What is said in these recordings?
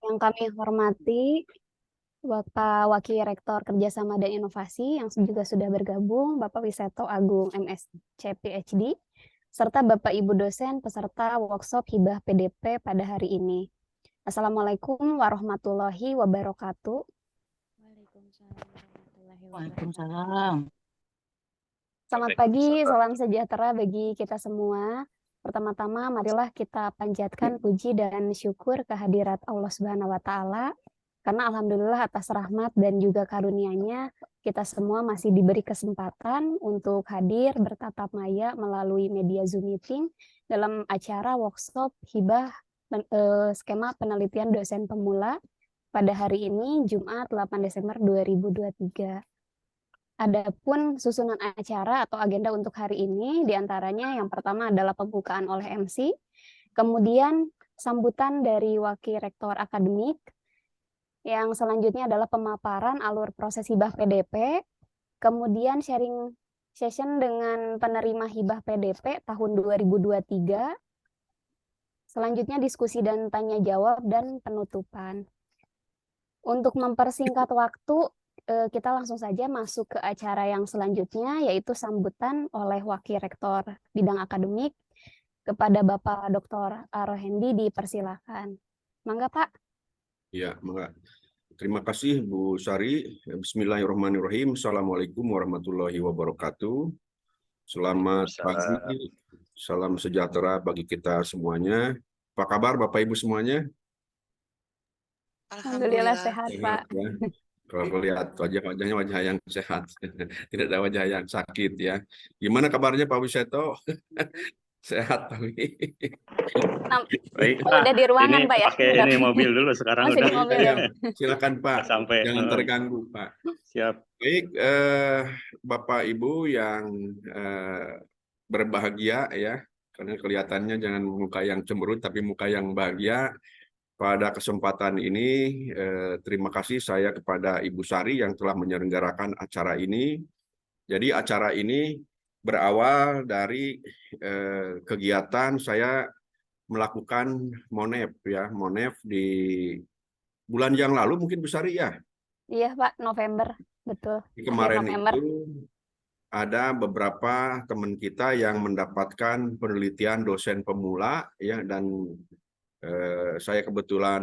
Yang kami hormati Bapak Wakil Rektor Kerjasama dan Inovasi yang juga sudah bergabung, Bapak Wiseto Agung MSc PhD, serta Bapak Ibu dosen peserta workshop hibah PDP pada hari ini. Assalamualaikum warahmatullahi wabarakatuh. Waalaikumsalam warahmatullahi wabarakatuh. Waalaikumsalam. Selamat pagi, salam sejahtera bagi kita semua. Pertama-tama, marilah kita panjatkan puji dan syukur kehadirat Allah Subhanahu wa Ta'ala, karena alhamdulillah atas rahmat dan juga karunia-Nya kita semua masih diberi kesempatan untuk hadir bertatap maya melalui media Zoom meeting dalam acara workshop hibah skema penelitian dosen pemula pada hari ini Jumat 8 Desember 2023. Adapun susunan acara atau agenda untuk hari ini diantaranya yang pertama adalah pembukaan oleh MC, kemudian sambutan dari Wakil Rektor Akademik, yang selanjutnya adalah pemaparan alur proses hibah PDP, kemudian sharing session dengan penerima hibah PDP tahun 2023, selanjutnya diskusi dan tanya jawab dan penutupan. Untuk mempersingkat waktu, kita langsung saja masuk ke acara yang selanjutnya, yaitu sambutan oleh Wakil Rektor Bidang Akademik kepada Bapak Dr. Arohendi, dipersilakan. Mangga, Pak. Ya, mangga. Terima kasih Bu Sari. Bismillahirrahmanirrahim. Assalamualaikum warahmatullahi wabarakatuh. Selamat pagi, salam sejahtera bagi kita semuanya. Apa kabar Bapak Ibu semuanya? Alhamdulillah sehat, Pak. Ya. Kalau lihat wajah-wajahnya wajah yang sehat, tidak ada wajah yang sakit ya. Gimana kabarnya Pak Wiseto? Sehat tapi. Baik, udah di ruangan ini Pak ya? Pakai ini mobil dulu sekarang masih udah. di mobil. Ya, silakan Pak. Sampai Jangan terganggu Pak. Siap. Baik, Bapak Ibu yang berbahagia ya, karena kelihatannya jangan muka yang cemberut tapi muka yang bahagia. Pada kesempatan ini, terima kasih saya kepada Ibu Sari yang telah menyelenggarakan acara ini. Jadi acara ini berawal dari kegiatan saya melakukan Monef ya, Monef di bulan yang lalu mungkin Bu Sari ya? Iya Pak, November, betul. Kemarin November. itu ada beberapa teman kita yang mendapatkan penelitian dosen pemula ya, dan saya kebetulan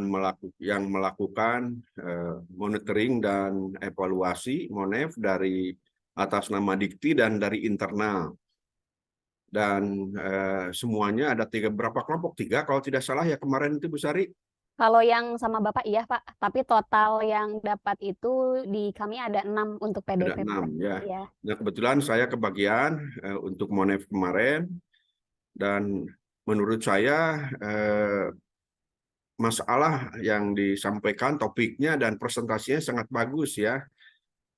melakukan monitoring dan evaluasi Monef dari atas nama Dikti dan dari internal. Dan semuanya ada berapa kelompok? 3 kalau tidak salah ya kemarin itu Bu Sari? Kalau yang sama Bapak iya Pak, tapi total yang dapat itu di kami ada 6 untuk PDP. Ada 6 ya. Ya. Nah kebetulan saya kebagian untuk Monef kemarin, dan menurut saya masalah yang disampaikan topiknya dan presentasinya sangat bagus ya.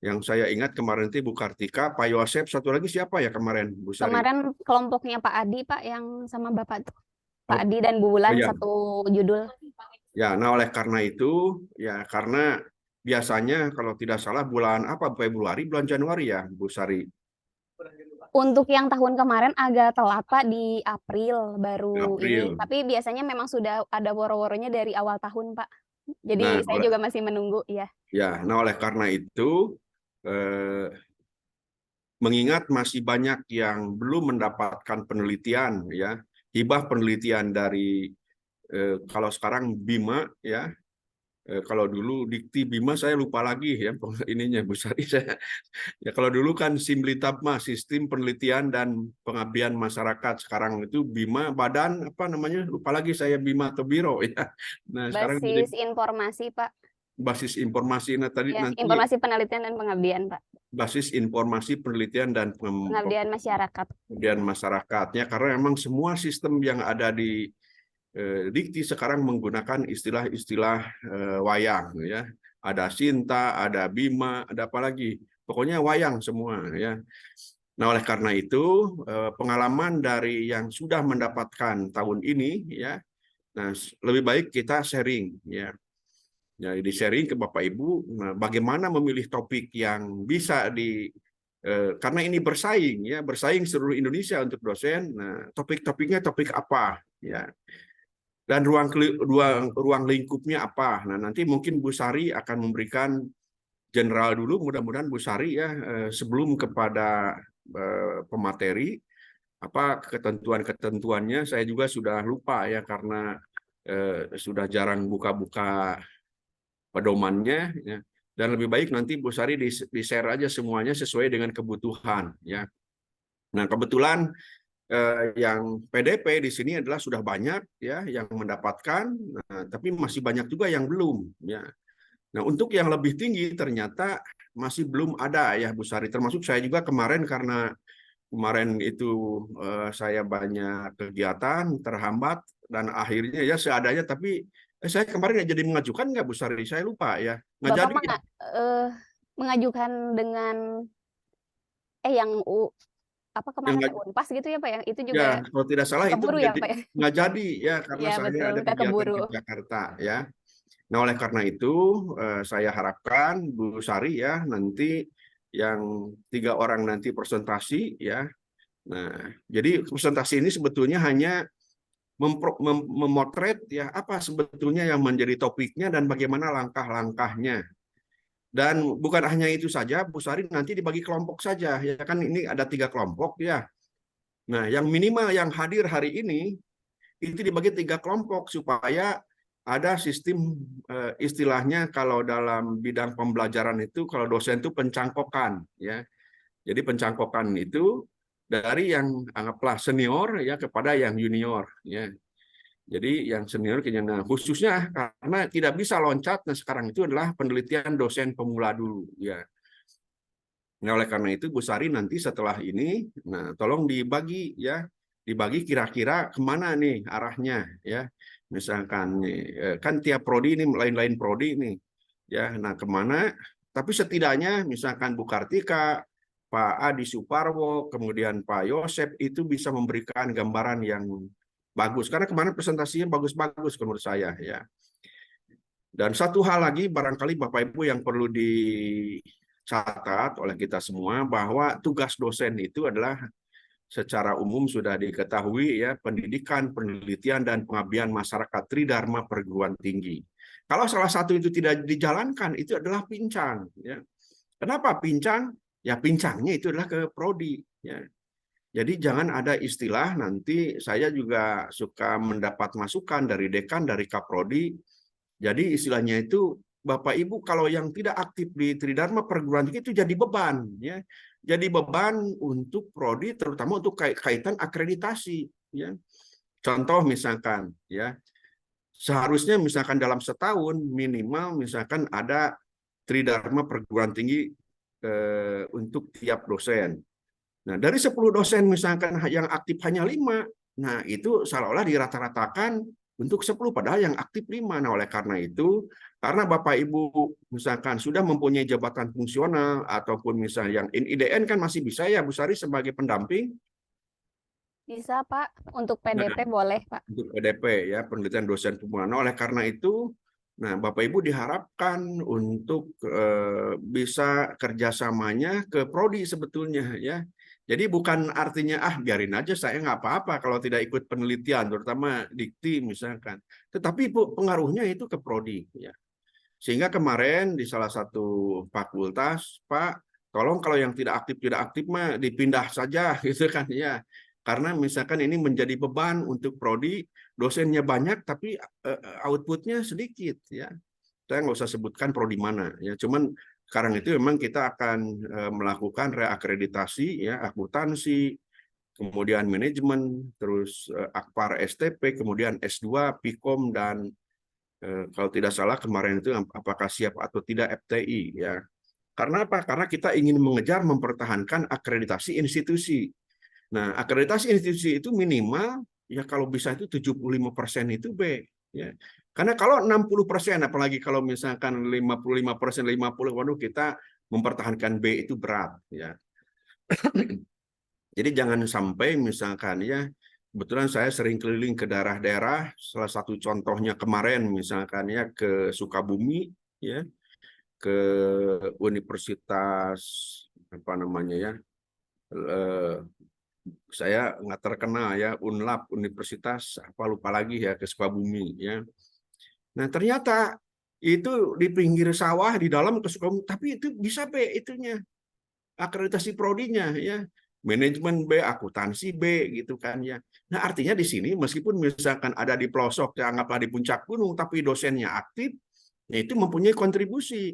Yang saya ingat kemarin itu Bu Kartika, Pak Yosep, satu lagi siapa ya kemarin Bu Sari? Kemarin kelompoknya Pak Adi Pak yang sama Bapak tuh. Pak Adi dan Bu Wulan iya. satu judul. Ya, nah oleh karena itu ya, karena biasanya kalau tidak salah bulan apa, Februari, bulan Januari ya Bu Sari? Untuk yang tahun kemarin agak telat Pak, di April baru April. ini. Tapi biasanya memang sudah ada woro-woronya dari awal tahun Pak. Jadi saya juga masih menunggu ya. Ya, nah oleh karena itu mengingat masih banyak yang belum mendapatkan penelitian ya, hibah penelitian dari kalau sekarang Bima ya, kalau dulu Dikti Bima saya lupa lagi ya ininya Bu Sari saya. Ya kalau dulu kan Simlitapma, Sistem Penelitian dan Pengabdian Masyarakat, sekarang itu Bima, badan apa namanya, lupa lagi saya, Bima atau Biro ya. Nah, sekarang Basis informasi Pak. Basis informasi. Nah tadi Ya, nanti informasi penelitian dan pengabdian Pak. Basis informasi penelitian dan Pengabdian masyarakat. Pengabdian masyarakatnya, karena memang semua sistem yang ada di Dikti sekarang menggunakan istilah-istilah wayang ya. Ada Sinta, ada Bima, ada apa lagi? Pokoknya wayang semua ya. Nah, oleh karena itu pengalaman dari yang sudah mendapatkan tahun ini ya. Nah, lebih baik kita sharing ya. Jadi sharing ke Bapak Ibu, nah, bagaimana memilih topik yang bisa karena ini bersaing ya, bersaing seluruh Indonesia untuk dosen. Nah, topik-topiknya topik apa ya? dan ruang lingkupnya apa. Nah, nanti mungkin Bu Sari akan memberikan general dulu, mudah-mudahan Bu Sari ya sebelum kepada pemateri apa ketentuan-ketentuannya. Saya juga sudah lupa ya karena sudah jarang buka-buka pedomannya ya. Dan lebih baik nanti Bu Sari di-share aja semuanya sesuai dengan kebutuhan ya. Nah, kebetulan yang PDP di sini adalah sudah banyak ya yang mendapatkan, nah, tapi masih banyak juga yang belum ya. Nah, untuk yang lebih tinggi ternyata masih belum ada ya Bu Sari. Termasuk saya juga kemarin karena kemarin itu saya banyak kegiatan terhambat dan akhirnya ya seadanya, tapi saya kemarin nggak jadi mengajukan nggak Bu Sari? Saya lupa ya. Nggak Bapak jadi. mengajukan dengan yang apa Yang kemarin nggak, Unpas gitu ya Pak ya? Itu ya juga kalau tidak salah itu keburu ya Pak ya? nggak jadi ya karena Iya saya betul, ada udah kegiatan keburu. di Jakarta ya. Nah, oleh karena itu saya harapkan Bu Sari ya nanti yang 3 orang nanti presentasi ya. Nah, jadi presentasi ini sebetulnya hanya memotret ya apa sebetulnya yang menjadi topiknya dan bagaimana langkah-langkahnya. Dan bukan hanya itu saja, Bu Sari nanti dibagi kelompok saja ya kan, ini ada 3 kelompok ya. Nah, yang minimal yang hadir hari ini itu dibagi 3 kelompok supaya ada sistem istilahnya kalau dalam bidang pembelajaran itu kalau dosen itu pencangkokan ya. Jadi pencangkokan itu dari yang anggaplah senior ya kepada yang junior ya. Jadi yang senior nah, khususnya karena tidak bisa loncat, nah sekarang itu adalah penelitian dosen pemula dulu ya. Nah, oleh karena itu Bu Sari nanti setelah ini, nah tolong dibagi ya, dibagi kira-kira kemana nih arahnya ya. Misalkan nih, kan tiap prodi ini lain-lain prodi nih ya. Nah kemana? Tapi setidaknya misalkan Bu Kartika, Pak Adi Suparwo, kemudian Pak Yosep itu bisa memberikan gambaran yang bagus. Karena kemarin presentasinya bagus-bagus menurut saya ya. Dan satu hal lagi barangkali Bapak Ibu yang perlu dicatat oleh kita semua bahwa tugas dosen itu adalah secara umum sudah diketahui ya, pendidikan, penelitian dan pengabdian masyarakat tridharma perguruan tinggi. Kalau salah satu itu tidak dijalankan itu adalah pincang ya. Kenapa pincang? Ya pincangnya itu adalah ke prodi ya. Jadi jangan ada istilah, nanti saya juga suka mendapat masukan dari dekan, dari kaprodi. Jadi istilahnya itu Bapak Ibu kalau yang tidak aktif di Tridharma perguruan tinggi itu jadi beban ya. Jadi beban untuk prodi terutama untuk kaitan akreditasi ya. Contoh misalkan ya. Seharusnya misalkan dalam setahun minimal misalkan ada Tridharma perguruan tinggi untuk tiap dosen. Nah, dari 10 dosen misalkan yang aktif hanya 5, nah itu seolah-olah dirata-ratakan untuk 10, padahal yang aktif 5. Nah, oleh karena itu, karena Bapak Ibu misalkan sudah mempunyai jabatan fungsional, ataupun misalnya yang IDN kan masih bisa ya Bu Sari sebagai pendamping. Bisa Pak, untuk Nah, PDP boleh Pak. untuk PDP ya, penelitian dosen pemula. Nah, oleh karena itu, nah Bapak Ibu diharapkan untuk bisa kerjasamanya ke prodi sebetulnya ya. Jadi bukan artinya biarin aja saya nggak apa-apa kalau tidak ikut penelitian, terutama dikti misalkan. Tetapi pengaruhnya itu ke prodi ya. Sehingga kemarin di salah satu fakultas, Pak, tolong kalau yang tidak aktif mah dipindah saja gitu kan ya. Karena misalkan ini menjadi beban untuk prodi, dosennya banyak tapi outputnya sedikit ya. Saya nggak usah sebutkan prodi mana ya. Cuman sekarang itu memang kita akan melakukan reakreditasi ya, akuntansi, kemudian manajemen, terus Akpar STP, kemudian S2, Pikom dan kalau tidak salah kemarin itu apakah siap atau tidak FTI ya. Karena apa? Karena kita ingin mengejar mempertahankan akreditasi institusi. Nah, akreditasi institusi itu minimal ya kalau bisa itu 75% itu B ya. Karena kalau 60%, apalagi kalau misalkan 55%, 50, waduh kita mempertahankan B itu berat ya. Jadi jangan sampai misalkan ya, kebetulan saya sering keliling ke daerah-daerah, salah satu contohnya kemarin misalkan ya ke Sukabumi ya, ke Universitas apa namanya ya, saya nggak terkenal ya, Unlab, Universitas apa lupa lagi ya, ke Sukabumi ya. Nah ternyata itu di pinggir sawah di dalam ke Sukabumi, tapi itu bisa B itunya akreditasi prodinya ya, manajemen B, akuntansi B gitu kan ya. Nah artinya di sini meskipun misalkan ada di pelosok, ya anggaplah di puncak gunung, tapi dosennya aktif, ya itu mempunyai kontribusi.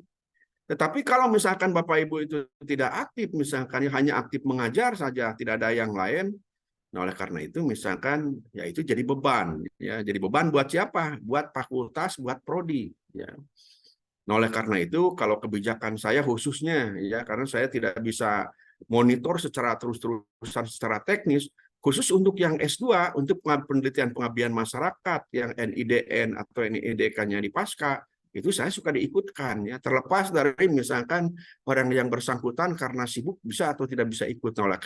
Tetapi kalau misalkan Bapak Ibu itu tidak aktif, misalkan hanya aktif mengajar saja, tidak ada yang lain, nah oleh karena itu misalkan ya itu jadi beban, ya jadi beban buat siapa? Buat fakultas, buat prodi, ya. Nah oleh karena itu kalau kebijakan saya khususnya, ya karena saya tidak bisa monitor secara terus-terusan secara teknis, khusus untuk yang S2, untuk penelitian pengabdian masyarakat yang NIDN atau NIDK-nya di Pasca, itu saya suka diikutkan ya, terlepas dari misalkan orang yang bersangkutan karena sibuk bisa atau tidak bisa ikut. Nah,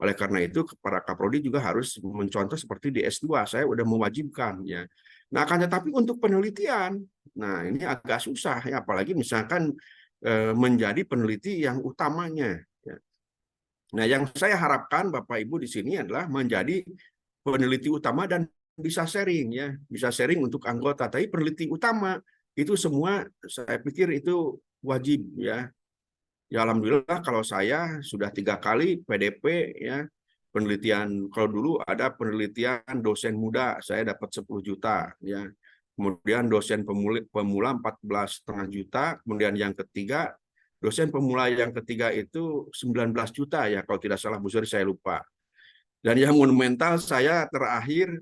oleh karena itu para kaprodi juga harus mencontoh seperti di S2, saya udah mewajibkan ya. Nah, akan tetapi untuk penelitian, nah ini agak susah ya, apalagi misalkan menjadi peneliti yang utamanya ya. Nah, yang saya harapkan Bapak Ibu di sini adalah menjadi peneliti utama dan bisa sharing ya, bisa sharing untuk anggota. Tapi peneliti utama itu semua saya pikir itu wajib ya. Ya alhamdulillah kalau saya sudah 3 kali PDP ya, penelitian. Kalau dulu ada penelitian dosen muda saya dapat 10 juta ya. Kemudian dosen pemula 14,5 juta, kemudian yang ketiga dosen pemula yang ketiga itu 19 juta ya kalau tidak salah Bu Sri, saya lupa. Dan yang monumental saya terakhir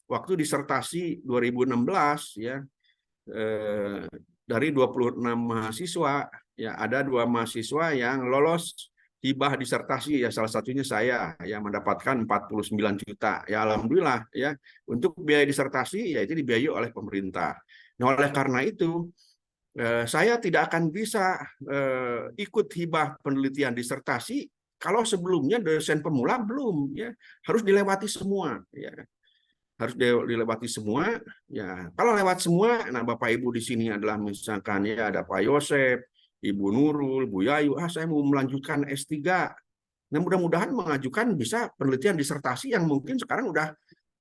waktu disertasi 2016 ya, dari 26 mahasiswa ya ada 2 mahasiswa yang lolos hibah disertasi ya, salah satunya saya yang mendapatkan 49 juta ya, alhamdulillah ya. Untuk biaya disertasi ya itu dibiayai oleh pemerintah. Nah oleh karena itu saya tidak akan bisa ikut hibah penelitian disertasi kalau sebelumnya dosen pemula belum ya, harus dilewati semua ya, harus dilewati semua ya. Kalau lewat semua, nah Bapak Ibu di sini adalah misalkan ya ada Pak Yosep, Ibu Nurul, Bu Yayu, saya mau melanjutkan S3. Nah mudah-mudahan mengajukan bisa penelitian disertasi yang mungkin sekarang udah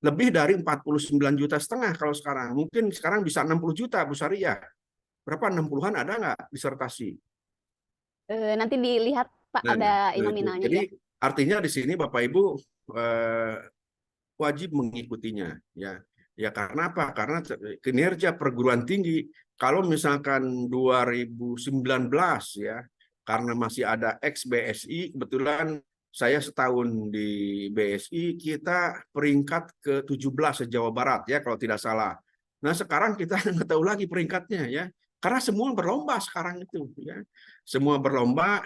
lebih dari 49,5 juta kalau sekarang, mungkin sekarang bisa 60 juta Bu Sari ya. Berapa 60-an ada nggak disertasi? Nanti dilihat Pak, Nah, ada itu. nominalnya Jadi ya. artinya di sini Bapak Ibu wajib mengikutinya ya. Ya karena apa? Karena kinerja perguruan tinggi kalau misalkan 2019 ya, karena masih ada ex BSI, kebetulan saya setahun di BSI, kita peringkat ke-17 se-Jawa Barat ya kalau tidak salah. Nah, sekarang kita nggak tahu lagi peringkatnya ya. Karena semua berlomba sekarang itu ya. Semua berlomba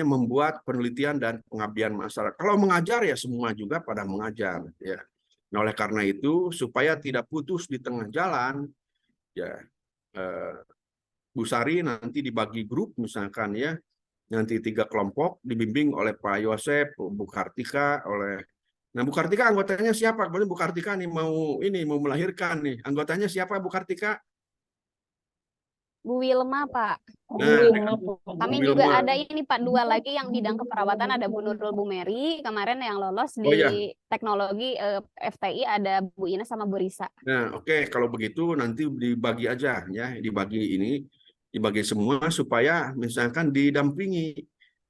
membuat penelitian dan pengabdian masyarakat. Kalau mengajar ya semua juga pada mengajar ya. Nah, oleh karena itu supaya tidak putus di tengah jalan ya, Bu Sari nanti dibagi grup misalkan ya, nanti 3 kelompok dibimbing oleh Pak Yosep, Bu Kartika, Nah Bu Kartika anggotanya siapa? Kemudian Bu Kartika nih mau melahirkan nih, anggotanya siapa Bu Kartika? Bu Wilma, Pak. Nah, Kami Bu juga Wilma. ada ini Pak, 2 lagi yang bidang keperawatan, ada Bu Nurul, Bu Mary. Kemarin yang lolos Oh ya. di teknologi FTI ada Bu Ina sama Bu Risa. Nah, oke, kalau begitu nanti dibagi aja ya, dibagi semua supaya misalkan didampingi.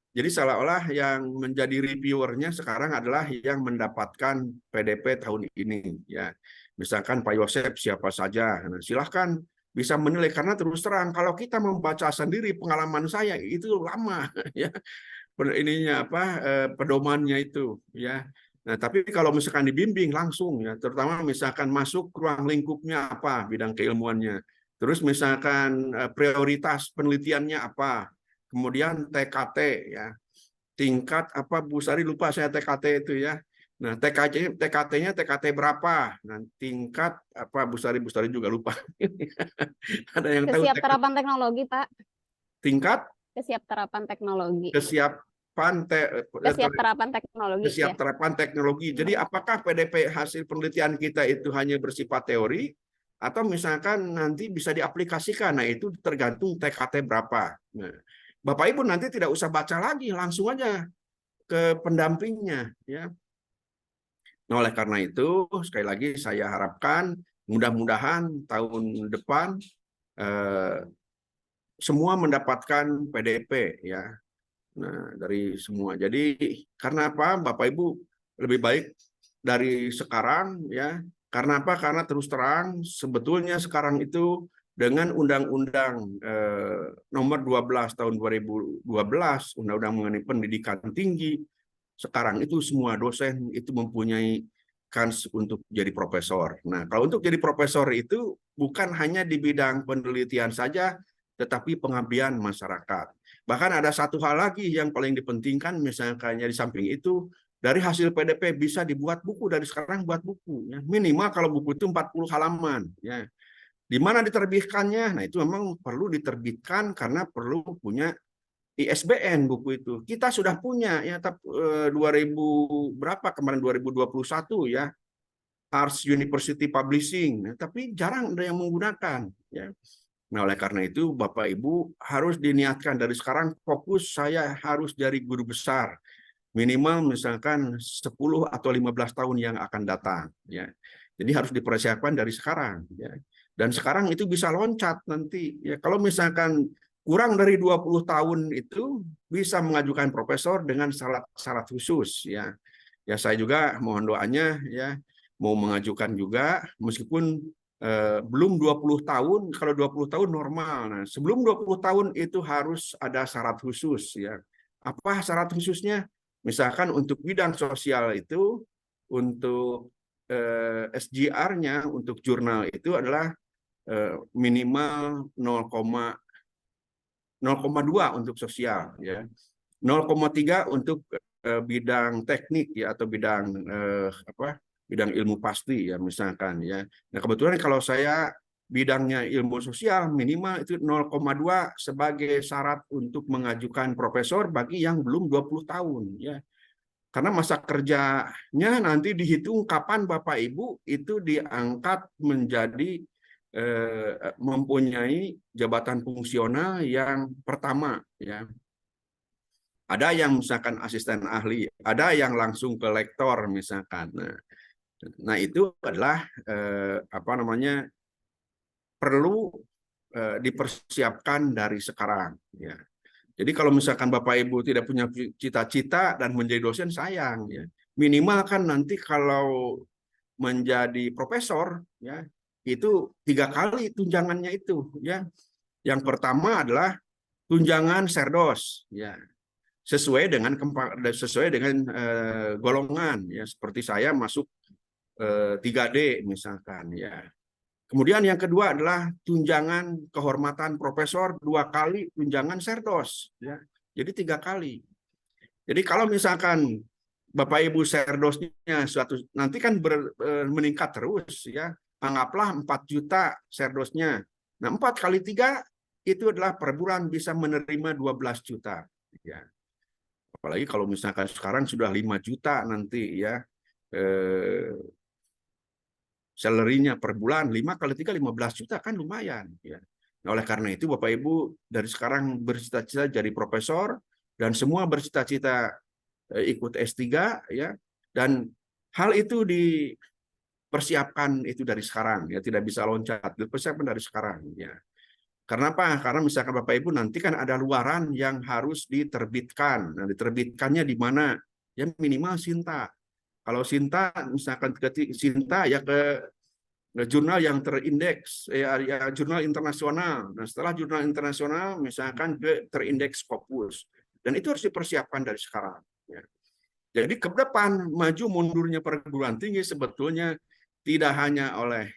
Jadi seolah-olah yang menjadi reviewernya sekarang adalah yang mendapatkan PDP tahun ini ya. Misalkan Pak Yosep siapa saja. Nah, silahkan bisa menilai karena terus terang kalau kita membaca sendiri pengalaman saya itu lama ya. Ininya pedomannya itu ya. Nah, tapi kalau misalkan dibimbing langsung ya, terutama misalkan masuk ruang lingkupnya apa bidang keilmuannya. Terus misalkan prioritas penelitiannya apa. Kemudian TKT ya. Tingkat apa Bu Sari lupa saya TKT itu ya. Nah, TKT-nya TKT berapa? Nah, tingkat apa Bu Sari juga lupa. Ada yang tahu Kesiapterapan teknologi, Pak. tingkat Kesiapterapan teknologi. kesiapterapan teknologi ya. teknologi. Jadi apakah PDP hasil penelitian kita itu hanya bersifat teori atau misalkan nanti bisa diaplikasikan? Nah, itu tergantung TKT berapa. Nah, Bapak Ibu nanti tidak usah baca lagi, langsung aja ke pendampingnya, ya. Nah, oleh karena itu sekali lagi saya harapkan mudah-mudahan tahun depan semua mendapatkan PDP, ya. Nah, dari semua. Jadi karena apa, Bapak Ibu, lebih baik dari sekarang, ya. Karena apa? Karena terus terang sebetulnya sekarang itu dengan Undang-Undang Nomor 12 tahun 2012, Undang-Undang mengenai pendidikan tinggi, sekarang itu semua dosen itu mempunyai kans untuk jadi profesor. Nah, kalau untuk jadi profesor itu bukan hanya di bidang penelitian saja, tetapi pengabdian masyarakat. Bahkan ada satu hal lagi yang paling dipentingkan, misalnya di samping itu, dari hasil PDP bisa dibuat buku, dari sekarang buat buku. Ya. Minimal kalau buku itu 40 halaman. Ya. Di mana diterbitkannya? Nah, itu memang perlu diterbitkan karena perlu punya ISBN buku itu. Kita sudah punya ya 2000 berapa kemarin 2021 ya, Arts University Publishing, tapi jarang ada yang menggunakan ya. Nah, oleh karena itu Bapak Ibu harus diniatkan dari sekarang, fokus saya harus jadi guru besar. Minimal misalkan 10 atau 15 tahun yang akan datang ya. Jadi harus dipersiapkan dari sekarang ya. Dan sekarang itu bisa loncat nanti ya. Kalau misalkan kurang dari 20 tahun itu bisa mengajukan profesor dengan syarat-syarat khusus ya. Ya saya juga mohon doanya ya, mau mengajukan juga meskipun belum 20 tahun, kalau 20 tahun normal. Nah, sebelum 20 tahun itu harus ada syarat khusus ya. Apa syarat khususnya? Misalkan untuk bidang sosial itu, untuk SGR-nya, untuk jurnal itu adalah minimal 0,2 untuk sosial, ya 0,3 untuk bidang teknik ya, atau bidang bidang ilmu pasti ya misalkan ya. Nah kebetulan kalau saya bidangnya ilmu sosial, minimal itu 0,2 sebagai syarat untuk mengajukan profesor bagi yang belum 20 tahun ya. Karena masa kerjanya nanti dihitung kapan Bapak Ibu itu diangkat menjadi mempunyai jabatan fungsional yang pertama ya. Ada yang misalkan asisten ahli, ada yang langsung ke lektor misalkan. Nah itu adalah perlu dipersiapkan dari sekarang ya. Jadi kalau misalkan Bapak Ibu tidak punya cita-cita dan menjadi dosen, sayang ya. Minimal kan nanti kalau menjadi profesor ya, itu 3 kali tunjangannya itu ya. Yang pertama adalah tunjangan serdos ya. Sesuai dengan golongan ya, seperti saya masuk 3D misalkan ya. Kemudian yang kedua adalah tunjangan kehormatan profesor 2 kali tunjangan serdos ya. Jadi 3 kali. Jadi kalau misalkan Bapak Ibu serdosnya nanti kan meningkat terus ya. Anggaplah 4 juta serdosnya. Nah, 4 kali 3 itu adalah per bulan bisa menerima 12 juta ya. Apalagi kalau misalkan sekarang sudah 5 juta nanti ya. Salary-nya per bulan 5 kali 3 15 juta kan lumayan ya. Nah, oleh karena itu Bapak Ibu dari sekarang bercita-cita jadi profesor dan semua bercita-cita ikut S3 ya, dan hal itu dipersiapkan itu dari sekarang ya, tidak bisa loncat, dipersiapkan dari sekarang ya. Karena apa? Karena misalkan Bapak Ibu nanti kan ada luaran yang harus diterbitkan. Nah, diterbitkannya di mana? Ya minimal Sinta. Kalau Sinta, misalkan Sinta ya ke jurnal yang terindeks, ya jurnal internasional. Nah, setelah jurnal internasional, misalkan ke terindeks Scopus. Dan itu harus dipersiapkan dari sekarang. Ya. Jadi ke depan, maju mundurnya perguruan tinggi sebetulnya tidak hanya oleh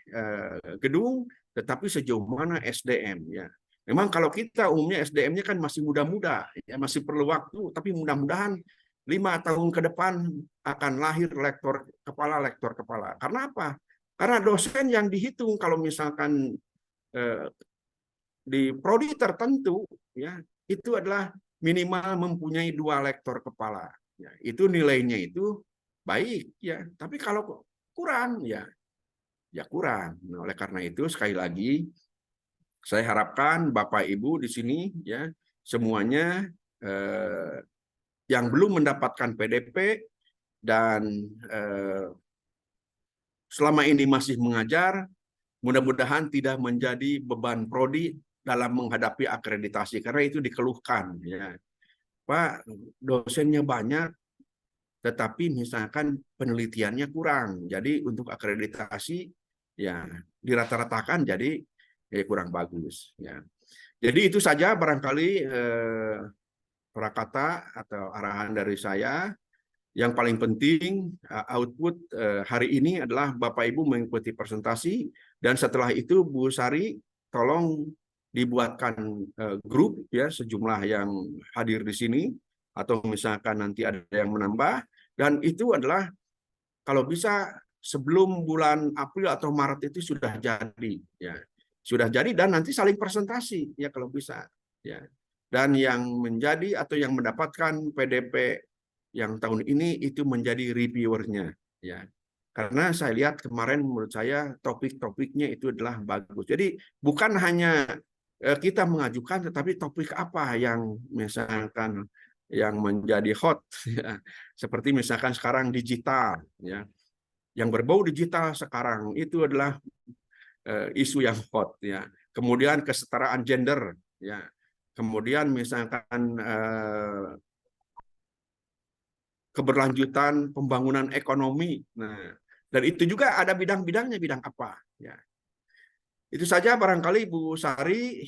gedung, tetapi sejauh mana SDM. Ya. Memang kalau kita umumnya SDM-nya kan masih muda-muda, ya, masih perlu waktu, tapi mudah-mudahan 5 tahun ke depan akan lahir lektor kepala. Karena apa? Karena dosen yang dihitung kalau misalkan di prodi tertentu, ya itu adalah minimal mempunyai 2 lektor kepala. Ya, itu nilainya itu baik, ya. Tapi kalau kurang, ya kurang. Nah, oleh karena itu sekali lagi saya harapkan Bapak Ibu di sini, ya semuanya yang belum mendapatkan PDP dan selama ini masih mengajar, mudah-mudahan tidak menjadi beban prodi dalam menghadapi akreditasi, karena itu dikeluhkan. Ya. Pak, dosennya banyak, tetapi misalkan penelitiannya kurang. Jadi untuk akreditasi ya dirata-ratakan jadi kurang bagus. Ya. Jadi itu saja barangkali prakata atau arahan dari saya. Yang paling penting output hari ini adalah Bapak Ibu mengikuti presentasi, dan setelah itu Bu Sari tolong dibuatkan grup ya, sejumlah yang hadir di sini atau misalkan nanti ada yang menambah, dan itu adalah kalau bisa sebelum bulan April atau Maret itu sudah jadi ya. Sudah jadi, dan nanti saling presentasi ya kalau bisa ya. Dan yang menjadi atau yang mendapatkan PDP yang tahun ini itu menjadi reviewernya ya, karena saya lihat kemarin menurut saya topik-topiknya itu adalah bagus. Jadi bukan hanya kita mengajukan, tetapi topik apa yang misalkan yang menjadi hot ya. Seperti misalkan sekarang digital ya, yang berbau digital sekarang itu adalah isu yang hot ya. Kemudian kesetaraan gender ya, kemudian misalkan keberlanjutan pembangunan ekonomi. Nah, dan itu juga ada bidang-bidangnya, bidang apa ya. Itu saja barangkali Bu Sari,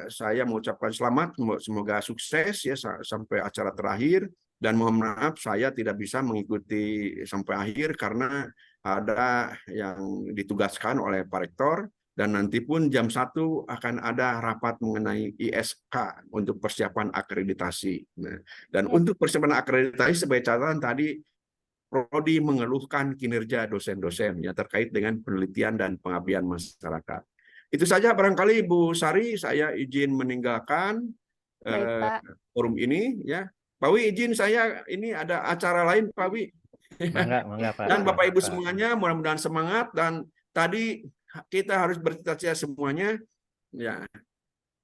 saya mengucapkan selamat, semoga sukses ya sampai acara terakhir, dan mohon maaf saya tidak bisa mengikuti sampai akhir karena ada yang ditugaskan oleh Pak Rektor, dan nanti pun jam 1 akan ada rapat mengenai ISK untuk persiapan akreditasi. Nah, dan untuk persiapan akreditasi sebagai catatan tadi, Prodi mengeluhkan kinerja dosen-dosen ya terkait dengan penelitian dan pengabdian masyarakat. Itu saja barangkali Bu Sari, saya izin meninggalkan forum ini ya. Pak Wi izin, saya ini ada acara lain Pak Wi. Mangga, Pak. Dan Bapak Ibu semuanya mudah-mudahan semangat, dan tadi kita harus bercita-cita semuanya ya.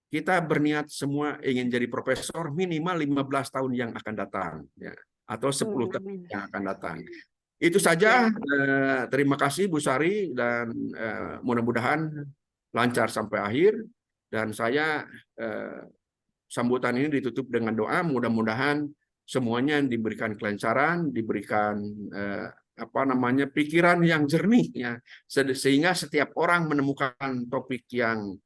Kita berniat semua ingin jadi profesor minimal 15 tahun yang akan datang ya, atau 10 tahun yang akan datang. Itu saja. Terima kasih Bu Sari, dan mudah-mudahan lancar sampai akhir, dan saya sambutan ini ditutup dengan doa, mudah-mudahan semuanya diberikan kelancaran, diberikan pikiran yang jernih ya, sehingga setiap orang menemukan topik yang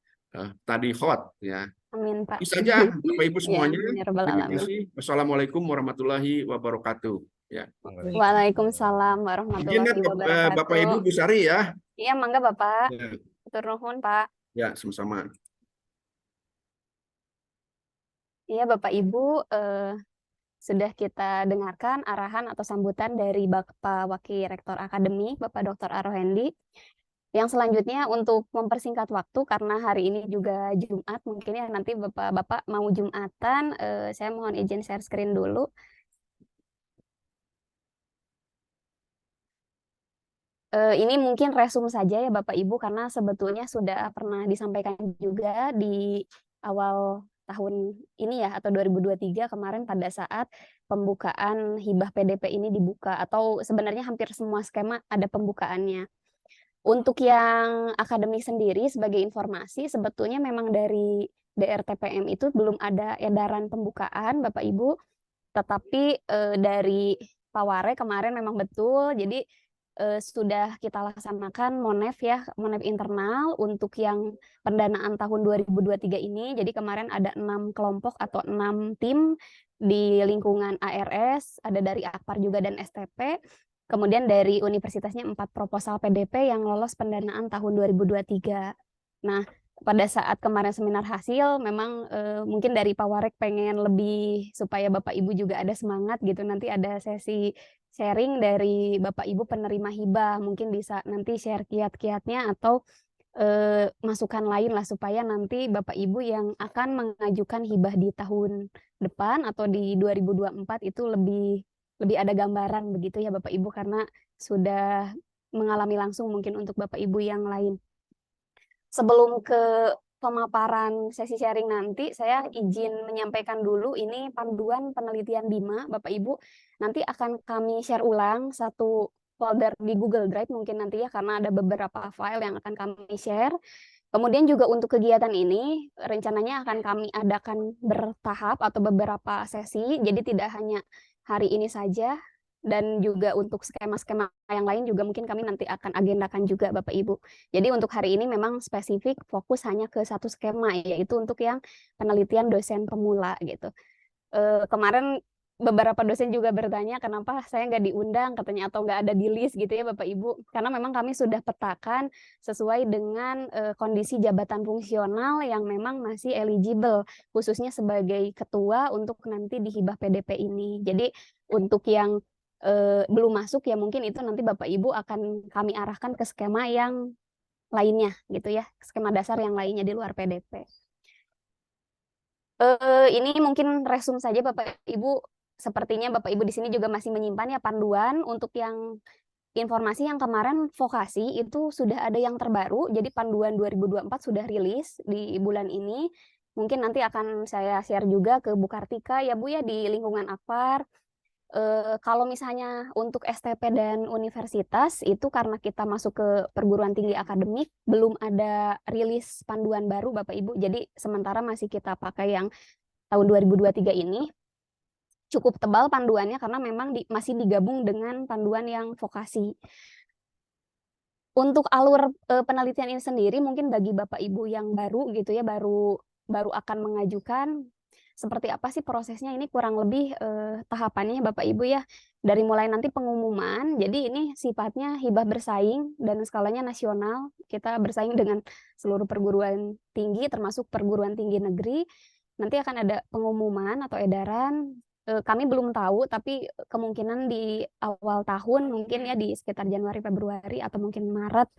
tadi hot ya. Amin, Pak. Itu saja Bapak Ibu semuanya. Ya, Terima kasih. Wassalamualaikum warahmatullahi wabarakatuh. Ya. Waalaikumsalam warahmatullahi wabarakatuh. Bapak Ibu Bu Sari ya. Iya, mangga Bapak. Ya. Atur nuhun, Pak. Ya, sama-sama. Iya, Bapak Ibu, sudah kita dengarkan arahan atau sambutan dari Bapak Wakil Rektor Akademik, Bapak Dr. Arohendi. Yang selanjutnya untuk mempersingkat waktu, karena hari ini juga Jumat, mungkin ya nanti Bapak-Bapak mau Jumatan, saya mohon izin share screen dulu. Ini mungkin resume saja ya Bapak Ibu, karena sebetulnya sudah pernah disampaikan juga di awal tahun ini ya, atau 2023 kemarin pada saat pembukaan hibah PDP ini dibuka, atau sebenarnya hampir semua skema ada pembukaannya. Untuk yang akademik sendiri sebagai informasi, sebetulnya memang dari DRTPM itu belum ada edaran pembukaan Bapak Ibu, tetapi dari Pak Ware kemarin memang betul, jadi sudah kita laksanakan Monef ya, Monef internal untuk yang pendanaan tahun 2023 ini. Jadi kemarin ada 6 kelompok atau 6 tim di lingkungan ARS, ada dari Akpar juga dan STP. Kemudian dari universitasnya 4 proposal PDP yang lolos pendanaan tahun 2023. Nah, pada saat kemarin seminar hasil, memang mungkin dari Pak Warek pengen lebih supaya Bapak Ibu juga ada semangat gitu. Nanti ada sesi sharing dari Bapak Ibu penerima hibah. Mungkin bisa nanti share kiat-kiatnya atau masukan lain lah, supaya nanti Bapak Ibu yang akan mengajukan hibah di tahun depan atau di 2024 itu lebih ada gambaran begitu ya Bapak Ibu, karena sudah mengalami langsung mungkin untuk Bapak Ibu yang lain. Sebelum ke pemaparan sesi sharing nanti, saya izin menyampaikan dulu ini panduan penelitian BIMA, Bapak Ibu. Nanti akan kami share ulang satu folder di Google Drive mungkin nanti ya, karena ada beberapa file yang akan kami share. Kemudian juga untuk kegiatan ini, rencananya akan kami adakan bertahap atau beberapa sesi, jadi tidak hanya hari ini saja, dan juga untuk skema-skema yang lain juga mungkin kami nanti akan agendakan juga Bapak Ibu. Jadi untuk hari ini memang spesifik fokus hanya ke satu skema, yaitu untuk yang penelitian dosen pemula gitu. Kemarin beberapa dosen juga bertanya kenapa saya nggak diundang katanya, atau nggak ada di list gitu ya Bapak Ibu, karena memang kami sudah petakan sesuai dengan kondisi jabatan fungsional yang memang masih eligible, khususnya sebagai ketua untuk nanti di hibah PDP ini. Jadi untuk yang belum masuk ya mungkin itu nanti Bapak Ibu akan kami arahkan ke skema yang lainnya gitu ya, skema dasar yang lainnya di luar PDP. Ini mungkin resum saja Bapak Ibu, sepertinya Bapak Ibu di sini juga masih menyimpan ya panduan untuk yang informasi yang kemarin vokasi itu sudah ada yang terbaru, jadi panduan 2024 sudah rilis di bulan ini. Mungkin nanti akan saya share juga ke Bu Kartika ya Bu ya di lingkungan Akpar. Kalau misalnya untuk STP dan universitas itu karena kita masuk ke perguruan tinggi akademik belum ada rilis panduan baru Bapak Ibu. Jadi sementara masih kita pakai yang tahun 2023 ini. Cukup tebal panduannya karena memang masih digabung dengan panduan yang vokasi. Untuk alur penelitian ini sendiri mungkin bagi Bapak Ibu yang baru gitu ya, baru akan mengajukan, seperti apa sih prosesnya ini kurang lebih tahapannya Bapak Ibu ya. Dari mulai nanti pengumuman, jadi ini sifatnya hibah bersaing dan skalanya nasional. Kita bersaing dengan seluruh perguruan tinggi termasuk perguruan tinggi negeri. Nanti akan ada pengumuman atau edaran. Kami belum tahu, tapi kemungkinan di awal tahun mungkin ya di sekitar Januari, Februari atau mungkin Maret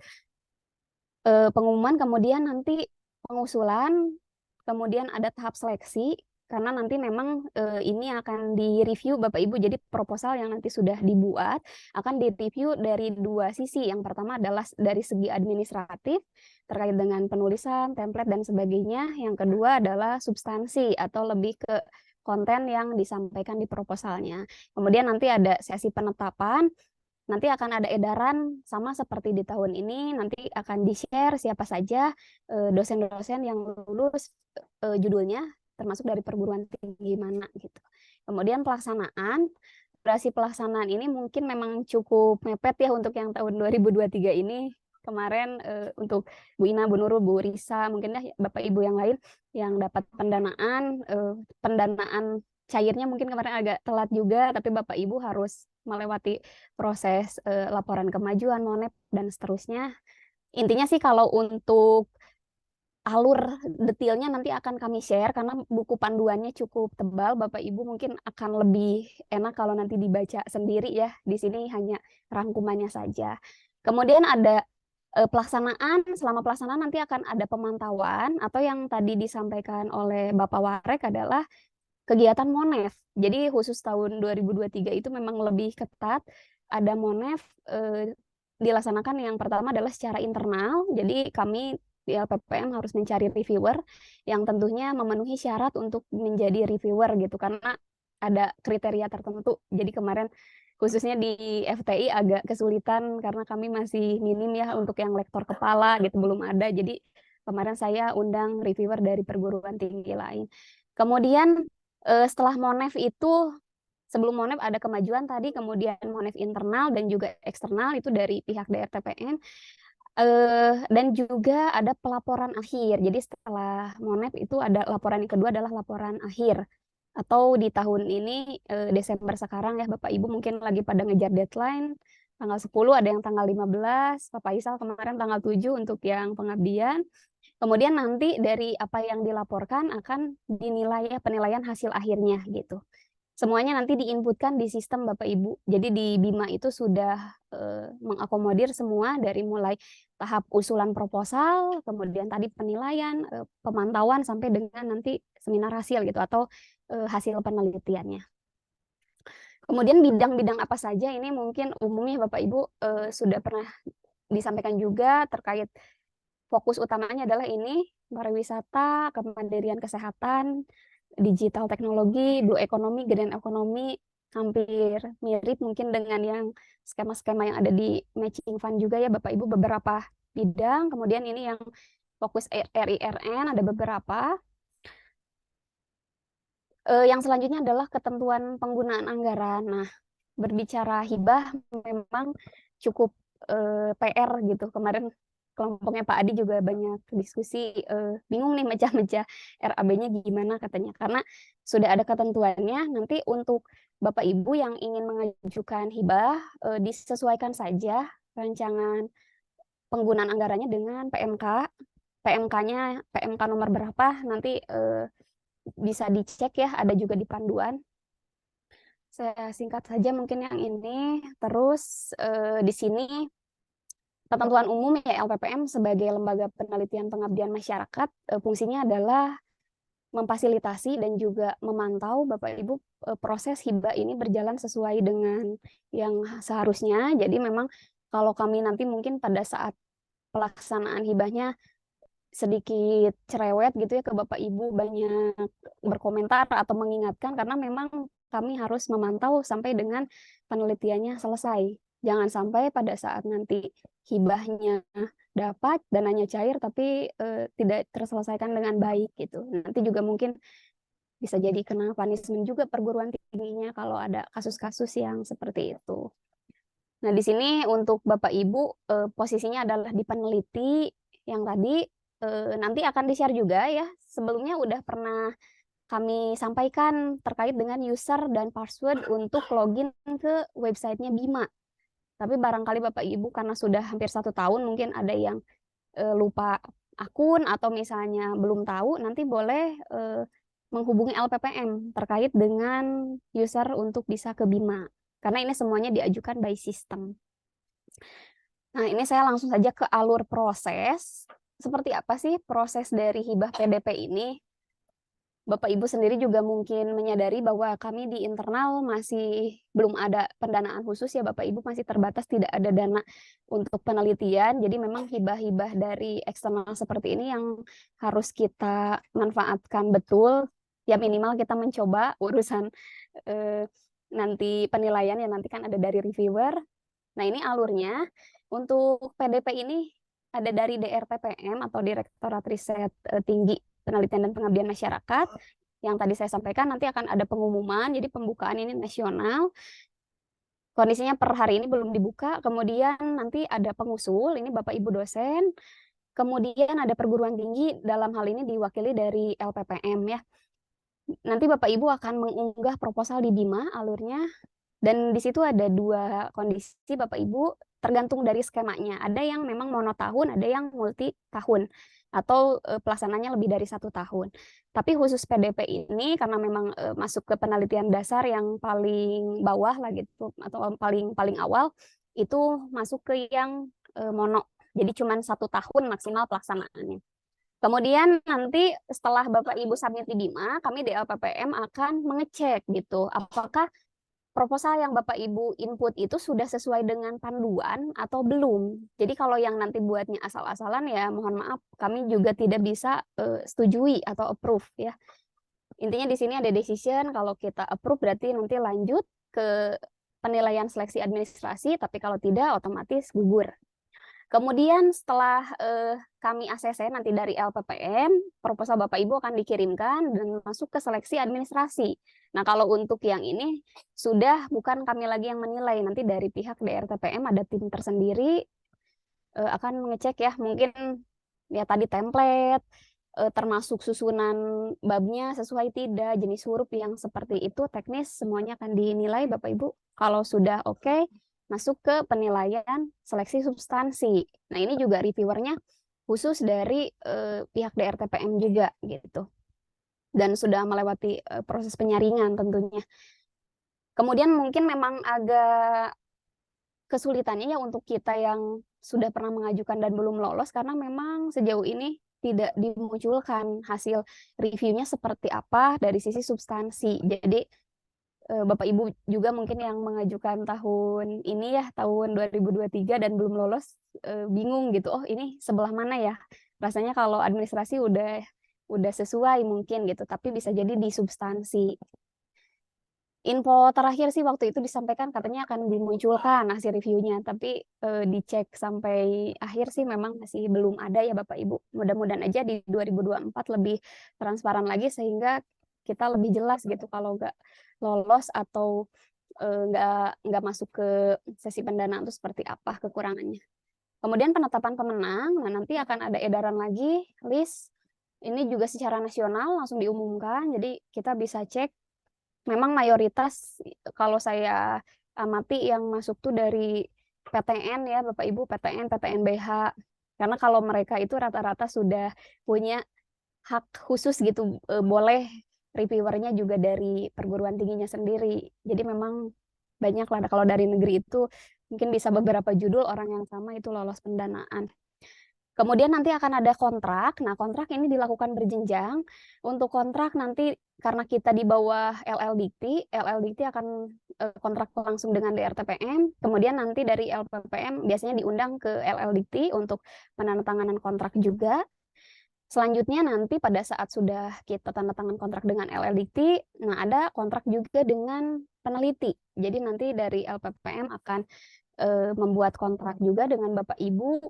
pengumuman, kemudian nanti pengusulan, kemudian ada tahap seleksi, karena nanti memang ini akan direview Bapak Ibu, jadi proposal yang nanti sudah dibuat akan direview dari dua sisi. Yang pertama adalah dari segi administratif terkait dengan penulisan, template dan sebagainya. Yang kedua adalah substansi atau lebih ke konten yang disampaikan di proposalnya. Kemudian nanti ada sesi penetapan, nanti akan ada edaran sama seperti di tahun ini, nanti akan di-share siapa saja dosen-dosen yang lulus judulnya, termasuk dari perguruan tinggi mana gitu. Kemudian pelaksanaan, durasi pelaksanaan ini mungkin memang cukup mepet ya untuk yang tahun 2023 ini. Kemarin untuk Bu Ina, Bu Nurul, Bu Risa, mungkin dah Bapak Ibu yang lain yang dapat pendanaan, pendanaan cairnya mungkin kemarin agak telat juga, tapi Bapak Ibu harus melewati proses laporan kemajuan, monep, dan seterusnya. Intinya sih kalau untuk alur detailnya nanti akan kami share, karena buku panduannya cukup tebal, Bapak Ibu mungkin akan lebih enak kalau nanti dibaca sendiri ya, di sini hanya rangkumannya saja. Kemudian ada pelaksanaan, selama pelaksanaan nanti akan ada pemantauan, atau yang tadi disampaikan oleh Bapak Warek adalah kegiatan Monef. Jadi khusus tahun 2023 itu memang lebih ketat. Ada Monef dilaksanakan, yang pertama adalah secara internal. Jadi kami di LPPM harus mencari reviewer yang tentunya memenuhi syarat untuk menjadi reviewer gitu, karena ada kriteria tertentu. Jadi kemarin khususnya di FTI agak kesulitan karena kami masih minim ya untuk yang lektor kepala gitu, belum ada. Jadi kemarin saya undang reviewer dari perguruan tinggi lain. Kemudian setelah Monef itu, sebelum Monef ada kemajuan tadi, kemudian Monef internal dan juga eksternal itu dari pihak DRTPN, dan juga ada pelaporan akhir. Jadi setelah Monef itu ada laporan yang kedua adalah laporan akhir, atau di tahun ini Desember sekarang ya Bapak Ibu mungkin lagi pada ngejar deadline, tanggal 10 ada yang tanggal 15, Bapak Isal kemarin tanggal 7 untuk yang pengabdian. Kemudian nanti dari apa yang dilaporkan akan dinilai ya, penilaian hasil akhirnya gitu. Semuanya nanti diinputkan di sistem Bapak Ibu. Jadi di BIMA itu sudah mengakomodir semua dari mulai tahap usulan proposal, kemudian tadi penilaian, pemantauan sampai dengan nanti seminar hasil gitu, atau hasil penelitiannya. Kemudian bidang-bidang apa saja ini mungkin umumnya Bapak Ibu sudah pernah disampaikan juga terkait fokus utamanya adalah ini, pariwisata, kemandirian kesehatan, digital teknologi, blue economy, green economy, hampir mirip mungkin dengan yang skema-skema yang ada di matching fund juga ya Bapak Ibu, beberapa bidang. Kemudian ini yang fokus RIRN ada beberapa. Yang selanjutnya adalah ketentuan penggunaan anggaran. Nah, berbicara hibah memang cukup PR gitu. Kemarin kelompoknya Pak Adi juga banyak diskusi, bingung nih mecah-mecah RAB-nya gimana katanya. Karena sudah ada ketentuannya, nanti untuk Bapak Ibu yang ingin mengajukan hibah, disesuaikan saja rancangan penggunaan anggarannya dengan PMK. PMK-nya, PMK nomor berapa, nanti bisa dicek ya, ada juga di panduan. Saya singkat saja mungkin yang ini. Terus di sini ketentuan umum ya LPPM sebagai lembaga penelitian pengabdian masyarakat, fungsinya adalah memfasilitasi dan juga memantau Bapak Ibu proses hibah ini berjalan sesuai dengan yang seharusnya. Jadi memang kalau kami nanti mungkin pada saat pelaksanaan hibahnya sedikit cerewet gitu ya ke Bapak Ibu, banyak berkomentar atau mengingatkan karena memang kami harus memantau sampai dengan penelitiannya selesai. Jangan sampai pada saat nanti hibahnya dapat, dananya cair tapi tidak terselesaikan dengan baik gitu. Nanti juga mungkin bisa jadi kena punishment juga perguruan tingginya kalau ada kasus-kasus yang seperti itu. Nah, di sini untuk Bapak Ibu posisinya adalah di peneliti yang tadi nanti akan di-share juga ya. Sebelumnya udah pernah kami sampaikan terkait dengan user dan password untuk login ke websitenya Bima. Tapi barangkali Bapak Ibu karena sudah hampir 1 tahun mungkin ada yang lupa akun atau misalnya belum tahu, nanti boleh menghubungi LPPM terkait dengan user untuk bisa ke Bima. Karena ini semuanya diajukan by system. Nah, ini saya langsung saja ke alur proses. Seperti apa sih proses dari hibah PDP ini? Bapak Ibu sendiri juga mungkin menyadari bahwa kami di internal masih belum ada pendanaan khusus ya Bapak Ibu, masih terbatas, tidak ada dana untuk penelitian. Jadi memang hibah-hibah dari eksternal seperti ini yang harus kita manfaatkan betul. Ya minimal kita mencoba urusan nanti penilaian ya nanti kan ada dari reviewer. Nah ini alurnya untuk PDP ini ada dari DRTPM atau Direktorat Riset Tinggi Penelitian dan Pengabdian Masyarakat. Yang tadi saya sampaikan nanti akan ada pengumuman, jadi pembukaan ini nasional. Kondisinya per hari ini belum dibuka, kemudian nanti ada pengusul, ini Bapak Ibu dosen, kemudian ada perguruan tinggi, dalam hal ini diwakili dari LPPM ya. Nanti Bapak Ibu akan mengunggah proposal di Bima alurnya, dan di situ ada 2 kondisi Bapak Ibu, tergantung dari skemanya. Ada yang memang monotahun, ada yang multi tahun, atau pelaksananya lebih dari 1 tahun. Tapi khusus PDP ini karena memang masuk ke penelitian dasar yang paling bawah lah gitu, atau paling awal, itu masuk ke yang mono. Jadi cuma 1 tahun maksimal pelaksanaannya. Kemudian nanti setelah Bapak Ibu submit di Bima, kami di LPPM akan mengecek gitu, apakah proposal yang Bapak Ibu input itu sudah sesuai dengan panduan atau belum. Jadi kalau yang nanti buatnya asal-asalan ya mohon maaf, kami juga tidak bisa setujui atau approve ya. Intinya di sini ada decision, kalau kita approve berarti nanti lanjut ke penilaian seleksi administrasi, tapi kalau tidak otomatis gugur. Kemudian setelah kami ACC nanti dari LPPM, proposal Bapak Ibu akan dikirimkan dan masuk ke seleksi administrasi. Nah, kalau untuk yang ini sudah bukan kami lagi yang menilai, nanti dari pihak DRTPM ada tim tersendiri akan mengecek ya, mungkin ya tadi template, termasuk susunan babnya sesuai tidak, jenis huruf yang seperti itu, teknis semuanya akan dinilai Bapak Ibu. Kalau sudah oke, masuk ke penilaian seleksi substansi. Nah, ini juga reviewernya khusus dari pihak DRTPM juga gitu. Dan sudah melewati proses penyaringan tentunya. Kemudian mungkin memang agak kesulitannya ya untuk kita yang sudah pernah mengajukan dan belum lolos karena memang sejauh ini tidak dimunculkan hasil reviewnya seperti apa dari sisi substansi. Jadi Bapak Ibu juga mungkin yang mengajukan tahun ini ya, tahun 2023 dan belum lolos, bingung gitu, oh ini sebelah mana ya? Rasanya kalau administrasi udah sesuai mungkin gitu, tapi bisa jadi di substansi. Info terakhir sih waktu itu disampaikan katanya akan dimunculkan hasil reviewnya, tapi dicek sampai akhir sih memang masih belum ada ya Bapak Ibu. Mudah-mudahan aja di 2024 lebih transparan lagi sehingga kita lebih jelas gitu kalau nggak lolos atau nggak masuk ke sesi pendanaan itu seperti apa kekurangannya. Kemudian penetapan pemenang, nah nanti akan ada edaran lagi list. Ini juga secara nasional langsung diumumkan, jadi kita bisa cek. Memang mayoritas kalau saya amati yang masuk tuh dari PTN ya Bapak Ibu, PTN, PTNBH. Karena kalau mereka itu rata-rata sudah punya hak khusus gitu, boleh reviewernya juga dari perguruan tingginya sendiri. Jadi memang banyak lah, kalau dari negeri itu mungkin bisa beberapa judul orang yang sama itu lolos pendanaan. Kemudian nanti akan ada kontrak. Nah, kontrak ini dilakukan berjenjang. Untuk kontrak nanti karena kita di bawah LLDikti akan kontrak langsung dengan DRTPM. Kemudian nanti dari LPPM biasanya diundang ke LLDikti untuk penandatanganan kontrak juga. Selanjutnya nanti pada saat sudah kita tanda tangan kontrak dengan LLDikti, nah ada kontrak juga dengan peneliti. Jadi nanti dari LPPM akan membuat kontrak juga dengan Bapak Ibu.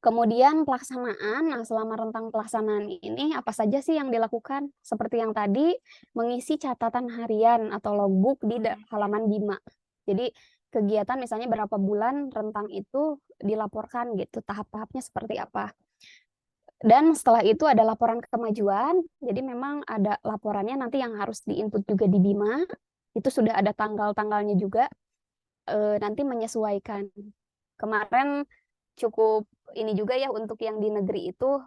Kemudian pelaksanaan, nah selama rentang pelaksanaan ini apa saja sih yang dilakukan? Seperti yang tadi, mengisi catatan harian atau logbook di halaman BIMA. Jadi kegiatan misalnya berapa bulan rentang itu dilaporkan gitu, tahap-tahapnya seperti apa. Dan setelah itu ada laporan kemajuan, jadi memang ada laporannya nanti yang harus diinput juga di BIMA, itu sudah ada tanggal-tanggalnya juga, nanti menyesuaikan. Kemarin cukup ini juga ya untuk yang di negeri itu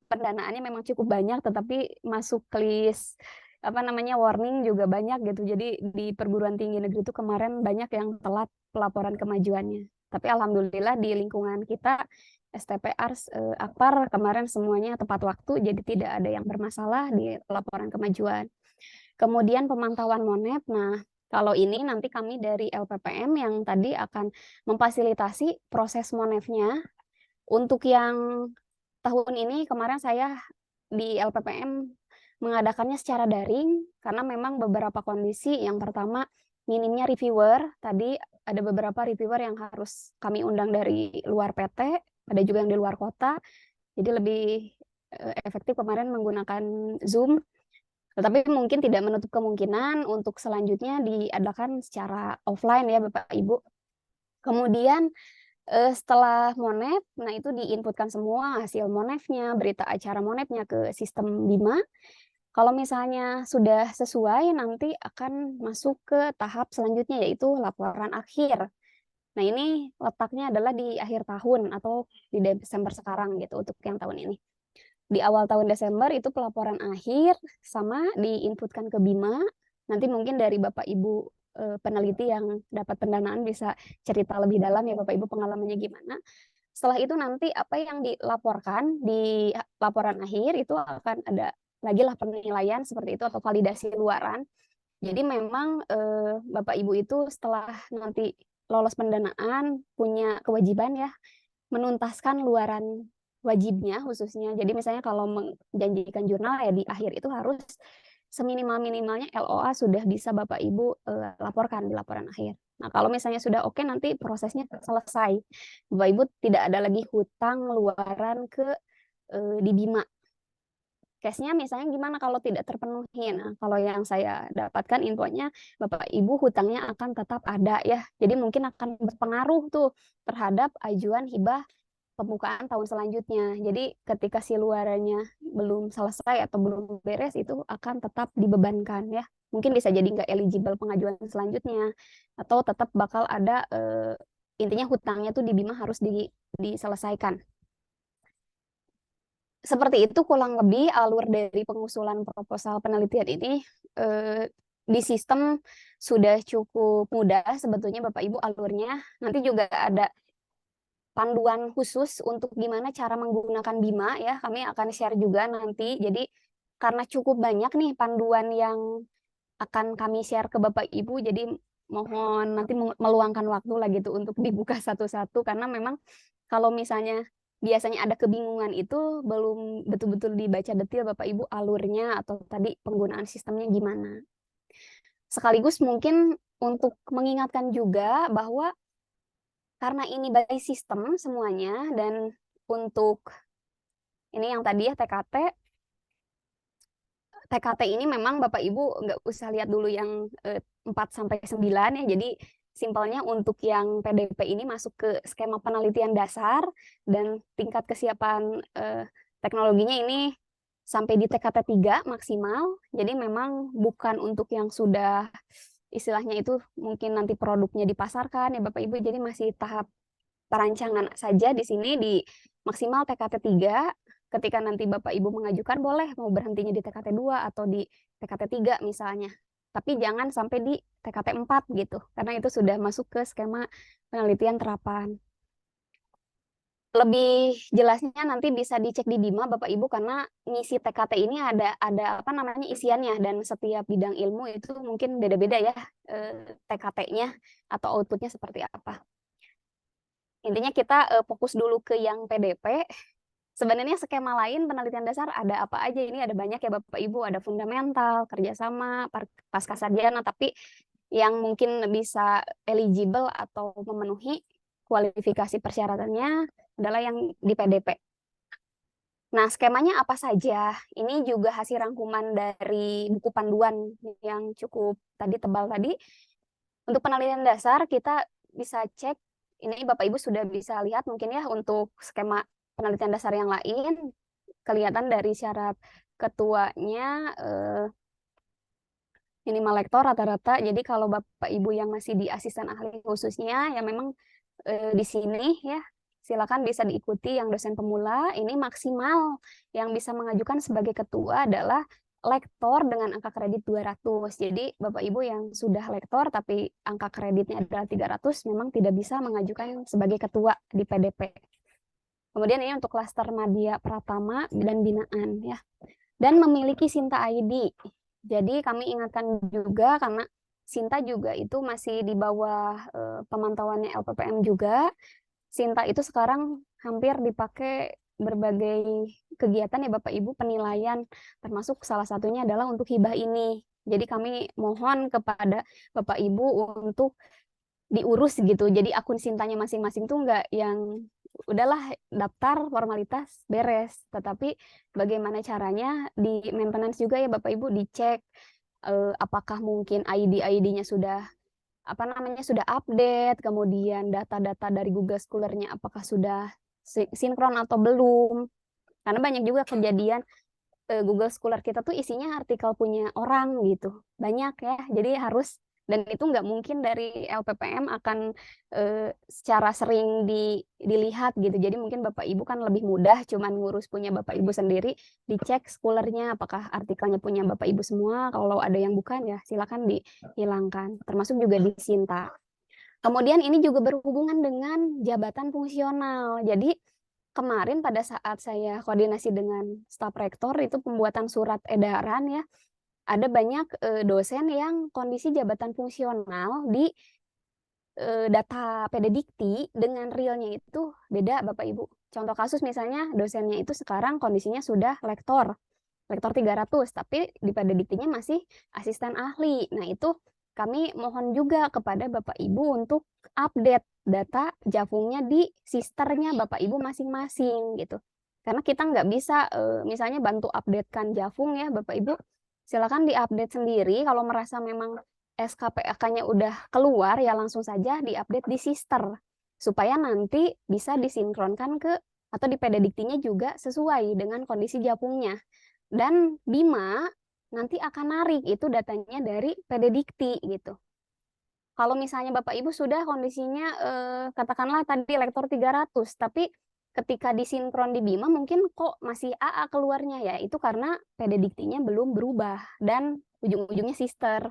pendanaannya memang cukup banyak, tetapi masuk list apa namanya warning juga banyak gitu. Jadi di perguruan tinggi negeri itu kemarin banyak yang telat pelaporan kemajuannya. Tapi alhamdulillah di lingkungan kita STP Ars Akpar kemarin semuanya tepat waktu, jadi tidak ada yang bermasalah di pelaporan kemajuan. Kemudian pemantauan monep. Nah, kalau ini nanti kami dari LPPM yang tadi akan memfasilitasi proses monepnya. Untuk yang tahun ini kemarin saya di LPPM mengadakannya secara daring karena memang beberapa kondisi. Yang pertama minimnya reviewer. Tadi ada beberapa reviewer yang harus kami undang dari luar PT, ada juga yang di luar kota. Jadi lebih efektif kemarin menggunakan Zoom. Tetapi mungkin tidak menutup kemungkinan untuk selanjutnya diadakan secara offline ya Bapak Ibu. Kemudian setelah monep, nah itu diinputkan semua hasil monepnya, berita acara monepnya ke sistem BIMA. Kalau misalnya sudah sesuai, nanti akan masuk ke tahap selanjutnya yaitu laporan akhir. Nah ini letaknya adalah di akhir tahun atau di Desember sekarang gitu untuk yang tahun ini. Di awal tahun Desember itu pelaporan akhir sama diinputkan ke BIMA. Nanti mungkin dari Bapak Ibu peneliti yang dapat pendanaan bisa cerita lebih dalam ya Bapak Ibu pengalamannya gimana. Setelah itu nanti apa yang dilaporkan di laporan akhir itu akan ada lagi lah penilaian seperti itu atau validasi luaran. Jadi memang Bapak Ibu itu setelah nanti lolos pendanaan punya kewajiban ya menuntaskan luaran wajibnya khususnya. Jadi misalnya kalau menjanjikan jurnal ya di akhir itu harus seminimal-minimalnya LOA sudah bisa Bapak Ibu laporkan di laporan akhir. Nah, kalau misalnya sudah oke nanti prosesnya selesai. Bapak Ibu tidak ada lagi hutang luaran ke di BIMA. Case-nya misalnya gimana kalau tidak terpenuhi? Nah, kalau yang saya dapatkan infonya Bapak Ibu hutangnya akan tetap ada ya. Jadi mungkin akan berpengaruh tuh terhadap ajuan hibah pembukaan tahun selanjutnya. Jadi ketika si luarannya belum selesai atau belum beres itu akan tetap dibebankan ya. Mungkin bisa jadi nggak eligible pengajuan selanjutnya atau tetap bakal ada intinya hutangnya tuh di BIMA harus diselesaikan. Seperti itu kurang lebih alur dari pengusulan proposal penelitian ini. Di sistem sudah cukup mudah sebetulnya Bapak Ibu alurnya. Nanti juga ada panduan khusus untuk gimana cara menggunakan BIMA ya. Kami akan share juga nanti. Jadi karena cukup banyak nih panduan yang akan kami share ke Bapak Ibu, jadi mohon nanti meluangkan waktu lah gitu untuk dibuka satu-satu, karena memang kalau misalnya biasanya ada kebingungan itu belum betul-betul dibaca detil Bapak Ibu alurnya atau tadi penggunaan sistemnya gimana. Sekaligus mungkin untuk mengingatkan juga bahwa karena ini by system semuanya, dan untuk ini yang tadi ya TKT ini memang Bapak Ibu nggak usah lihat dulu yang 4-9 ya. Jadi simpelnya untuk yang PDP ini masuk ke skema penelitian dasar dan tingkat kesiapan teknologinya ini sampai di TKT 3 maksimal. Jadi memang bukan untuk yang sudah istilahnya itu mungkin nanti produknya dipasarkan ya Bapak Ibu. Jadi masih tahap perancangan saja di sini di maksimal TKT 3. Ketika nanti Bapak Ibu mengajukan boleh mau berhentinya di TKT 2 atau di TKT 3 misalnya. Tapi jangan sampai di TKT 4 gitu. Karena itu sudah masuk ke skema penelitian terapan. Lebih jelasnya nanti bisa dicek di Bima Bapak Ibu, karena ngisi TKT ini ada apa namanya isiannya, dan setiap bidang ilmu itu mungkin beda-beda ya TKT-nya atau outputnya seperti apa. Intinya kita fokus dulu ke yang PDP. Sebenarnya skema lain penelitian dasar ada apa aja, ini ada banyak ya Bapak Ibu, ada fundamental, kerjasama, pascasarjana, tapi yang mungkin bisa eligible atau memenuhi kualifikasi persyaratannya adalah yang di PDP. Nah, skemanya apa saja? Ini juga hasil rangkuman dari buku panduan yang cukup tadi tebal tadi. Untuk penelitian dasar kita bisa cek, ini Bapak Ibu sudah bisa lihat mungkin ya untuk skema penelitian dasar yang lain, kelihatan dari syarat ketuanya minimal lektor rata-rata. Jadi kalau Bapak Ibu yang masih di asisten ahli khususnya ya memang di sini ya silakan bisa diikuti yang dosen pemula. Ini maksimal yang bisa mengajukan sebagai ketua adalah lektor dengan angka kredit 200. Jadi Bapak Ibu yang sudah lektor tapi angka kreditnya adalah 300 memang tidak bisa mengajukan sebagai ketua di PDP. Kemudian ini untuk klaster Madya Pratama dan binaan ya. Dan memiliki Sinta ID. Jadi kami ingatkan juga karena Sinta juga itu masih di bawah pemantauannya LPPM juga. Sinta itu sekarang hampir dipakai berbagai kegiatan ya Bapak Ibu, penilaian, termasuk salah satunya adalah untuk hibah ini. Jadi kami mohon kepada Bapak Ibu untuk diurus gitu. Jadi akun Sintanya masing-masing tuh nggak yang udahlah daftar formalitas beres, tetapi bagaimana caranya di maintenance juga ya Bapak Ibu, dicek apakah mungkin ID-nya sudah apa namanya sudah update, kemudian data-data dari Google Scholar-nya apakah sudah sinkron atau belum. Karena banyak juga kejadian Google Scholar kita tuh isinya artikel punya orang gitu. Banyak ya. Jadi harus, dan itu nggak mungkin dari LPPM akan secara sering dilihat gitu. Jadi mungkin Bapak Ibu kan lebih mudah cuman ngurus punya Bapak Ibu sendiri, dicek scholarnya apakah artikelnya punya Bapak Ibu semua. Kalau ada yang bukan ya silakan dihilangkan. Termasuk juga di Sinta. Kemudian ini juga berhubungan dengan jabatan fungsional. Jadi kemarin pada saat saya koordinasi dengan staf rektor itu pembuatan surat edaran ya, ada banyak dosen yang kondisi jabatan fungsional di data PDDikti dengan realnya itu beda Bapak Ibu. Contoh kasus misalnya dosennya itu sekarang kondisinya sudah lektor 300, tapi di PDDiktinya masih asisten ahli. Nah itu kami mohon juga kepada Bapak Ibu untuk update data Javungnya di sisternya Bapak Ibu masing-masing gitu. Karena kita nggak bisa misalnya bantu updatekan Javung ya Bapak Ibu, silakan diupdate sendiri. Kalau merasa memang SKPK-nya udah keluar ya langsung saja diupdate di sister supaya nanti bisa disinkronkan ke atau di PDDiktinya juga sesuai dengan kondisi Javungnya. Dan Bima nanti akan narik itu datanya dari PDDikti gitu. Kalau misalnya Bapak Ibu sudah kondisinya katakanlah tadi lektor 300, tapi ketika disinkron di Bima mungkin kok masih AA keluarnya ya, itu karena PDDiktinya belum berubah dan ujung-ujungnya sister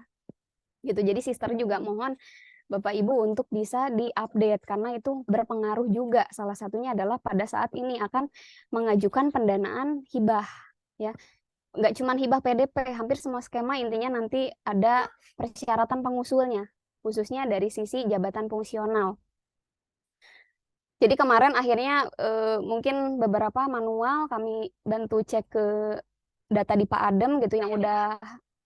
gitu. Jadi sister juga mohon Bapak Ibu untuk bisa diupdate karena itu berpengaruh juga. Salah satunya adalah pada saat ini akan mengajukan pendanaan hibah ya. nggak cuma hibah PDP, hampir semua skema intinya nanti ada persyaratan pengusulnya, khususnya dari sisi jabatan fungsional. Jadi kemarin akhirnya mungkin beberapa manual kami bantu cek ke data di Pak Adem gitu yang udah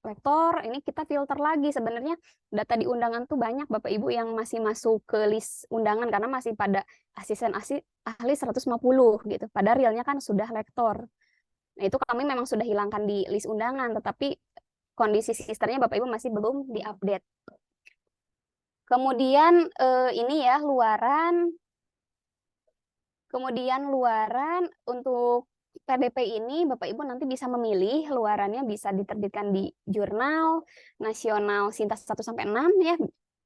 lektor, ini kita filter lagi sebenarnya data di undangan tuh banyak Bapak Ibu yang masih masuk ke list undangan karena masih pada asisten ahli 150 gitu. Padahal realnya kan sudah lektor. Nah, itu kami memang sudah hilangkan di list undangan, tetapi kondisi sisternya Bapak Ibu masih belum diupdate. Kemudian ini ya luaran. Kemudian luaran untuk PDP ini Bapak Ibu nanti bisa memilih, luarannya bisa diterbitkan di jurnal nasional Sinta 1 sampai 6 ya.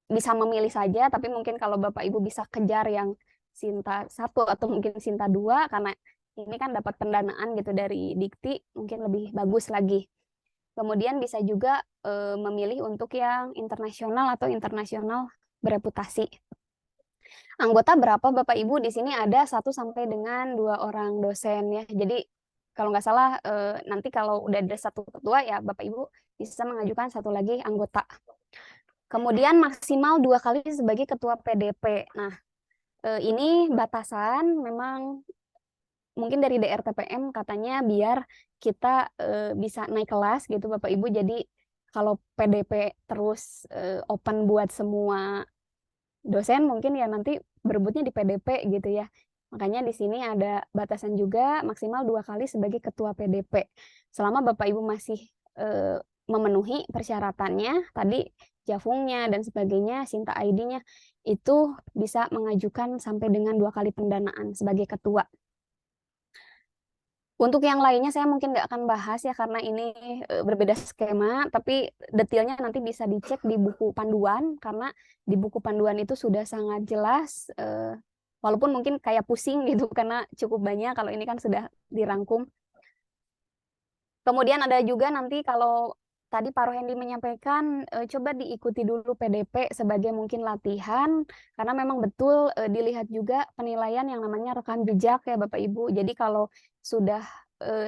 Bisa memilih saja, tapi mungkin kalau Bapak Ibu bisa kejar yang Sinta 1 atau mungkin Sinta 2 karena ini kan dapat pendanaan gitu dari Dikti, mungkin lebih bagus lagi. Kemudian bisa juga memilih untuk yang internasional atau internasional bereputasi. Anggota berapa Bapak Ibu? Di sini ada 1 sampai dengan 2 orang dosen ya. Jadi kalau nggak salah nanti kalau udah ada 1 ketua ya Bapak Ibu bisa mengajukan 1 lagi anggota. Kemudian maksimal 2 kali sebagai ketua PDP. Nah, ini batasan memang mungkin dari DRTPM katanya biar kita bisa naik kelas gitu Bapak Ibu. Jadi kalau PDP terus open buat semua dosen mungkin ya nanti berebutnya di PDP gitu ya. Makanya di sini ada batasan juga maksimal 2 kali sebagai ketua PDP. Selama Bapak Ibu masih memenuhi persyaratannya, tadi Jafungnya dan sebagainya, Sinta ID-nya, itu bisa mengajukan sampai dengan 2 kali pendanaan sebagai ketua. Untuk yang lainnya saya mungkin nggak akan bahas ya karena ini berbeda skema, tapi detailnya nanti bisa dicek di buku panduan karena di buku panduan itu sudah sangat jelas, walaupun mungkin kayak pusing gitu karena cukup banyak kalau ini kan sudah dirangkum. Kemudian ada juga nanti kalau tadi Pak Rohendi menyampaikan coba diikuti dulu PDP sebagai mungkin latihan karena memang betul dilihat juga penilaian yang namanya rekam jejak ya Bapak Ibu. Jadi kalau sudah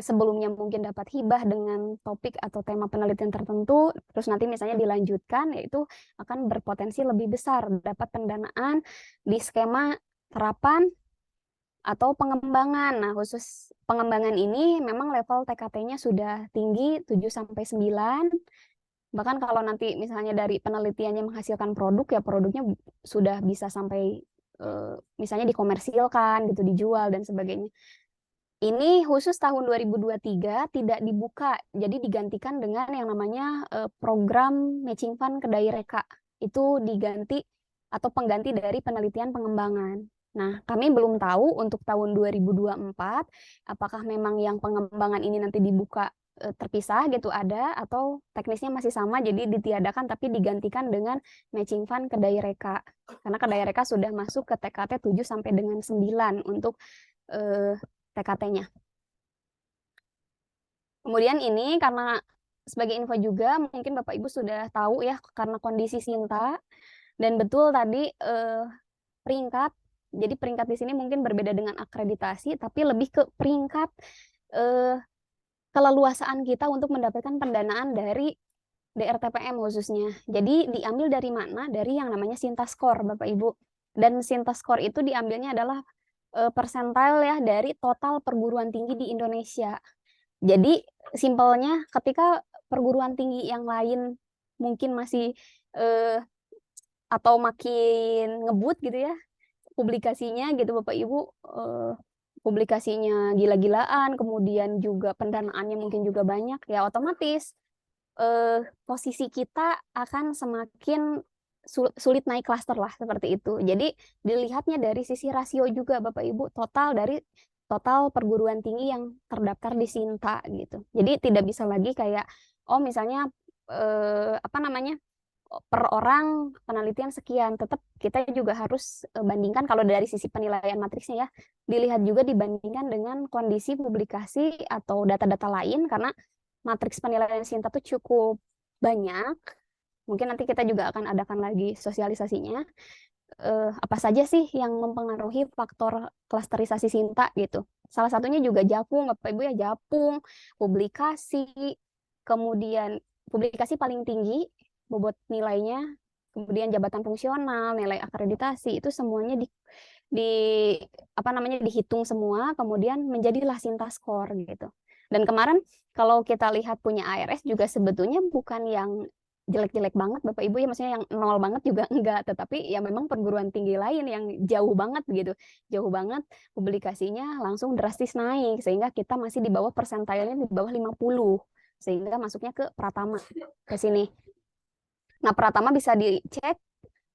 sebelumnya mungkin dapat hibah dengan topik atau tema penelitian tertentu, terus nanti misalnya dilanjutkan, yaitu akan berpotensi lebih besar dapat pendanaan di skema terapan atau pengembangan. Nah, khusus pengembangan ini memang level TKT-nya sudah tinggi 7-9. Bahkan kalau nanti misalnya dari penelitiannya menghasilkan produk ya produknya sudah bisa sampai misalnya dikomersilkan gitu, dijual dan sebagainya. Ini khusus tahun 2023 tidak dibuka, jadi digantikan dengan yang namanya program matching fund Kedai Reka. Itu diganti atau pengganti dari penelitian pengembangan. Nah, kami belum tahu untuk tahun 2024 apakah memang yang pengembangan ini nanti dibuka terpisah gitu ada atau teknisnya masih sama jadi ditiadakan tapi digantikan dengan matching fund Kedai Reka. Karena Kedai Reka sudah masuk ke TKT 7 sampai dengan 9 untuk TKT-nya. Kemudian ini karena sebagai info juga mungkin Bapak Ibu sudah tahu ya karena kondisi Sinta dan betul tadi peringkat. Jadi peringkat di sini mungkin berbeda dengan akreditasi tapi lebih ke peringkat keleluasaan kita untuk mendapatkan pendanaan dari DRTPM khususnya. Jadi diambil dari mana? Dari yang namanya Sinta Score Bapak Ibu. Dan Sinta Score itu diambilnya adalah persentil ya dari total perguruan tinggi di Indonesia. Jadi simpelnya ketika perguruan tinggi yang lain mungkin masih atau makin ngebut gitu ya publikasinya gitu Bapak Ibu, publikasinya gila-gilaan, kemudian juga pendanaannya mungkin juga banyak ya otomatis posisi kita akan semakin sulit naik klaster lah seperti itu. Jadi dilihatnya dari sisi rasio juga Bapak Ibu total dari total perguruan tinggi yang terdaftar di Sinta gitu. Jadi tidak bisa lagi kayak oh misalnya apa namanya per orang penelitian sekian. Tetap kita juga harus bandingkan kalau dari sisi penilaian matriksnya ya dilihat juga dibandingkan dengan kondisi publikasi atau data-data lain karena matriks penilaian Sinta itu cukup banyak. Mungkin nanti kita juga akan adakan lagi sosialisasinya. apa saja sih yang mempengaruhi faktor klasterisasi Sinta gitu. Salah satunya juga Japung, Bapak Ibu ya, Japung, publikasi, kemudian publikasi paling tinggi, bobot nilainya, kemudian jabatan fungsional, nilai akreditasi, itu semuanya di apa namanya dihitung semua, kemudian menjadilah Sinta skor gitu. Dan kemarin kalau kita lihat punya ARS juga sebetulnya bukan yang jelek-jelek banget Bapak Ibu ya, maksudnya yang nol banget juga enggak, tetapi ya memang perguruan tinggi lain yang jauh banget gitu, jauh banget publikasinya langsung drastis naik, sehingga kita masih di bawah persentilenya, di bawah 50, sehingga masuknya ke Pratama ke sini. Nah, Pratama bisa dicek,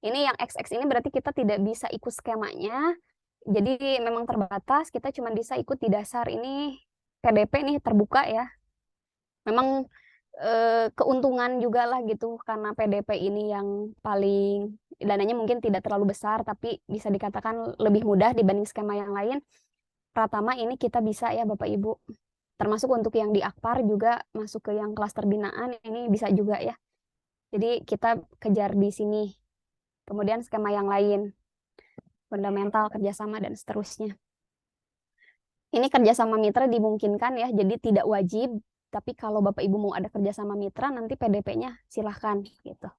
ini yang XX ini berarti kita tidak bisa ikut skemanya, jadi memang terbatas, kita cuma bisa ikut di dasar ini, PDP nih terbuka ya, memang keuntungan juga lah gitu karena PDP ini yang paling dananya mungkin tidak terlalu besar tapi bisa dikatakan lebih mudah dibanding skema yang lain. Pratama ini kita bisa ya Bapak Ibu, termasuk untuk yang di Akpar juga masuk ke yang klaster binaan ini bisa juga ya. Jadi kita kejar di sini. Kemudian skema yang lain, fundamental, kerjasama dan seterusnya. Ini kerjasama mitra dimungkinkan ya, jadi tidak wajib. Tapi kalau Bapak Ibu mau ada kerjasama mitra, nanti PDP-nya silahkan gitu.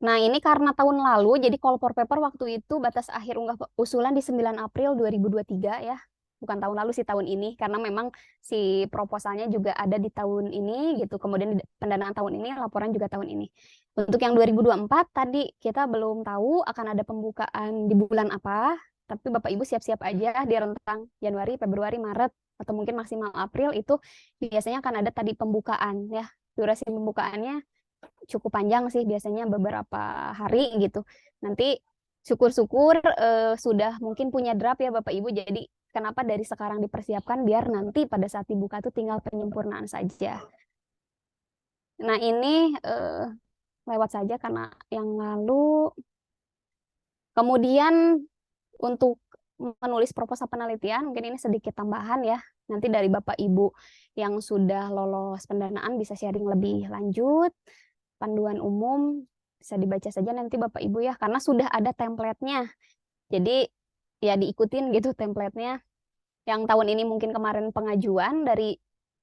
Nah, ini karena tahun lalu, jadi call for paper waktu itu batas akhir unggah usulan di 9 April 2023 ya. Bukan tahun lalu sih, tahun ini. Karena memang si proposalnya juga ada di tahun ini gitu. Kemudian pendanaan tahun ini, laporan juga tahun ini. Untuk yang 2024 tadi kita belum tahu akan ada pembukaan di bulan apa. Tapi Bapak Ibu siap-siap aja di rentang Januari, Februari, Maret, atau mungkin maksimal April itu biasanya akan ada tadi pembukaan ya. Durasi pembukaannya cukup panjang sih, biasanya beberapa hari gitu. Nanti syukur-syukur sudah mungkin punya draft ya Bapak Ibu. Jadi kenapa dari sekarang dipersiapkan biar nanti pada saat dibuka tuh tinggal penyempurnaan saja. Nah, ini lewat saja karena yang lalu. Kemudian untuk menulis proposal penelitian, mungkin ini sedikit tambahan ya. Nanti dari Bapak Ibu yang sudah lolos pendanaan bisa sharing lebih lanjut. Panduan umum bisa dibaca saja nanti Bapak Ibu ya, karena sudah ada template-nya. Jadi ya diikutin gitu template-nya. Yang tahun ini mungkin kemarin pengajuan dari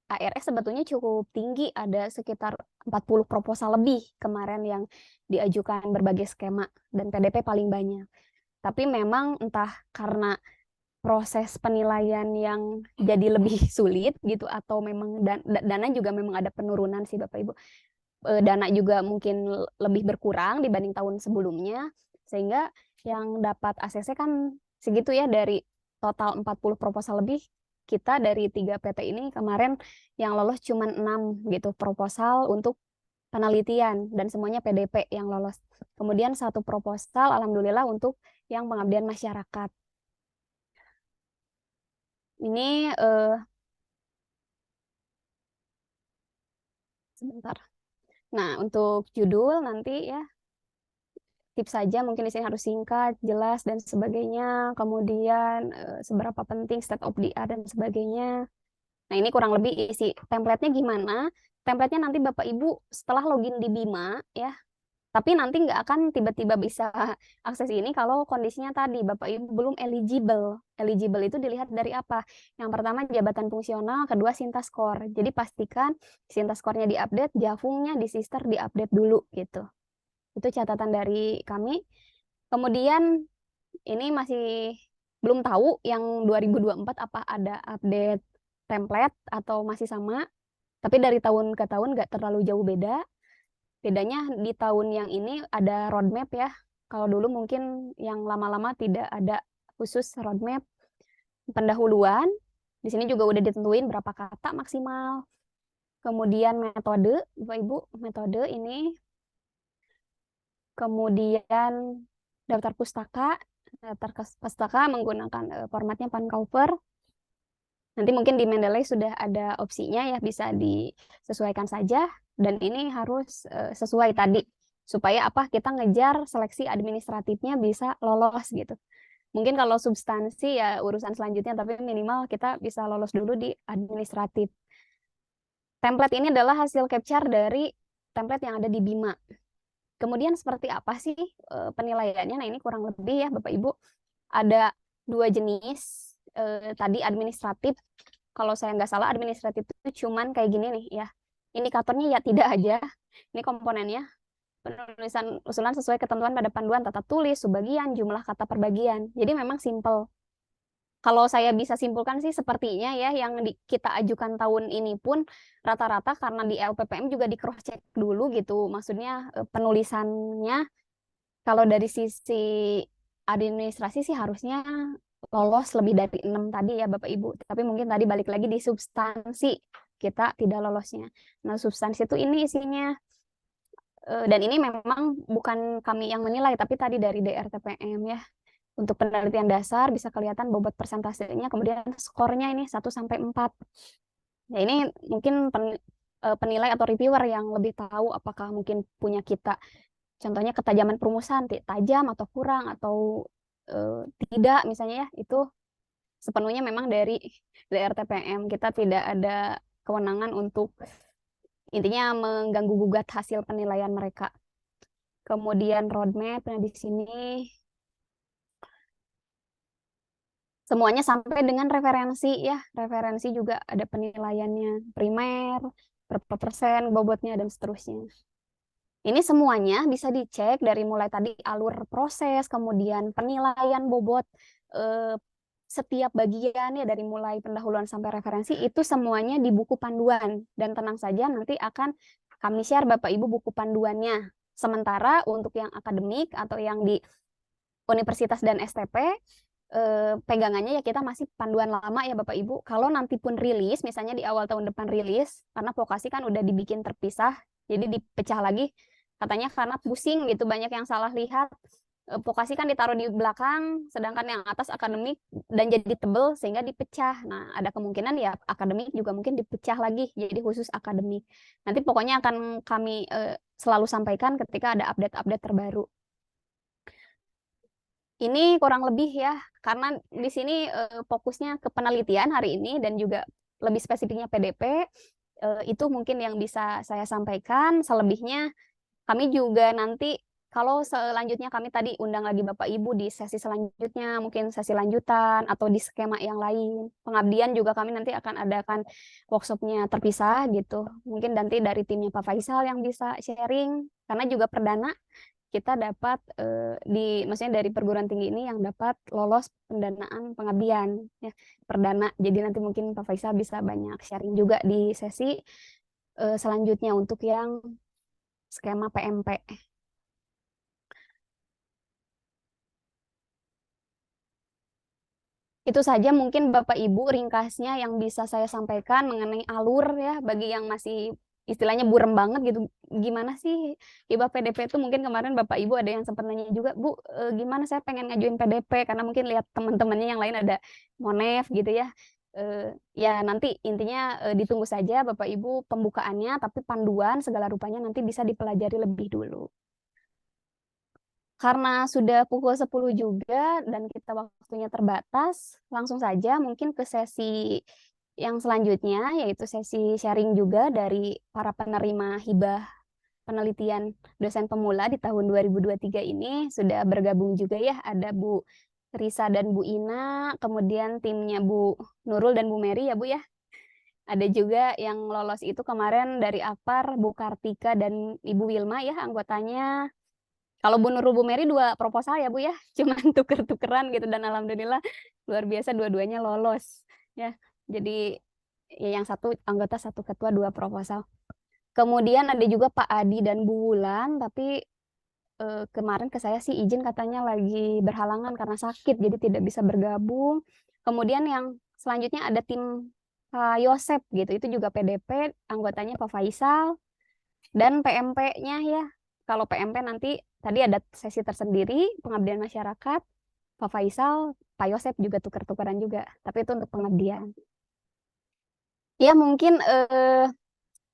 ARS sebetulnya cukup tinggi, ada sekitar 40 proposal lebih kemarin yang diajukan berbagai skema, dan PDP paling banyak. Tapi memang entah karena proses penilaian yang jadi lebih sulit gitu, atau memang dana juga memang ada penurunan sih Bapak Ibu. Dana juga mungkin lebih berkurang dibanding tahun sebelumnya, sehingga yang dapat ACC kan segitu ya, dari total 40 proposal lebih, kita dari 3 PT ini kemarin yang lolos cuma 6 gitu proposal untuk penelitian, dan semuanya PDP yang lolos. Kemudian 1 proposal alhamdulillah untuk yang pengabdian masyarakat. Ini sebentar. Nah, untuk judul nanti ya tips saja, mungkin di sini harus singkat, jelas dan sebagainya. Kemudian seberapa penting state of the art dan sebagainya. Nah, ini kurang lebih isi template-nya gimana. Template-nya nanti Bapak Ibu setelah login di Bima ya. Tapi nanti nggak akan tiba-tiba bisa akses ini kalau kondisinya tadi Bapak Ibu belum eligible. Eligible itu dilihat dari apa? Yang pertama jabatan fungsional, kedua Sinta skor. Jadi pastikan Sinta skornya diupdate, Javungnya di Sister diupdate dulu gitu. Itu catatan dari kami. Kemudian ini masih belum tahu yang 2024 apa ada update template atau masih sama. Tapi dari tahun ke tahun nggak terlalu jauh beda. Bedanya di tahun yang ini ada roadmap ya. Kalau dulu mungkin yang lama-lama tidak ada khusus roadmap. Pendahuluan, di sini juga udah ditentuin berapa kata maksimal. Kemudian metode, Bapak Ibu, metode ini. Kemudian daftar pustaka menggunakan formatnya Pancouver. Nanti mungkin di Mendeley sudah ada opsinya ya, bisa disesuaikan saja. Dan ini harus sesuai tadi, supaya apa, kita ngejar seleksi administratifnya bisa lolos gitu. Mungkin kalau substansi ya urusan selanjutnya, tapi minimal kita bisa lolos dulu di administratif. Template ini adalah hasil capture dari template yang ada di Bima. Kemudian seperti apa sih penilaiannya? Nah, ini kurang lebih ya Bapak Ibu ada 2 jenis. Tadi administratif, kalau saya nggak salah administratif itu cuman kayak gini nih ya. Indikatornya ya tidak aja. Ini komponennya. Penulisan usulan sesuai ketentuan pada panduan tata tulis, subbagian, jumlah kata perbagian. Jadi memang simple. Kalau saya bisa simpulkan sih sepertinya ya yang kita ajukan tahun ini pun rata-rata karena di LPPM juga di cross check dulu gitu. Maksudnya penulisannya kalau dari sisi administrasi sih harusnya lolos lebih dari 6 tadi ya Bapak Ibu. Tapi mungkin tadi balik lagi di substansi kita tidak lolosnya. Nah, substansi itu ini isinya dan ini memang bukan kami yang menilai tapi tadi dari DRTPM ya. Untuk penelitian dasar bisa kelihatan bobot persentasenya, kemudian skornya ini 1 sampai 4. Nah, ini mungkin penilai atau reviewer yang lebih tahu apakah mungkin punya kita contohnya ketajaman perumusan tajam atau kurang atau tidak misalnya ya, itu sepenuhnya memang dari DRTPM. Kita tidak ada kewenangan untuk intinya mengganggu gugat hasil penilaian mereka. Kemudian roadmap, nah di sini semuanya sampai dengan referensi ya. Referensi juga ada penilaiannya, primer, berapa persen bobotnya dan seterusnya. Ini semuanya bisa dicek dari mulai tadi alur proses, kemudian penilaian bobot setiap bagian ya dari mulai pendahuluan sampai referensi itu semuanya di buku panduan dan tenang saja nanti akan kami share Bapak Ibu buku panduannya. Sementara untuk yang akademik atau yang di universitas dan STP pegangannya ya kita masih panduan lama ya Bapak Ibu. Kalau nanti pun rilis, misalnya di awal tahun depan rilis, karena vokasi kan udah dibikin terpisah, jadi dipecah lagi. Katanya karena pusing gitu, banyak yang salah lihat. Vokasi kan ditaruh di belakang, sedangkan yang atas akademik dan jadi tebel sehingga dipecah. Nah, ada kemungkinan ya akademik juga mungkin dipecah lagi, jadi khusus akademik. Nanti pokoknya akan kami selalu sampaikan ketika ada update-update terbaru. Ini kurang lebih ya, karena di sini fokusnya ke penelitian hari ini dan juga lebih spesifiknya PDP, itu mungkin yang bisa saya sampaikan. Selebihnya kami juga nanti, kalau selanjutnya kami tadi undang lagi Bapak Ibu di sesi selanjutnya, mungkin sesi lanjutan atau di skema yang lain. Pengabdian juga kami nanti akan adakan workshopnya terpisah gitu. Mungkin nanti dari timnya Pak Faisal yang bisa sharing, karena juga perdana kita dapat maksudnya dari perguruan tinggi ini yang dapat lolos pendanaan pengabdian ya perdana. Jadi nanti mungkin Pak Faisal bisa banyak sharing juga di sesi selanjutnya untuk yang skema PMP. Itu saja mungkin Bapak Ibu ringkasnya yang bisa saya sampaikan mengenai alur ya bagi yang masih istilahnya burem banget gitu. Gimana sih IBA PDP itu mungkin kemarin Bapak Ibu ada yang sempat nanya juga, Bu, gimana saya pengen ngajuin PDP karena mungkin lihat teman-temannya yang lain ada Monef gitu ya. Ya nanti intinya ditunggu saja Bapak Ibu pembukaannya, tapi panduan segala rupanya nanti bisa dipelajari lebih dulu. Karena sudah pukul 10 juga dan kita waktunya terbatas, langsung saja mungkin ke sesi yang selanjutnya, yaitu sesi sharing juga dari para penerima hibah penelitian dosen pemula di tahun 2023 ini. Sudah bergabung juga ya, ada Bu Risa dan Bu Ina, kemudian timnya Bu Nurul dan Bu Mary ya Bu ya. Ada juga yang lolos itu kemarin dari Akpar, Bu Kartika dan Ibu Wilma ya anggotanya. Kalau Bu Nurul Bu Mary 2 proposal ya Bu ya, cuman tuker-tukeran gitu dan alhamdulillah luar biasa dua-duanya lolos ya. Jadi ya yang satu anggota satu ketua 2 proposal. Kemudian ada juga Pak Adi dan Bu Wulan, tapi kemarin ke saya sih izin katanya lagi berhalangan karena sakit jadi tidak bisa bergabung. Kemudian yang selanjutnya ada tim Pak Yosep gitu, itu juga PDP, anggotanya Pak Faisal dan PMP-nya ya. Kalau PMP nanti tadi ada sesi tersendiri pengabdian masyarakat, Pak Faisal, Pak Yosep juga tuker-tukeran juga, tapi itu untuk pengabdian. Ya mungkin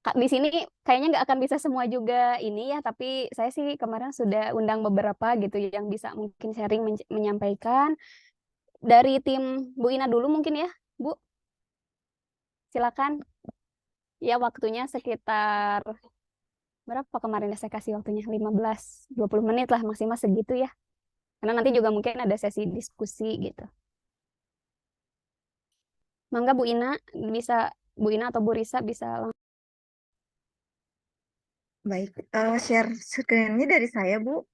di sini kayaknya nggak akan bisa semua juga ini ya, tapi saya sih kemarin sudah undang beberapa gitu yang bisa mungkin sharing menyampaikan. Dari tim Bu Ina dulu mungkin ya, Bu. Silakan. Ya waktunya sekitar berapa kemarin saya kasih waktunya? 15-20 menit lah maksimal segitu ya. Karena nanti juga mungkin ada sesi diskusi gitu. Mangga Bu Ina bisa Bu Ina atau Bu Risa bisa Baik, share screen-nya dari saya, Bu.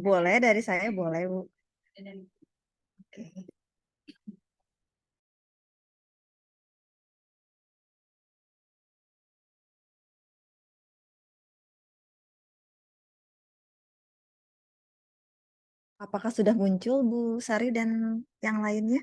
Boleh, dari saya boleh, Bu. Oke. Apakah sudah muncul Bu Sari dan yang lainnya?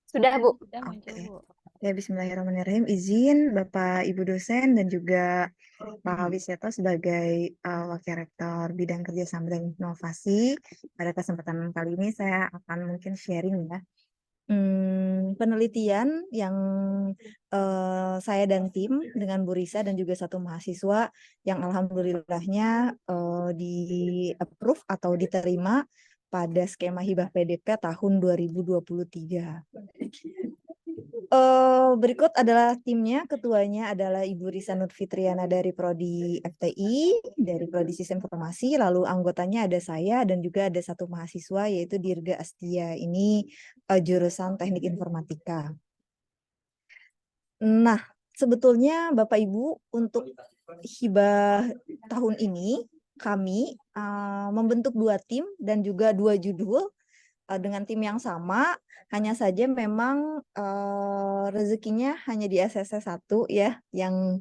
sudah Bu. Sudah muncul, Oke. Bu. Ya, Bismillahirrahmanirrahim. Izin Bapak Ibu dosen dan juga Pak Wiseto sebagai Wakil Rektor Bidang Kerjasama dan Inovasi. Pada kesempatan kali ini saya akan mungkin sharing ya. Penelitian yang saya dan tim dengan Bu Risa dan juga satu mahasiswa yang alhamdulillahnya di approve atau diterima pada skema hibah PDP tahun 2023. Berikut adalah timnya, ketuanya adalah Ibu Risa Nurfitriana dari Prodi FTI, dari Prodi Sistem Informasi, lalu anggotanya ada saya dan juga ada satu mahasiswa yaitu Dirga Astia, ini jurusan Teknik Informatika. Nah, sebetulnya Bapak Ibu untuk hibah tahun ini kami membentuk 2 tim dan juga 2 judul dengan tim yang sama, hanya saja memang rezekinya hanya di SSC 1 ya, yang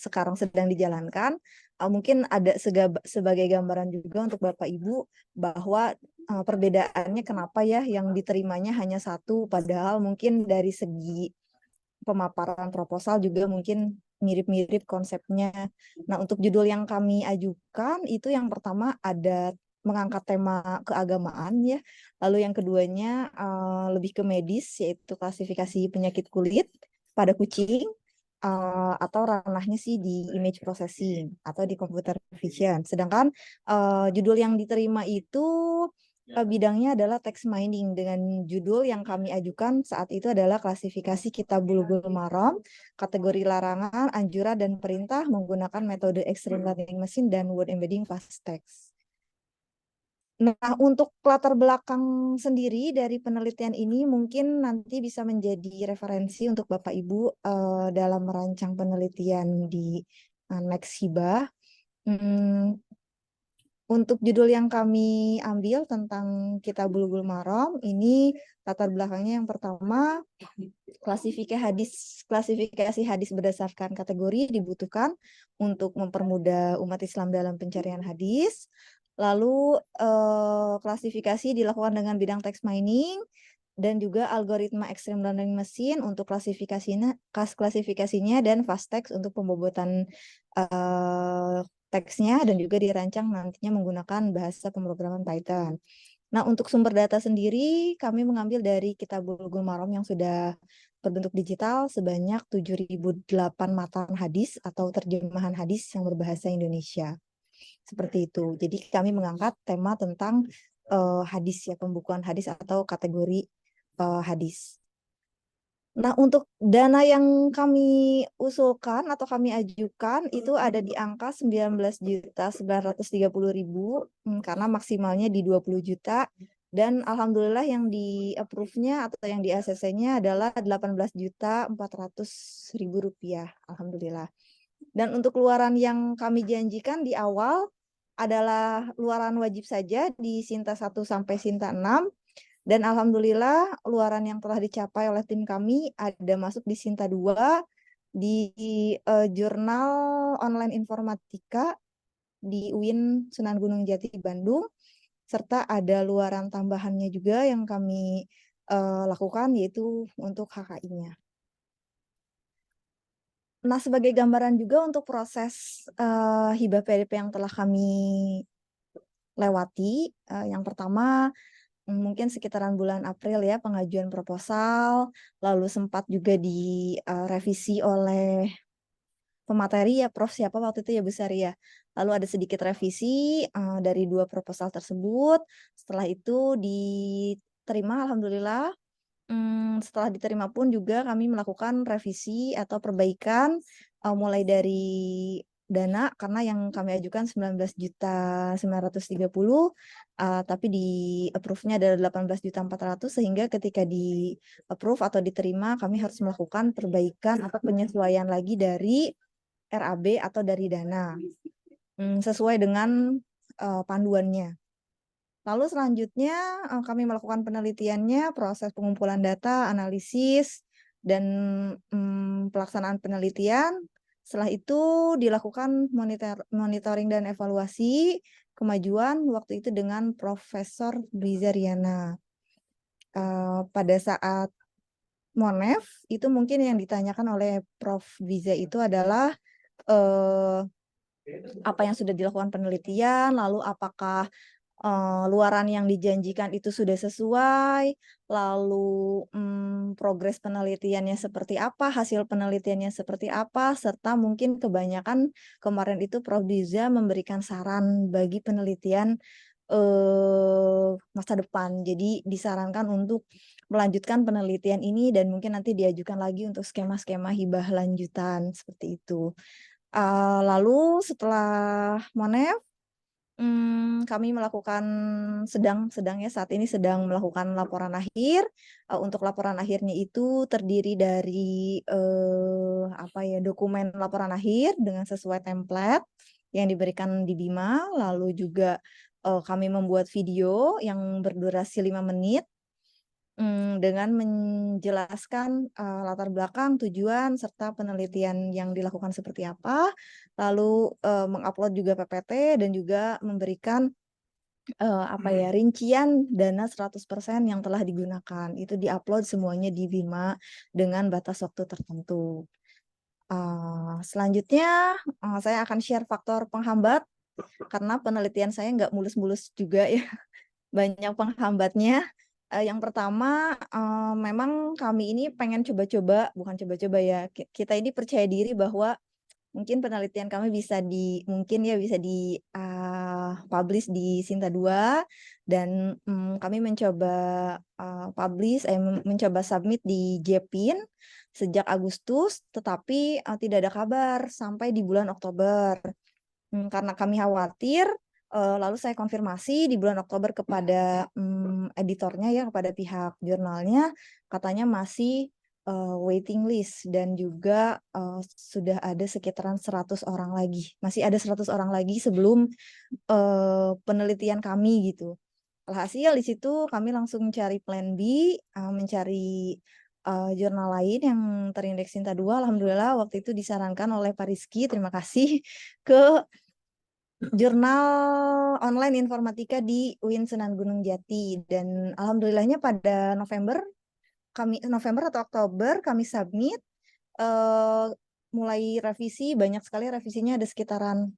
sekarang sedang dijalankan. Mungkin ada sebagai gambaran juga untuk Bapak Ibu bahwa perbedaannya kenapa ya yang diterimanya hanya 1, padahal mungkin dari segi pemaparan proposal juga mungkin mirip-mirip konsepnya. Nah, untuk judul yang kami ajukan itu yang pertama ada mengangkat tema keagamaan ya. Lalu yang keduanya lebih ke medis, yaitu klasifikasi penyakit kulit pada kucing, atau ranahnya sih di image processing atau di computer vision. Sedangkan judul yang diterima itu bidangnya adalah text mining dengan judul yang kami ajukan saat itu adalah klasifikasi kitab Bulughul Maram, kategori larangan, anjuran, dan perintah menggunakan metode extreme learning machine dan word embedding fast text. Nah, untuk latar belakang sendiri dari penelitian ini mungkin nanti bisa menjadi referensi untuk Bapak Ibu dalam merancang penelitian di next hibah. Untuk judul yang kami ambil tentang Kitab Bulughul Maram, ini latar belakangnya yang pertama, klasifikasi hadis berdasarkan kategori dibutuhkan untuk mempermudah umat Islam dalam pencarian hadis. Lalu klasifikasi dilakukan dengan bidang text mining dan juga algoritma extreme learning machine untuk klasifikasinya dan fast text untuk pembobotan teksnya dan juga dirancang nantinya menggunakan bahasa pemrograman Python. Nah, untuk sumber data sendiri kami mengambil dari Kitab Bulughul Maram yang sudah berbentuk digital sebanyak 7.008 matan hadis atau terjemahan hadis yang berbahasa Indonesia. Seperti itu. Jadi kami mengangkat tema tentang hadis ya, pembukuan hadis atau kategori hadis. Nah, untuk dana yang kami usulkan atau kami ajukan itu ada di angka 19.930.000 karena maksimalnya di 20 juta dan alhamdulillah yang di approve-nya atau yang di ACC-nya adalah 18.400.000 rupiah. Alhamdulillah. Dan untuk luaran yang kami janjikan di awal adalah luaran wajib saja di Sinta 1 sampai Sinta 6. Dan alhamdulillah luaran yang telah dicapai oleh tim kami ada masuk di Sinta 2, di jurnal online informatika di UIN Sunan Gunung Jati Bandung, serta ada luaran tambahannya juga yang kami lakukan yaitu untuk HKI-nya. Nah, sebagai gambaran juga untuk proses hibah PDP yang telah kami lewati, yang pertama mungkin sekitaran bulan April ya pengajuan proposal, lalu sempat juga direvisi oleh pemateri ya Prof siapa waktu itu ya Bu Sari ya. Lalu ada sedikit revisi dari 2 proposal tersebut. Setelah itu diterima alhamdulillah. Setelah diterima pun juga kami melakukan revisi atau perbaikan mulai dari dana, karena yang kami ajukan 19.930.000, tapi di approve-nya adalah 18.400.000, sehingga ketika di approve atau diterima kami harus melakukan perbaikan atau penyesuaian lagi dari RAB atau dari dana sesuai dengan panduannya. Lalu selanjutnya kami melakukan penelitiannya, proses pengumpulan data, analisis, dan pelaksanaan penelitian. Setelah itu dilakukan monitoring dan evaluasi kemajuan waktu itu dengan Profesor Briza Riana. Pada saat Monef itu mungkin yang ditanyakan oleh Prof. Briza itu adalah apa yang sudah dilakukan penelitian, lalu apakah luaran yang dijanjikan itu sudah sesuai, lalu progres penelitiannya seperti apa, hasil penelitiannya seperti apa, serta mungkin kebanyakan kemarin itu Prof. Diza memberikan saran bagi penelitian masa depan. Jadi disarankan untuk melanjutkan penelitian ini dan mungkin nanti diajukan lagi untuk skema-skema hibah lanjutan seperti itu. Lalu setelah Monef, kami melakukan saat ini sedang melakukan laporan akhir. Untuk laporan akhirnya itu terdiri dari dokumen laporan akhir dengan sesuai template yang diberikan di Bima. Lalu juga kami membuat video yang berdurasi 5 menit dengan menjelaskan latar belakang, tujuan, serta penelitian yang dilakukan seperti apa, lalu mengupload juga PPT dan juga memberikan rincian dana 100% yang telah digunakan. Itu diupload semuanya di Bima dengan batas waktu tertentu. Selanjutnya saya akan share faktor penghambat, karena penelitian saya nggak mulus-mulus juga ya, banyak penghambatnya. Yang pertama, memang kami ini pengen bukan coba-coba ya, kita ini percaya diri bahwa mungkin penelitian kami bisa publish di Sinta 2, dan kami mencoba mencoba submit di JPIN sejak Agustus, tetapi tidak ada kabar sampai di bulan Oktober. Karena kami khawatir, lalu saya konfirmasi di bulan Oktober kepada editornya ya, kepada pihak jurnalnya, katanya masih waiting list, dan juga sudah ada sekitaran 100 orang lagi. Masih ada 100 orang lagi sebelum penelitian kami gitu. Alhasil di situ kami langsung cari plan B, mencari jurnal lain yang terindeks Sinta 2. Alhamdulillah waktu itu disarankan oleh Pak Rizky, terima kasih, ke jurnal online informatika di UIN Sunan Gunung Jati. Dan alhamdulillahnya pada November atau Oktober kami submit, mulai revisi, banyak sekali revisinya, ada sekitaran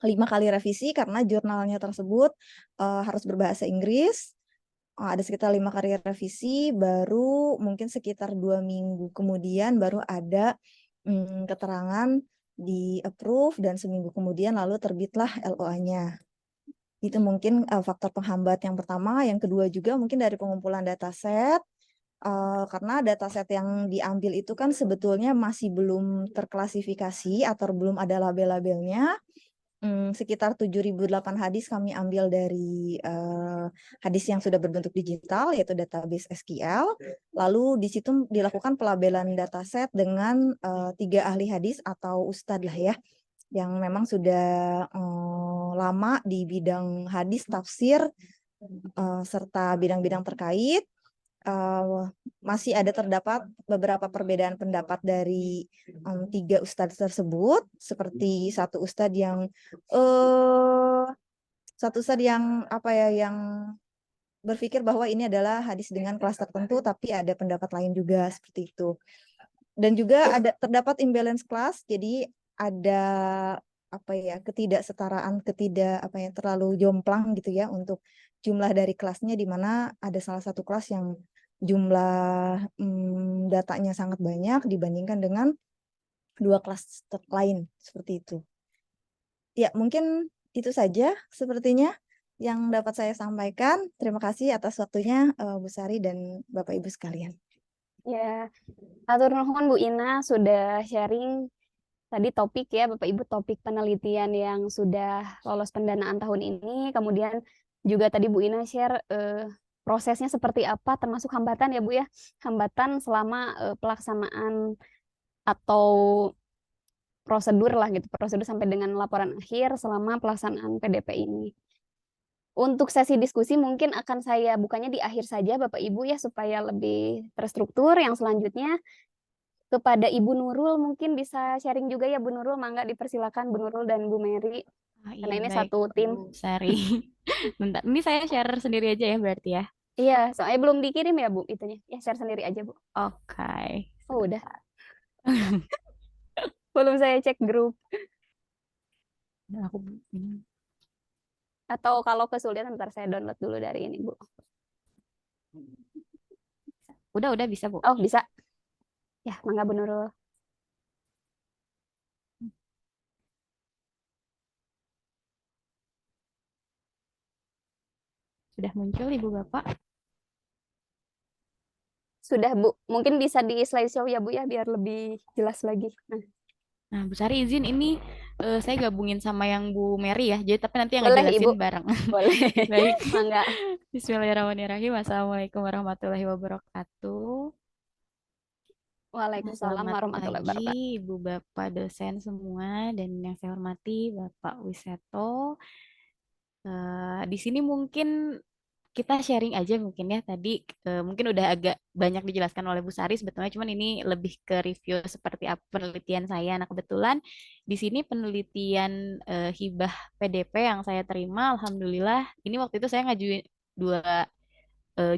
5 kali revisi karena jurnalnya tersebut harus berbahasa Inggris. Ada sekitar 5 kali revisi, baru mungkin sekitar 2 minggu kemudian baru ada keterangan di approve, dan seminggu kemudian lalu terbitlah LOA-nya. Itu mungkin faktor penghambat yang pertama. Yang kedua juga mungkin dari pengumpulan dataset, karena dataset yang diambil itu kan sebetulnya masih belum terklasifikasi atau belum ada label-labelnya. Sekitar 7.008 hadis kami ambil dari hadis yang sudah berbentuk digital, yaitu database SQL. Lalu di situ dilakukan pelabelan dataset dengan 3 ahli hadis atau ustadz lah ya, yang memang sudah lama di bidang hadis, tafsir, serta bidang-bidang terkait. Masih ada terdapat beberapa perbedaan pendapat dari 3 ustadz tersebut, seperti satu ustadz yang yang berpikir bahwa ini adalah hadis dengan kelas tertentu, tapi ada pendapat lain juga seperti itu. Dan juga ada terdapat imbalance class, jadi ada ketidaksetaraan, terlalu jomplang gitu ya untuk jumlah dari kelasnya, di mana ada salah satu kelas yang jumlah datanya sangat banyak dibandingkan dengan 2 kelas lain seperti itu. Ya, mungkin itu saja sepertinya yang dapat saya sampaikan. Terima kasih atas waktunya Bu Sari dan Bapak Ibu sekalian. Ya, atur nuhun Bu Ina sudah sharing tadi topik ya Bapak Ibu, topik penelitian yang sudah lolos pendanaan tahun ini, kemudian juga tadi Bu Ina share prosesnya seperti apa, termasuk hambatan ya Bu ya, hambatan selama pelaksanaan atau prosedur lah gitu, prosedur sampai dengan laporan akhir selama pelaksanaan PDP ini. Untuk sesi diskusi mungkin akan saya bukanya di akhir saja Bapak Ibu ya, supaya lebih terstruktur. Yang selanjutnya kepada Ibu Nurul, mungkin bisa sharing juga ya Bu Nurul, mangga dipersilakan Bu Nurul dan Bu Mary, Ah, karena iya, ini baik, satu tim. Bu Sari. Bentar, ini saya share sendiri aja ya berarti ya. Iya, soalnya belum dikirim ya Bu itunya. Ya share sendiri aja Bu. Oke. Oh udah, belum saya cek grup. Nah, aku ini. Atau kalau kesulitan ntar saya download dulu dari ini Bu. Udah bisa, Bu. Oh bisa. Ya, mangga Bu Nurul. Sudah muncul Ibu Bapak. Sudah Bu, mungkin bisa di slideshow ya Bu ya, biar lebih jelas lagi. Nah, Bu Sari izin ini saya gabungin sama yang Bu Mary ya. Jadi tapi nanti yang Boleh ngejelasin Ibu, bareng. boleh. Baik. Mangga. Bismillahirrahmanirrahim. Assalamualaikum warahmatullahi wabarakatuh. Nah, Waalaikumsalam selamat warahmatullahi pagi wabarakatuh. Ibu Bapak dosen semua dan yang saya hormati Bapak Wiseto. Di sini mungkin kita sharing aja mungkin ya tadi mungkin udah agak banyak dijelaskan oleh Bu Sari sebetulnya cuman ini lebih ke review seperti apa penelitian saya. Nah, kebetulan di sini penelitian hibah PDP yang saya terima alhamdulillah ini waktu itu saya ngajuin dua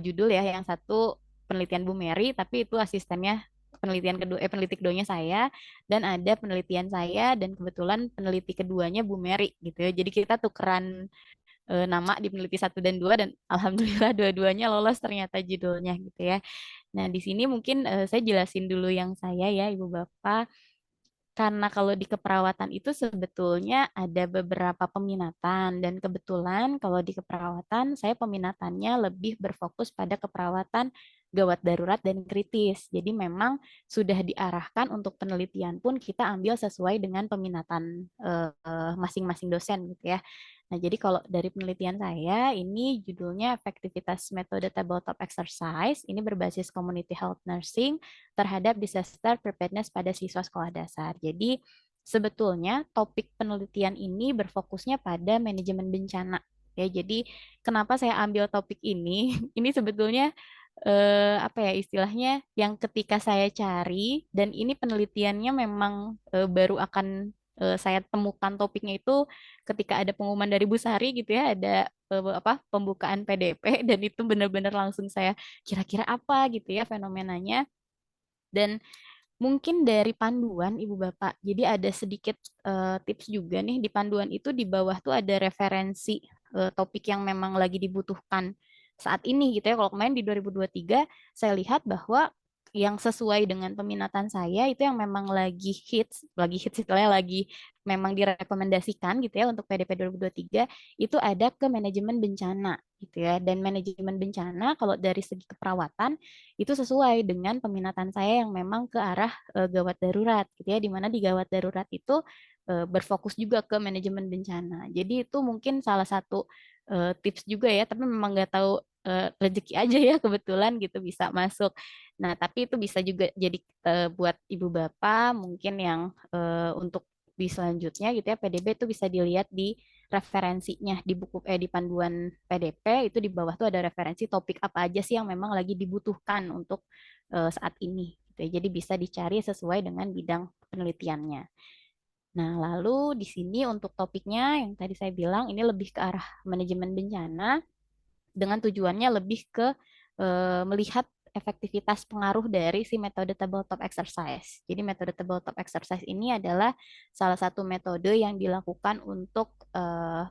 judul ya. Yang satu penelitian Bu Mary, tapi itu asistennya penelitian kedua peneliti keduanya saya dan ada penelitian saya dan kebetulan peneliti keduanya Bu Mary gitu ya. Jadi kita tukeran nama di peneliti satu dan dua dan alhamdulillah dua-duanya lolos ternyata judulnya gitu ya. Nah, di sini mungkin saya jelasin dulu yang saya ya Ibu Bapak. Karena kalau di keperawatan itu sebetulnya ada beberapa peminatan dan kebetulan kalau di keperawatan saya peminatannya lebih berfokus pada keperawatan gawat darurat dan kritis. Jadi memang sudah diarahkan untuk penelitian pun kita ambil sesuai dengan peminatan masing-masing dosen gitu ya. Nah, jadi kalau dari penelitian saya ini judulnya efektivitas metode tabletop exercise ini berbasis community health nursing terhadap disaster preparedness pada siswa sekolah dasar. Jadi sebetulnya topik penelitian ini berfokusnya pada manajemen bencana. Ya, jadi kenapa saya ambil topik ini? Ini sebetulnya apa ya istilahnya yang ketika saya cari dan ini penelitiannya memang baru akan saya temukan topiknya itu ketika ada pengumuman dari Bu Sari gitu ya, ada apa pembukaan PDP dan itu benar-benar langsung saya kira-kira apa gitu ya fenomenanya. Dan mungkin dari panduan Ibu Bapak, jadi ada sedikit tips juga nih di panduan itu di bawah tuh ada referensi topik yang memang lagi dibutuhkan saat ini gitu ya. Kalau kemarin di 2023 saya lihat bahwa yang sesuai dengan peminatan saya itu yang memang lagi hits istilahnya lagi memang direkomendasikan gitu ya untuk PDP 2023 itu ada ke manajemen bencana gitu ya. Dan manajemen bencana kalau dari segi keperawatan itu sesuai dengan peminatan saya yang memang ke arah gawat darurat gitu ya, di mana di gawat darurat itu berfokus juga ke manajemen bencana. Jadi itu mungkin salah satu tips juga ya, tapi memang nggak tahu rezeki aja ya kebetulan gitu bisa masuk. Nah, tapi itu bisa juga jadi buat ibu bapak mungkin yang untuk di selanjutnya gitu ya PDB itu bisa dilihat di referensinya di buku di panduan PDP itu di bawah tuh ada referensi topik apa aja sih yang memang lagi dibutuhkan untuk saat ini gitu ya. Jadi bisa dicari sesuai dengan bidang penelitiannya. Nah, lalu di sini untuk topiknya yang tadi saya bilang ini lebih ke arah manajemen bencana dengan tujuannya lebih ke melihat efektivitas pengaruh dari si metode tabletop exercise. Jadi metode tabletop exercise ini adalah salah satu metode yang dilakukan untuk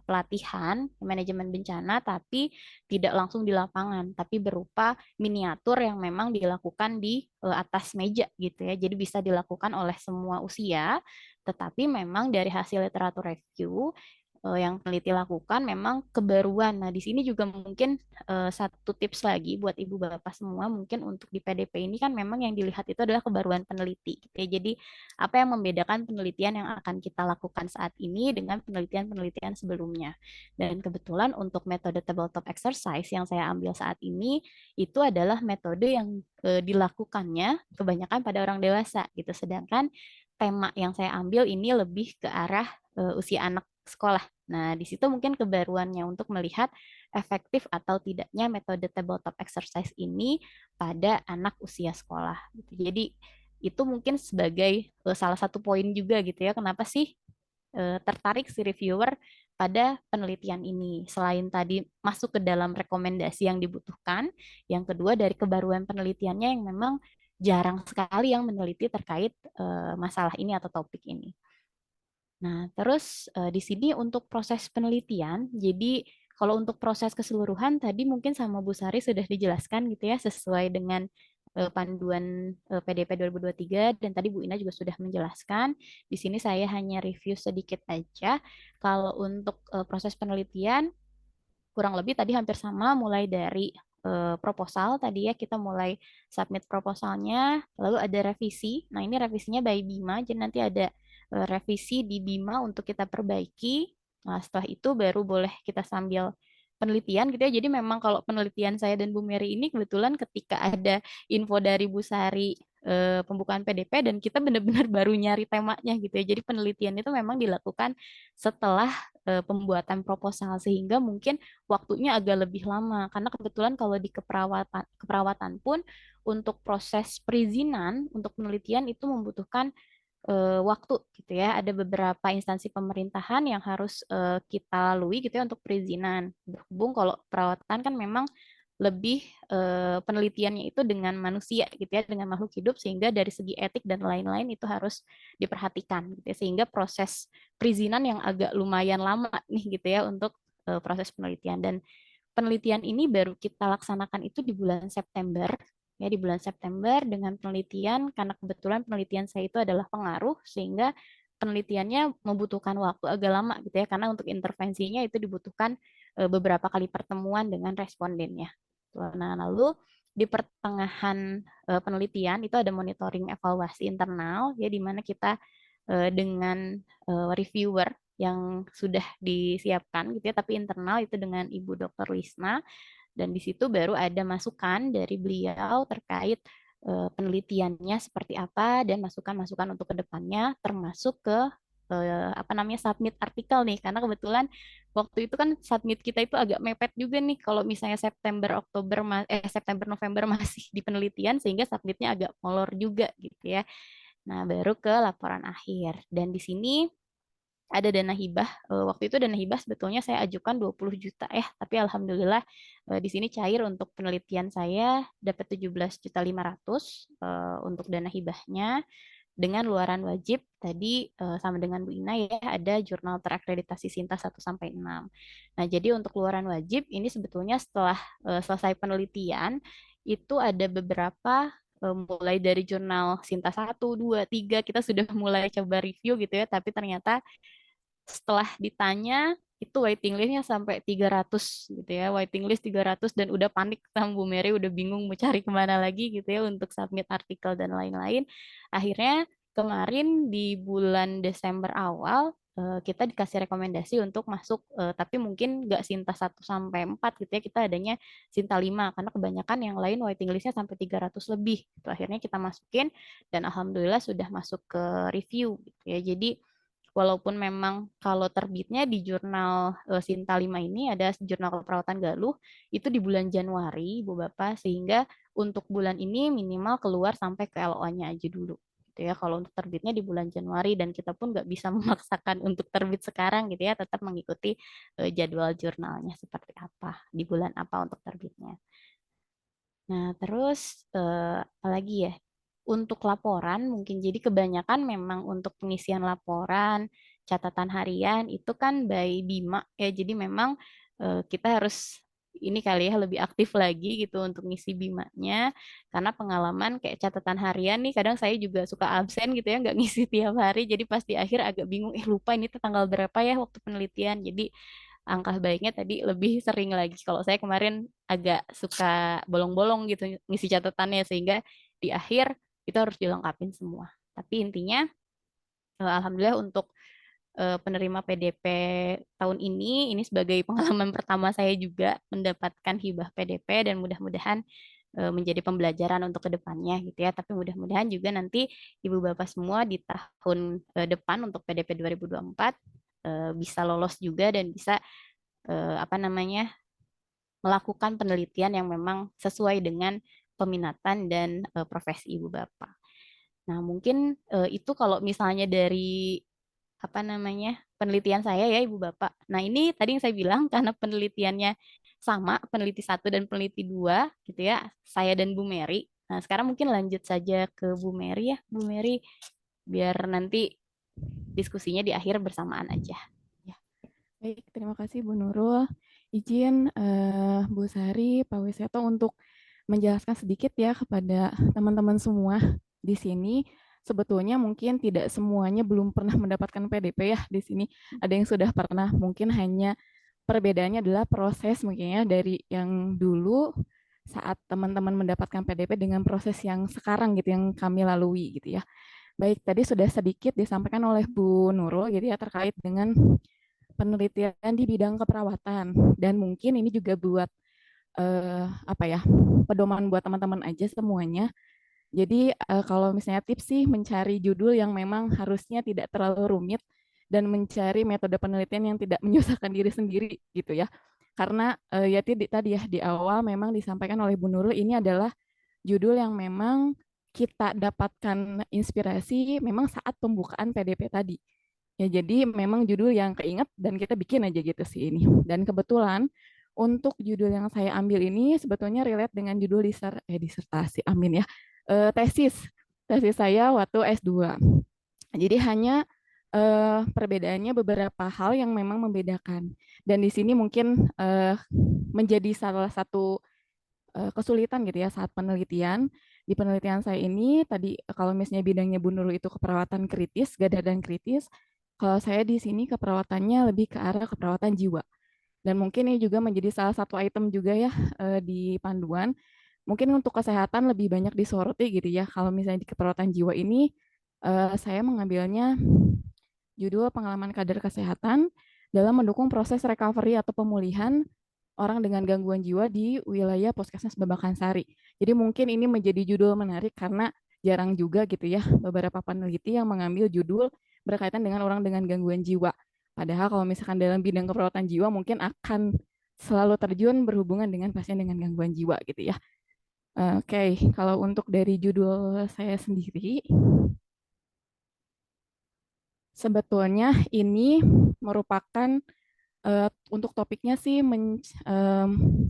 pelatihan manajemen bencana tapi tidak langsung di lapangan, tapi berupa miniatur yang memang dilakukan di atas meja gitu ya. Jadi bisa dilakukan oleh semua usia, tetapi memang dari hasil literatur review yang peneliti lakukan memang kebaruan. Nah, di sini juga mungkin satu tips lagi buat ibu bapak semua, mungkin untuk di PDP ini kan memang yang dilihat itu adalah kebaruan peneliti, gitu ya. Jadi apa yang membedakan penelitian yang akan kita lakukan saat ini dengan penelitian-penelitian sebelumnya. Dan kebetulan untuk metode tabletop exercise yang saya ambil saat ini itu adalah metode yang dilakukannya kebanyakan pada orang dewasa, gitu. Sedangkan tema yang saya ambil ini lebih ke arah usia anak sekolah. Nah, di situ mungkin kebaruannya untuk melihat efektif atau tidaknya metode tabletop exercise ini pada anak usia sekolah, gitu. Jadi itu mungkin sebagai salah satu poin juga gitu ya, kenapa sih tertarik si reviewer pada penelitian ini. Selain tadi masuk ke dalam rekomendasi yang dibutuhkan, yang kedua dari kebaruan penelitiannya yang memang jarang sekali yang meneliti terkait masalah ini atau topik ini. Nah, terus di sini untuk proses penelitian, jadi kalau untuk proses keseluruhan tadi mungkin sama Bu Sari sudah dijelaskan gitu ya, sesuai dengan panduan PDP 2023 dan tadi Bu Ina juga sudah menjelaskan. Di sini saya hanya review sedikit aja. Kalau untuk proses penelitian kurang lebih tadi hampir sama, mulai dari proposal tadi ya, kita mulai submit proposalnya, lalu ada revisi. Nah, ini revisinya by Bima, jadi nanti ada revisi di Bima untuk kita perbaiki. Nah, setelah itu baru boleh kita sambil penelitian gitu ya. Jadi memang kalau penelitian saya dan Bu Mary ini kebetulan ketika ada info dari Bu Sari pembukaan PDP dan kita benar-benar baru nyari temanya gitu ya. Jadi penelitian itu memang dilakukan setelah pembuatan proposal sehingga mungkin waktunya agak lebih lama karena kebetulan kalau di keperawatan pun untuk proses perizinan untuk penelitian itu membutuhkan waktu gitu ya. Ada beberapa instansi pemerintahan yang harus kita lalui gitu ya untuk perizinan. Berhubung kalau perawatan kan memang lebih penelitiannya itu dengan manusia gitu ya, dengan makhluk hidup sehingga dari segi etik dan lain-lain itu harus diperhatikan gitu ya. Sehingga proses perizinan yang agak lumayan lama nih gitu ya untuk proses penelitian dan penelitian ini baru kita laksanakan itu di bulan September ya, di bulan September dengan penelitian karena kebetulan penelitian saya itu adalah pengaruh sehingga penelitiannya membutuhkan waktu agak lama gitu ya karena untuk intervensinya itu dibutuhkan beberapa kali pertemuan dengan respondennya. Nah, lalu di pertengahan penelitian itu ada monitoring evaluasi internal ya di mana kita dengan reviewer yang sudah disiapkan gitu ya, tapi internal itu dengan Ibu Dr. Lisna dan di situ baru ada masukan dari beliau terkait penelitiannya seperti apa dan masukan-masukan untuk kedepannya termasuk ke apa namanya submit artikel nih karena kebetulan waktu itu kan submit kita itu agak mepet juga nih kalau misalnya September November masih di penelitian sehingga submitnya agak molor juga gitu ya. Nah, baru ke laporan akhir. Dan di sini ada dana hibah. Waktu itu dana hibah sebetulnya saya ajukan 20 juta ya, tapi alhamdulillah di sini cair untuk penelitian saya dapat 17.500.000 untuk dana hibahnya dengan luaran wajib tadi sama dengan Bu Ina ya ada jurnal terakreditasi Sinta 1 sampai 6. Nah, jadi untuk luaran wajib ini sebetulnya setelah selesai penelitian itu ada beberapa mulai dari jurnal Sinta 1, 2, 3 kita sudah mulai coba review gitu ya, tapi ternyata setelah ditanya itu waiting listnya sampai 300 gitu ya, waiting list 300 dan udah panik sama Bu Mary, udah bingung mau cari kemana lagi gitu ya untuk submit artikel dan lain-lain. Akhirnya kemarin di bulan Desember awal kita dikasih rekomendasi untuk masuk tapi mungkin nggak Sinta 1 sampai 4 gitu ya, kita adanya Sinta 5 karena kebanyakan yang lain waiting listnya sampai 300 lebih. Itu akhirnya kita masukin dan alhamdulillah sudah masuk ke review gitu ya. Jadi walaupun memang kalau terbitnya di jurnal Sinta 5 ini ada jurnal keperawatan Galuh itu di bulan Januari, Bu Bapak, sehingga untuk bulan ini minimal keluar sampai ke LO-nya aja dulu. Gitu ya, kalau untuk terbitnya di bulan Januari dan kita pun nggak bisa memaksakan untuk terbit sekarang gitu ya, tetap mengikuti jadwal jurnalnya seperti apa, di bulan apa untuk terbitnya. Nah, terus apalagi ya? Untuk laporan mungkin jadi kebanyakan memang untuk pengisian laporan, catatan harian itu kan by Bima ya. Jadi memang kita harus ini kali ya lebih aktif lagi gitu untuk ngisi BIMA-nya, karena pengalaman kayak catatan harian nih kadang saya juga suka absen gitu ya, nggak ngisi tiap hari, jadi pas di akhir agak bingung, lupa ini tuh tanggal berapa ya waktu penelitian. Jadi angka baiknya tadi lebih sering lagi. Kalau saya kemarin agak suka bolong-bolong gitu ngisi catatannya, sehingga di akhir itu harus dilengkapin semua. Tapi intinya alhamdulillah untuk penerima PDP tahun ini sebagai pengalaman pertama saya juga mendapatkan hibah PDP, dan mudah-mudahan menjadi pembelajaran untuk kedepannya gitu ya. Tapi mudah-mudahan juga nanti ibu bapak semua di tahun depan untuk PDP 2024 bisa lolos juga dan bisa apa namanya melakukan penelitian yang memang sesuai dengan peminatan dan profesi ibu bapak. Nah, mungkin itu kalau misalnya dari apa namanya penelitian saya ya Ibu Bapak. Nah, ini tadi yang saya bilang karena penelitiannya sama, peneliti satu dan peneliti dua gitu ya, saya dan Bu Mary. Nah, sekarang mungkin lanjut saja ke Bu Mary ya, Bu Mary, biar nanti diskusinya di akhir bersamaan aja. Ya. Baik, terima kasih Bu Nurul. Izin Bu Sari, Pak Wiseto untuk menjelaskan sedikit ya kepada teman-teman semua di sini. Sebetulnya mungkin tidak semuanya belum pernah mendapatkan PDP ya di sini. Ada yang sudah pernah, mungkin hanya perbedaannya adalah proses mungkin ya dari yang dulu saat teman-teman mendapatkan PDP dengan proses yang sekarang gitu yang kami lalui gitu ya. Baik, tadi sudah sedikit disampaikan oleh Bu Nurul gitu ya terkait dengan penelitian di bidang keperawatan, dan mungkin ini juga buat apa ya, pedoman buat teman-teman aja semuanya. Jadi kalau misalnya tips sih mencari judul yang memang harusnya tidak terlalu rumit dan mencari metode penelitian yang tidak menyusahkan diri sendiri gitu ya. Karena ya tadi ya di awal memang disampaikan oleh Bu Nurul, ini adalah judul yang memang kita dapatkan inspirasi memang saat pembukaan PDP tadi. Ya, jadi memang judul yang keinget dan kita bikin aja gitu sih ini. Dan kebetulan untuk judul yang saya ambil ini sebetulnya relate dengan judul disertasi, amin ya, tesis saya waktu S2. Jadi hanya perbedaannya beberapa hal yang memang membedakan. Dan di sini mungkin menjadi salah satu kesulitan gitu ya saat penelitian. Di penelitian saya ini tadi kalau misalnya bidangnya Bu Nurul itu keperawatan kritis, gada dan kritis, kalau saya di sini keperawatannya lebih ke arah keperawatan jiwa. Dan mungkin ini juga menjadi salah satu item juga ya di panduan. Mungkin untuk kesehatan lebih banyak disoroti gitu ya. Kalau misalnya di keperawatan jiwa ini saya mengambilnya judul pengalaman kader kesehatan dalam mendukung proses recovery atau pemulihan orang dengan gangguan jiwa di wilayah Puskesmas Babakan Sari. Jadi mungkin ini menjadi judul menarik karena jarang juga gitu ya beberapa peneliti yang mengambil judul berkaitan dengan orang dengan gangguan jiwa. Padahal kalau misalkan dalam bidang keperawatan jiwa mungkin akan selalu terjun berhubungan dengan pasien dengan gangguan jiwa gitu ya. Oke, kalau untuk dari judul saya sendiri, sebetulnya ini merupakan untuk topiknya sih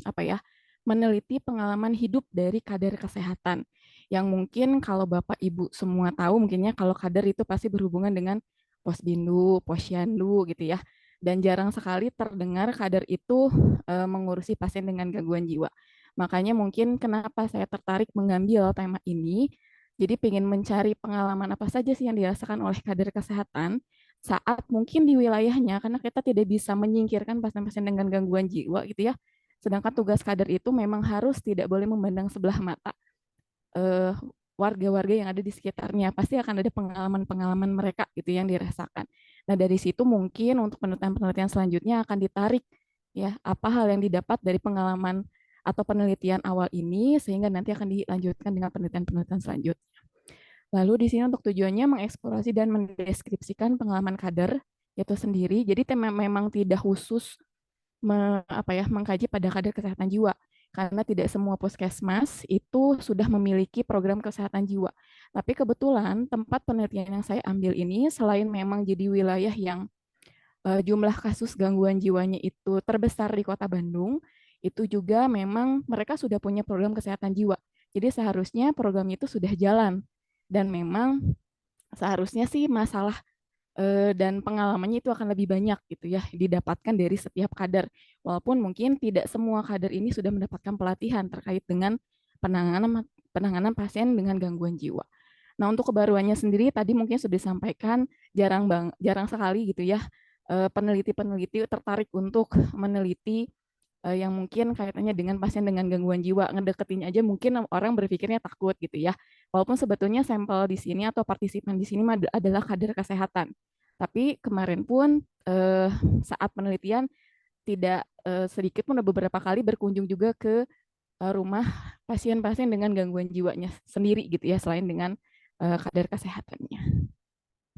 apa ya, meneliti pengalaman hidup dari kader kesehatan. Yang mungkin kalau Bapak Ibu semua tahu mungkinnya kalau kader itu pasti berhubungan dengan Posbindu, Posyandu gitu ya. Dan jarang sekali terdengar kader itu mengurusi pasien dengan gangguan jiwa. Makanya mungkin kenapa saya tertarik mengambil tema ini. Jadi pengen mencari pengalaman apa saja sih yang dirasakan oleh kader kesehatan saat mungkin di wilayahnya, karena kita tidak bisa menyingkirkan pasien-pasien dengan gangguan jiwa gitu ya. Sedangkan tugas kader itu memang harus tidak boleh memandang sebelah mata warga-warga yang ada di sekitarnya. Pasti akan ada pengalaman-pengalaman mereka gitu yang dirasakan. Nah, dari situ mungkin untuk penelitian-penelitian selanjutnya akan ditarik ya apa hal yang didapat dari pengalaman atau penelitian awal ini sehingga nanti akan dilanjutkan dengan penelitian-penelitian selanjutnya. Lalu di sini untuk tujuannya mengeksplorasi dan mendeskripsikan pengalaman kader itu sendiri. Jadi memang tidak khusus mengkaji pada kader kesehatan jiwa karena tidak semua puskesmas itu sudah memiliki program kesehatan jiwa. Tapi kebetulan tempat penelitian yang saya ambil ini selain memang jadi wilayah yang jumlah kasus gangguan jiwanya itu terbesar di Kota Bandung, itu juga memang mereka sudah punya program kesehatan jiwa. Jadi seharusnya program itu sudah jalan. Dan memang seharusnya sih masalah dan pengalamannya itu akan lebih banyak gitu ya didapatkan dari setiap kader. Walaupun mungkin tidak semua kader ini sudah mendapatkan pelatihan terkait dengan penanganan penanganan pasien dengan gangguan jiwa. Nah, untuk kebaruannya sendiri tadi mungkin sudah disampaikan jarang sekali gitu ya peneliti-peneliti tertarik untuk meneliti yang mungkin kaitannya dengan pasien dengan gangguan jiwa. Ngedeketinnya aja mungkin orang berpikirnya takut gitu ya. Walaupun sebetulnya sampel di sini atau partisipan di sini adalah kader kesehatan. Tapi kemarin pun saat penelitian tidak sedikit pun beberapa kali berkunjung juga ke rumah pasien-pasien dengan gangguan jiwanya sendiri gitu ya, selain dengan kader kesehatannya.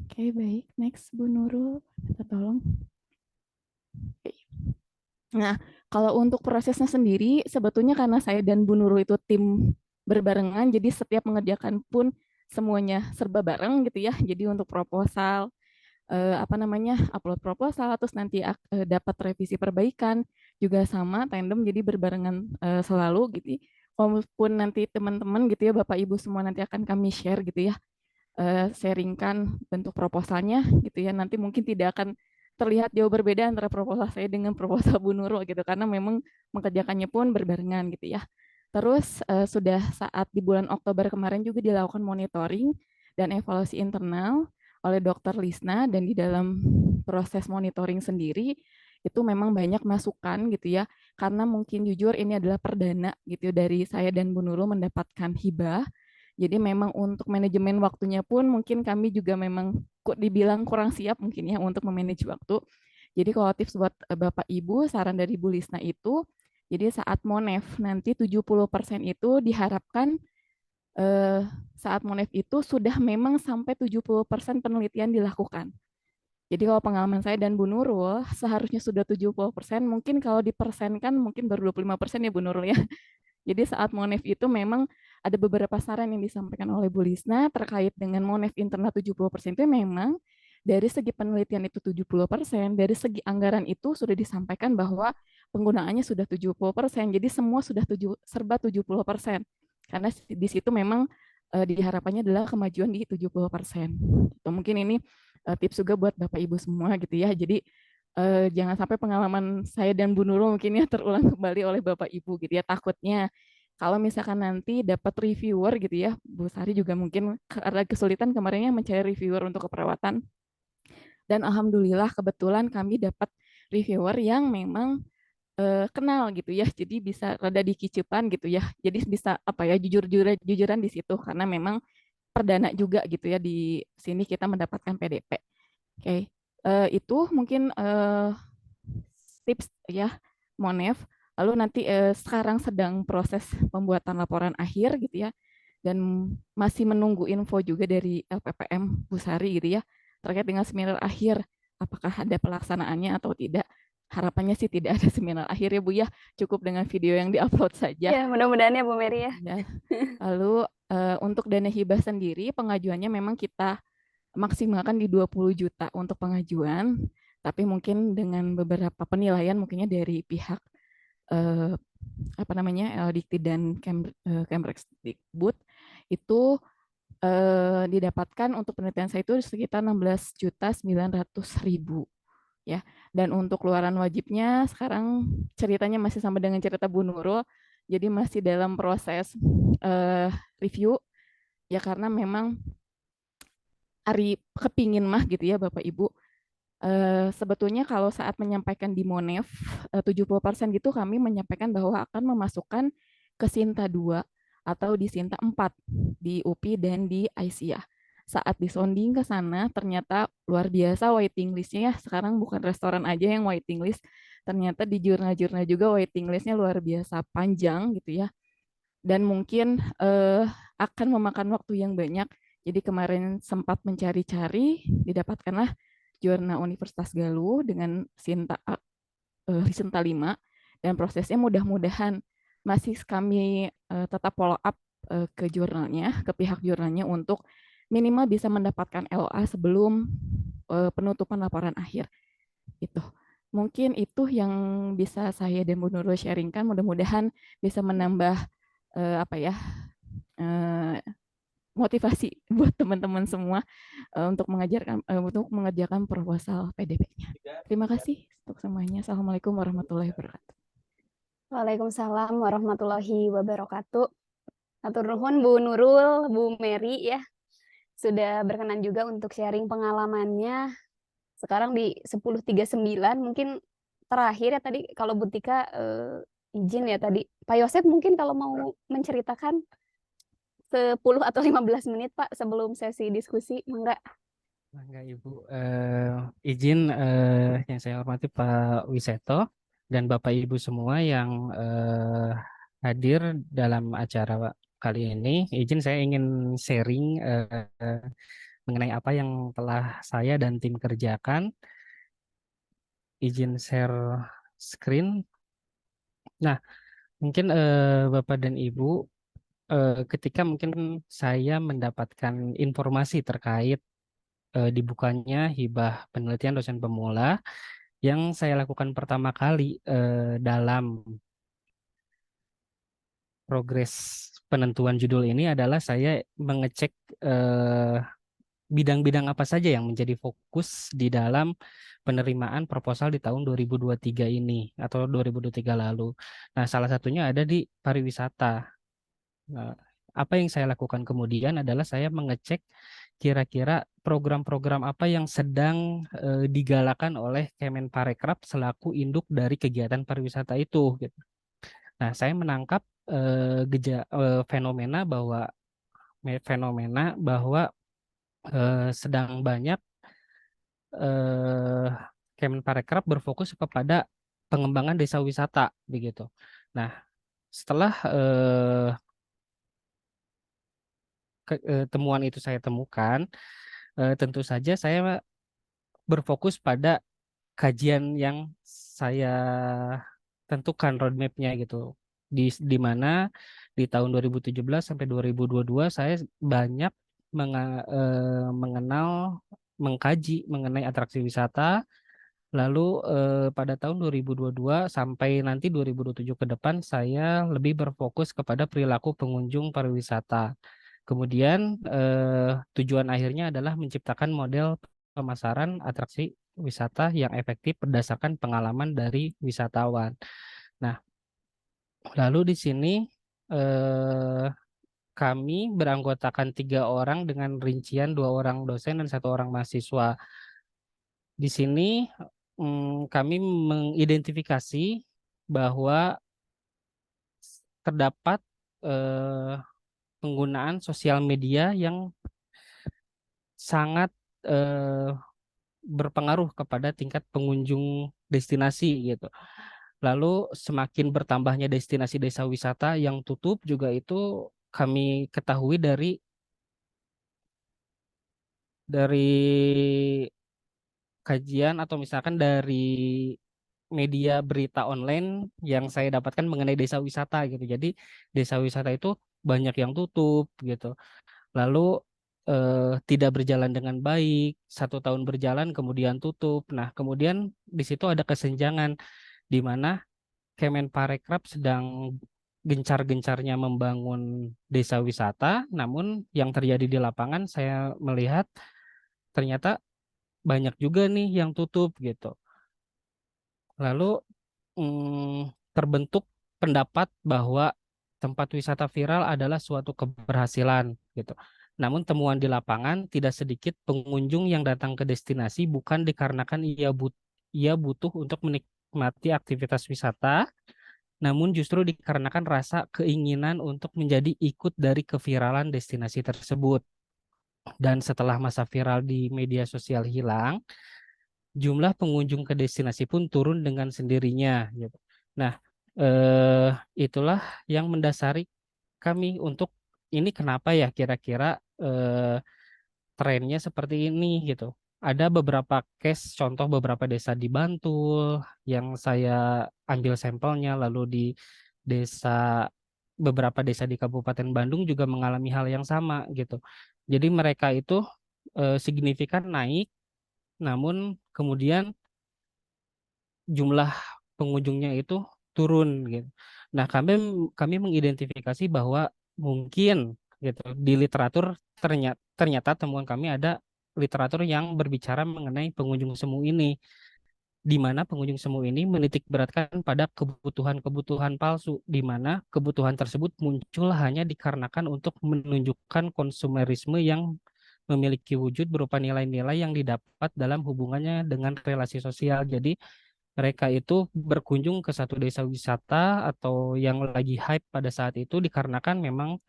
Oke, baik. Next, Bu Nurul, kita tolong. Oke. Nah, kalau untuk prosesnya sendiri, sebetulnya karena saya dan Bu Nurul itu tim berbarengan, jadi setiap mengerjakan pun semuanya serba bareng gitu ya. Jadi untuk proposal, upload proposal, terus nanti dapat revisi perbaikan juga sama tandem, jadi berbarengan selalu gitu. Walaupun nanti teman-teman gitu ya, Bapak Ibu semua nanti akan kami share gitu ya, sharingkan bentuk proposalnya gitu ya. Nanti mungkin tidak akan terlihat jauh berbeda antara proposal saya dengan proposal Bu Nurul gitu, karena memang mengerjakannya pun berbarengan gitu ya. Terus sudah saat di bulan Oktober kemarin juga dilakukan monitoring dan evaluasi internal oleh Dr. Lisna, dan di dalam proses monitoring sendiri itu memang banyak masukan gitu ya, karena mungkin jujur ini adalah perdana gitu dari saya dan Bu Nurul mendapatkan hibah. Jadi memang untuk manajemen waktunya pun mungkin kami juga memang dibilang kurang siap mungkin ya untuk memanage waktu. Jadi kalau tips buat Bapak Ibu, saran dari Bu Lisna itu, jadi saat Monef nanti 70% itu diharapkan saat Monef itu sudah memang sampai 70% penelitian dilakukan. Jadi kalau pengalaman saya dan Bu Nurul, seharusnya sudah 70%, mungkin kalau dipersenkan mungkin baru 25% ya Bu Nurul ya. Jadi saat Monef itu memang ada beberapa saran yang disampaikan oleh Bu Lisna terkait dengan Monef internal 70% itu memang dari segi penelitian itu 70%, dari segi anggaran itu sudah disampaikan bahwa penggunaannya sudah 70%, jadi semua sudah serba 70%. Karena di situ memang diharapkannya adalah kemajuan di 70%. Itu mungkin ini tips juga buat Bapak Ibu semua gitu ya. Jadi jangan sampai pengalaman saya dan Bu Nurul mungkin ya terulang kembali oleh Bapak Ibu gitu ya. Takutnya kalau misalkan nanti dapat reviewer gitu ya, Bu Sari juga mungkin ada kesulitan kemarinnya mencari reviewer untuk keperawatan. Dan alhamdulillah kebetulan kami dapat reviewer yang memang kenal gitu ya. Jadi bisa rada dikicipan gitu ya. Jadi bisa apa ya, jujuran di situ karena memang perdana juga gitu ya di sini kita mendapatkan PDP. Oke. Itu mungkin tips ya Monef. Lalu nanti sekarang sedang proses pembuatan laporan akhir gitu ya, dan masih menunggu info juga dari LPPM Bu Sari gitu ya terkait dengan seminar akhir, apakah ada pelaksanaannya atau tidak. Harapannya sih tidak ada seminar akhir ya Bu ya, cukup dengan video yang diupload saja. Ya, mudah-mudahan ya Bu Mary ya. Lalu untuk dana hibah sendiri pengajuannya memang kita maksimalkan di 20 juta untuk pengajuan, tapi mungkin dengan beberapa penilaian mungkinnya dari pihak Dikti dan Kemdikbud itu didapatkan untuk penelitian saya itu sekitar 16.900.000 ya. Dan untuk keluaran wajibnya sekarang ceritanya masih sama dengan cerita Bu Nurul, jadi masih dalam proses review ya, karena memang Ari kepingin mah gitu ya Bapak Ibu. Sebetulnya kalau saat menyampaikan di Monef 70% gitu kami menyampaikan bahwa akan memasukkan ke Sinta 2 atau di Sinta 4 di UPI dan di Aisyah. Saat disonding ke sana ternyata luar biasa waiting list-nya ya. Sekarang bukan restoran aja yang waiting list, ternyata di jurnal-jurnal juga waiting list-nya luar biasa panjang gitu ya. Dan mungkin akan memakan waktu yang banyak. Jadi kemarin sempat mencari-cari, didapatkanlah jurnal Universitas Galuh dengan Sinta 5, dan prosesnya mudah-mudahan masih kami tetap follow up ke jurnalnya, ke pihak jurnalnya untuk minimal bisa mendapatkan LA sebelum penutupan laporan akhir. Itu. Mungkin itu yang bisa saya dan Bu Nurul sharingkan, mudah-mudahan bisa menambah motivasi buat teman-teman semua untuk mengerjakan proposal PDP-nya. Terima kasih untuk semuanya. Assalamualaikum warahmatullahi wabarakatuh. Waalaikumsalam warahmatullahi wabarakatuh. Atur nuhun Bu Nurul, Bu Mary ya, sudah berkenan juga untuk sharing pengalamannya. Sekarang di 10.39 mungkin terakhir ya tadi, kalau Bu Tika izin ya tadi. Pak Yosep mungkin kalau mau menceritakan 10 atau 15 menit Pak sebelum sesi diskusi, enggak? Enggak Ibu, izin yang saya hormati Pak Wiseto dan Bapak Ibu semua yang hadir dalam acara kali ini. Izin saya ingin sharing mengenai apa yang telah saya dan tim kerjakan. Izin share screen. Nah, mungkin Bapak dan Ibu, ketika mungkin saya mendapatkan informasi terkait dibukanya hibah penelitian dosen pemula, yang saya lakukan pertama kali dalam progres penentuan judul ini adalah saya mengecek bidang-bidang apa saja yang menjadi fokus di dalam penerimaan proposal di tahun 2023 ini atau 2023 lalu. Nah, salah satunya ada di pariwisata. Nah, apa yang saya lakukan kemudian adalah saya mengecek kira-kira program-program apa yang sedang digalakan oleh Kemenparekraf selaku induk dari kegiatan pariwisata itu, gitu. Nah, saya menangkap fenomena bahwa sedang banyak Kemenparekraf berfokus kepada pengembangan desa wisata, begitu. Nah, setelah temuan itu saya temukan, tentu saja saya berfokus pada kajian yang saya tentukan roadmap-nya gitu. Di mana di tahun 2017 sampai 2022 saya banyak mengenal, mengkaji mengenai atraksi wisata. Lalu pada tahun 2022 sampai nanti 2027 ke depan saya lebih berfokus kepada perilaku pengunjung pariwisata. Kemudian tujuan akhirnya adalah menciptakan model pemasaran atraksi wisata yang efektif berdasarkan pengalaman dari wisatawan. Nah, lalu di sini kami beranggotakan 3 orang dengan rincian 2 orang dosen dan 1 orang mahasiswa. Di sini kami mengidentifikasi bahwa terdapat penggunaan sosial media yang sangat berpengaruh kepada tingkat pengunjung destinasi gitu. Lalu semakin bertambahnya destinasi desa wisata yang tutup juga itu kami ketahui dari kajian atau misalkan dari media berita online yang saya dapatkan mengenai desa wisata gitu. Jadi desa wisata itu banyak yang tutup gitu. Lalu tidak berjalan dengan baik, 1 tahun berjalan kemudian tutup. Nah, kemudian di situ ada kesenjangan di mana Kemenparekraf sedang gencar-gencarnya membangun desa wisata, namun yang terjadi di lapangan saya melihat ternyata banyak juga nih yang tutup gitu. Lalu terbentuk pendapat bahwa tempat wisata viral adalah suatu keberhasilan gitu. Namun temuan di lapangan tidak sedikit pengunjung yang datang ke destinasi bukan dikarenakan ia butuh untuk menikmati aktivitas wisata, namun justru dikarenakan rasa keinginan untuk menjadi ikut dari keviralan destinasi tersebut. Dan setelah masa viral di media sosial hilang, jumlah pengunjung ke destinasi pun turun dengan sendirinya gitu. Nah, itulah yang mendasari kami untuk ini kenapa ya kira-kira trennya seperti ini gitu. Ada beberapa case contoh beberapa desa di Bantul yang saya ambil sampelnya, lalu di beberapa desa di Kabupaten Bandung juga mengalami hal yang sama gitu. Jadi mereka itu signifikan naik, namun kemudian jumlah pengunjungnya itu turun gitu. Nah, kami mengidentifikasi bahwa mungkin gitu. Di literatur ternyata temuan kami ada literatur yang berbicara mengenai pengunjung semu ini, di mana pengunjung semu ini menitik beratkan pada kebutuhan-kebutuhan palsu, di mana kebutuhan tersebut muncul hanya dikarenakan untuk menunjukkan konsumerisme yang memiliki wujud berupa nilai-nilai yang didapat dalam hubungannya dengan relasi sosial. Jadi mereka itu berkunjung ke satu desa wisata atau yang lagi hype pada saat itu dikarenakan memang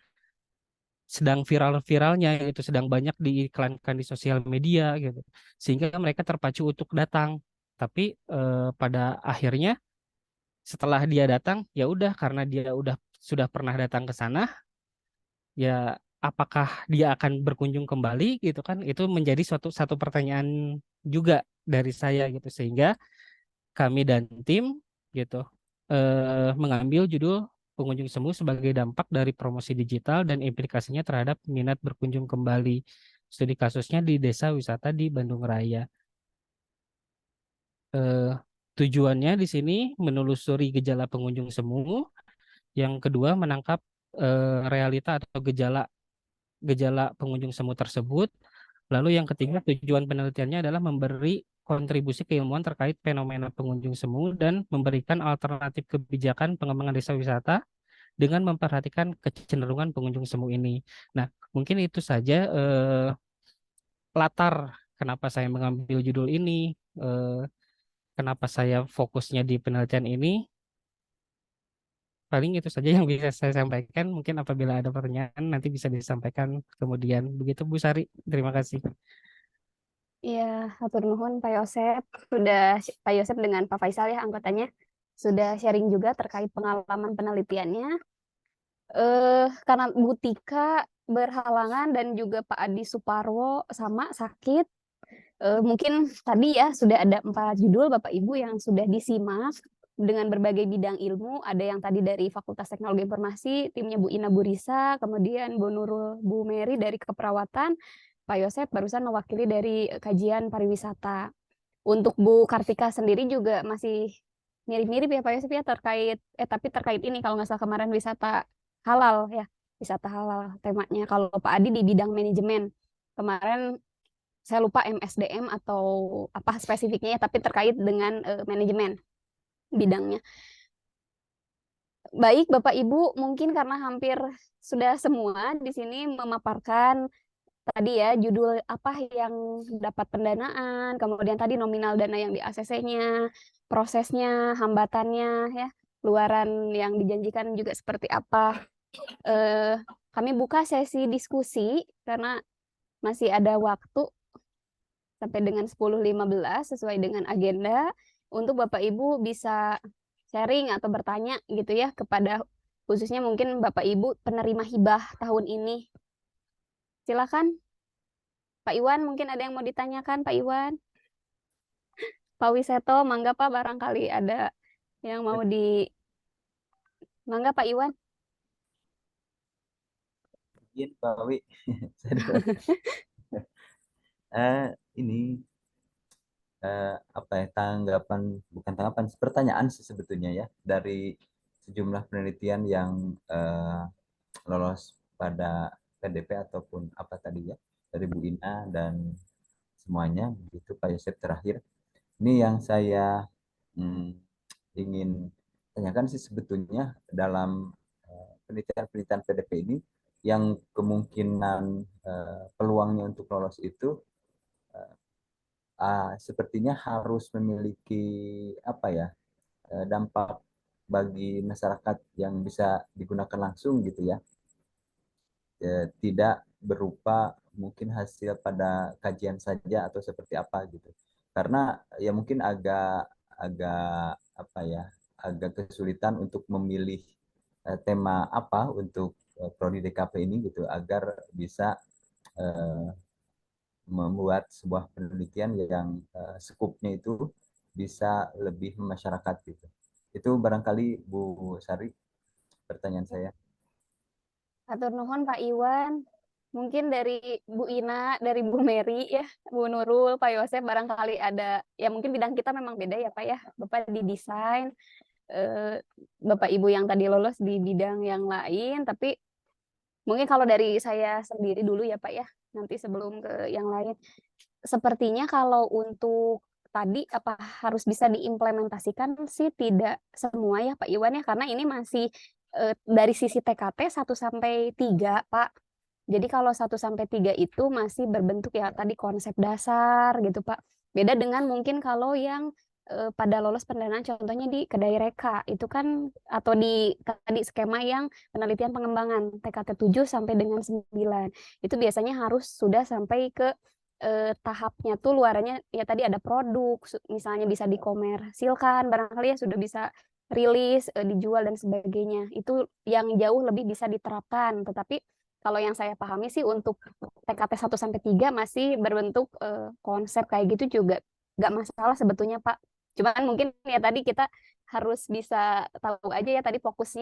sedang viral-viralnya, itu sedang banyak diiklankan di sosial media gitu, sehingga mereka terpacu untuk datang. Tapi pada akhirnya setelah dia datang, ya udah, karena dia sudah pernah datang ke sana, ya apakah dia akan berkunjung kembali gitu kan, itu menjadi satu pertanyaan juga dari saya gitu, sehingga kami dan tim gitu mengambil judul pengunjung semu sebagai dampak dari promosi digital dan implikasinya terhadap minat berkunjung kembali. Studi kasusnya di desa wisata di Bandung Raya. Eh, Tujuannya di sini menelusuri gejala pengunjung semu. Yang kedua, menangkap realita atau gejala pengunjung semu tersebut. Lalu yang ketiga, tujuan penelitiannya adalah memberi kontribusi keilmuan terkait fenomena pengunjung semu dan memberikan alternatif kebijakan pengembangan desa wisata dengan memperhatikan kecenderungan pengunjung semu ini. Nah, mungkin itu saja latar kenapa saya mengambil judul ini, kenapa saya fokusnya di penelitian ini. Paling itu saja yang bisa saya sampaikan. Mungkin apabila ada pertanyaan nanti bisa disampaikan kemudian. Begitu Bu Sari, terima kasih. Iya, hatur nuhun Pak Yosep. Pak Yosep dengan Pak Faisal ya anggotanya sudah sharing juga terkait pengalaman penelitiannya. Karena Bu Tika berhalangan dan juga Pak Adi Suparwo sama sakit. Mungkin tadi ya sudah ada 4 judul Bapak Ibu yang sudah disimak dengan berbagai bidang ilmu. Ada yang tadi dari Fakultas Teknologi Informasi, timnya Bu Ina Burisa, kemudian Bu Nurul, Bu Mary dari keperawatan, Pak Yosep barusan mewakili dari kajian pariwisata. Untuk Bu Kartika sendiri juga masih mirip-mirip ya Pak Yosep ya tapi terkait ini kalau nggak salah kemarin wisata halal ya, wisata halal temanya. Kalau Pak Adi di bidang manajemen. Kemarin saya lupa MSDM atau apa spesifiknya ya, tapi terkait dengan manajemen bidangnya. Baik Bapak Ibu, mungkin karena hampir sudah semua di sini memaparkan tadi ya judul apa yang dapat pendanaan, kemudian tadi nominal dana yang di ACC-nya, prosesnya, hambatannya ya, luaran yang dijanjikan juga seperti apa. Kami buka sesi diskusi karena masih ada waktu sampai dengan 10.15 sesuai dengan agenda untuk Bapak Ibu bisa sharing atau bertanya gitu ya kepada khususnya mungkin Bapak Ibu penerima hibah tahun ini. Silakan Pak Iwan, mungkin ada yang mau ditanyakan Pak Iwan. Pak Wiseto, mangga Pak, barangkali ada yang mau mangga Pak Iwan. Izin Pak Wi. Ini apa ya, bukan tanggapan, pertanyaan sih sebetulnya ya, dari sejumlah penelitian yang lolos pada PDP ataupun apa tadi ya, dari Bu Ina dan semuanya begitu Pak Yosep terakhir. Ini yang saya ingin tanyakan sih sebetulnya dalam penelitian-penelitian PDP ini yang kemungkinan peluangnya untuk lolos itu sepertinya harus memiliki apa ya, dampak bagi masyarakat yang bisa digunakan langsung gitu ya, tidak berupa mungkin hasil pada kajian saja atau seperti apa gitu, karena ya mungkin agak apa ya, agak kesulitan untuk memilih tema apa untuk prodi DKP ini gitu agar bisa membuat sebuah penelitian yang skupnya itu bisa lebih masyarakat gitu. Itu barangkali Bu Sari pertanyaan saya. Atur nuhun Pak Iwan. Mungkin dari Bu Ina, dari Bu Mary ya, Bu Nurul, Pak Yosep barangkali ada ya, mungkin bidang kita memang beda ya Pak ya. Bapak di desain, Bapak Ibu yang tadi lolos di bidang yang lain, tapi Mungkin kalau dari saya sendiri dulu ya Pak ya, nanti sebelum ke yang lain. Sepertinya kalau untuk tadi apa harus bisa diimplementasikan sih tidak semua ya Pak Iwan ya, karena ini masih dari sisi TKT 1 sampai 3 Pak. Jadi kalau 1 sampai 3 itu masih berbentuk ya tadi konsep dasar gitu Pak. Beda dengan mungkin kalau yang pada lolos pendanaan contohnya di Kedai Reka itu kan atau di tadi skema yang penelitian pengembangan TKT 7 sampai dengan 9. Itu biasanya harus sudah sampai ke tahapnya tuh luarannya ya tadi ada produk, misalnya bisa dikomersilkan, barangkali ya sudah bisa rilis, dijual dan sebagainya. Itu yang jauh lebih bisa diterapkan. Tetapi kalau yang saya pahami sih untuk TKT 1 sampai 3 masih berbentuk konsep kayak gitu juga nggak masalah sebetulnya Pak. Cuman mungkin ya tadi kita harus bisa tahu aja ya tadi fokus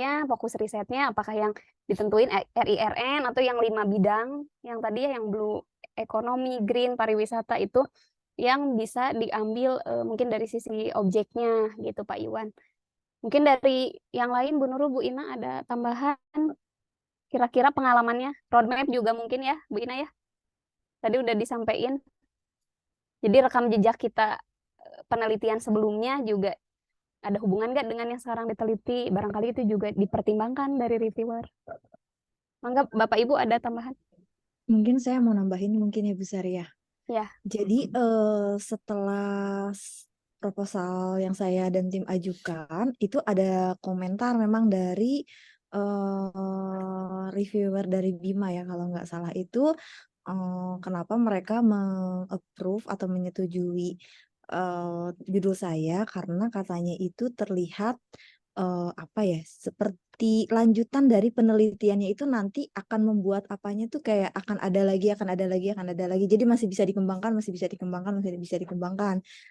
risetnya apakah yang ditentuin RIRN atau yang 5 bidang yang tadi ya yang blue ekonomi, green, pariwisata itu yang bisa diambil mungkin dari sisi objeknya gitu Pak Iwan. Mungkin dari yang lain Bu Nurul, Bu Ina ada tambahan kira-kira pengalamannya, roadmap juga mungkin ya Bu Ina ya. Tadi udah disampaikan. Jadi rekam jejak kita penelitian sebelumnya juga ada hubungan nggak dengan yang sekarang diteliti? Barangkali itu juga dipertimbangkan dari reviewer. Mangga Bapak Ibu ada tambahan? Mungkin saya mau nambahin mungkin ya Bu Sari ya. Ya. Jadi setelah proposal yang saya dan tim ajukan itu ada komentar memang dari reviewer dari Bima ya kalau nggak salah itu kenapa mereka meng-approve atau menyetujui judul saya karena katanya itu terlihat apa ya seperti lanjutan dari penelitiannya itu nanti akan membuat apanya tuh kayak akan ada lagi jadi masih bisa dikembangkan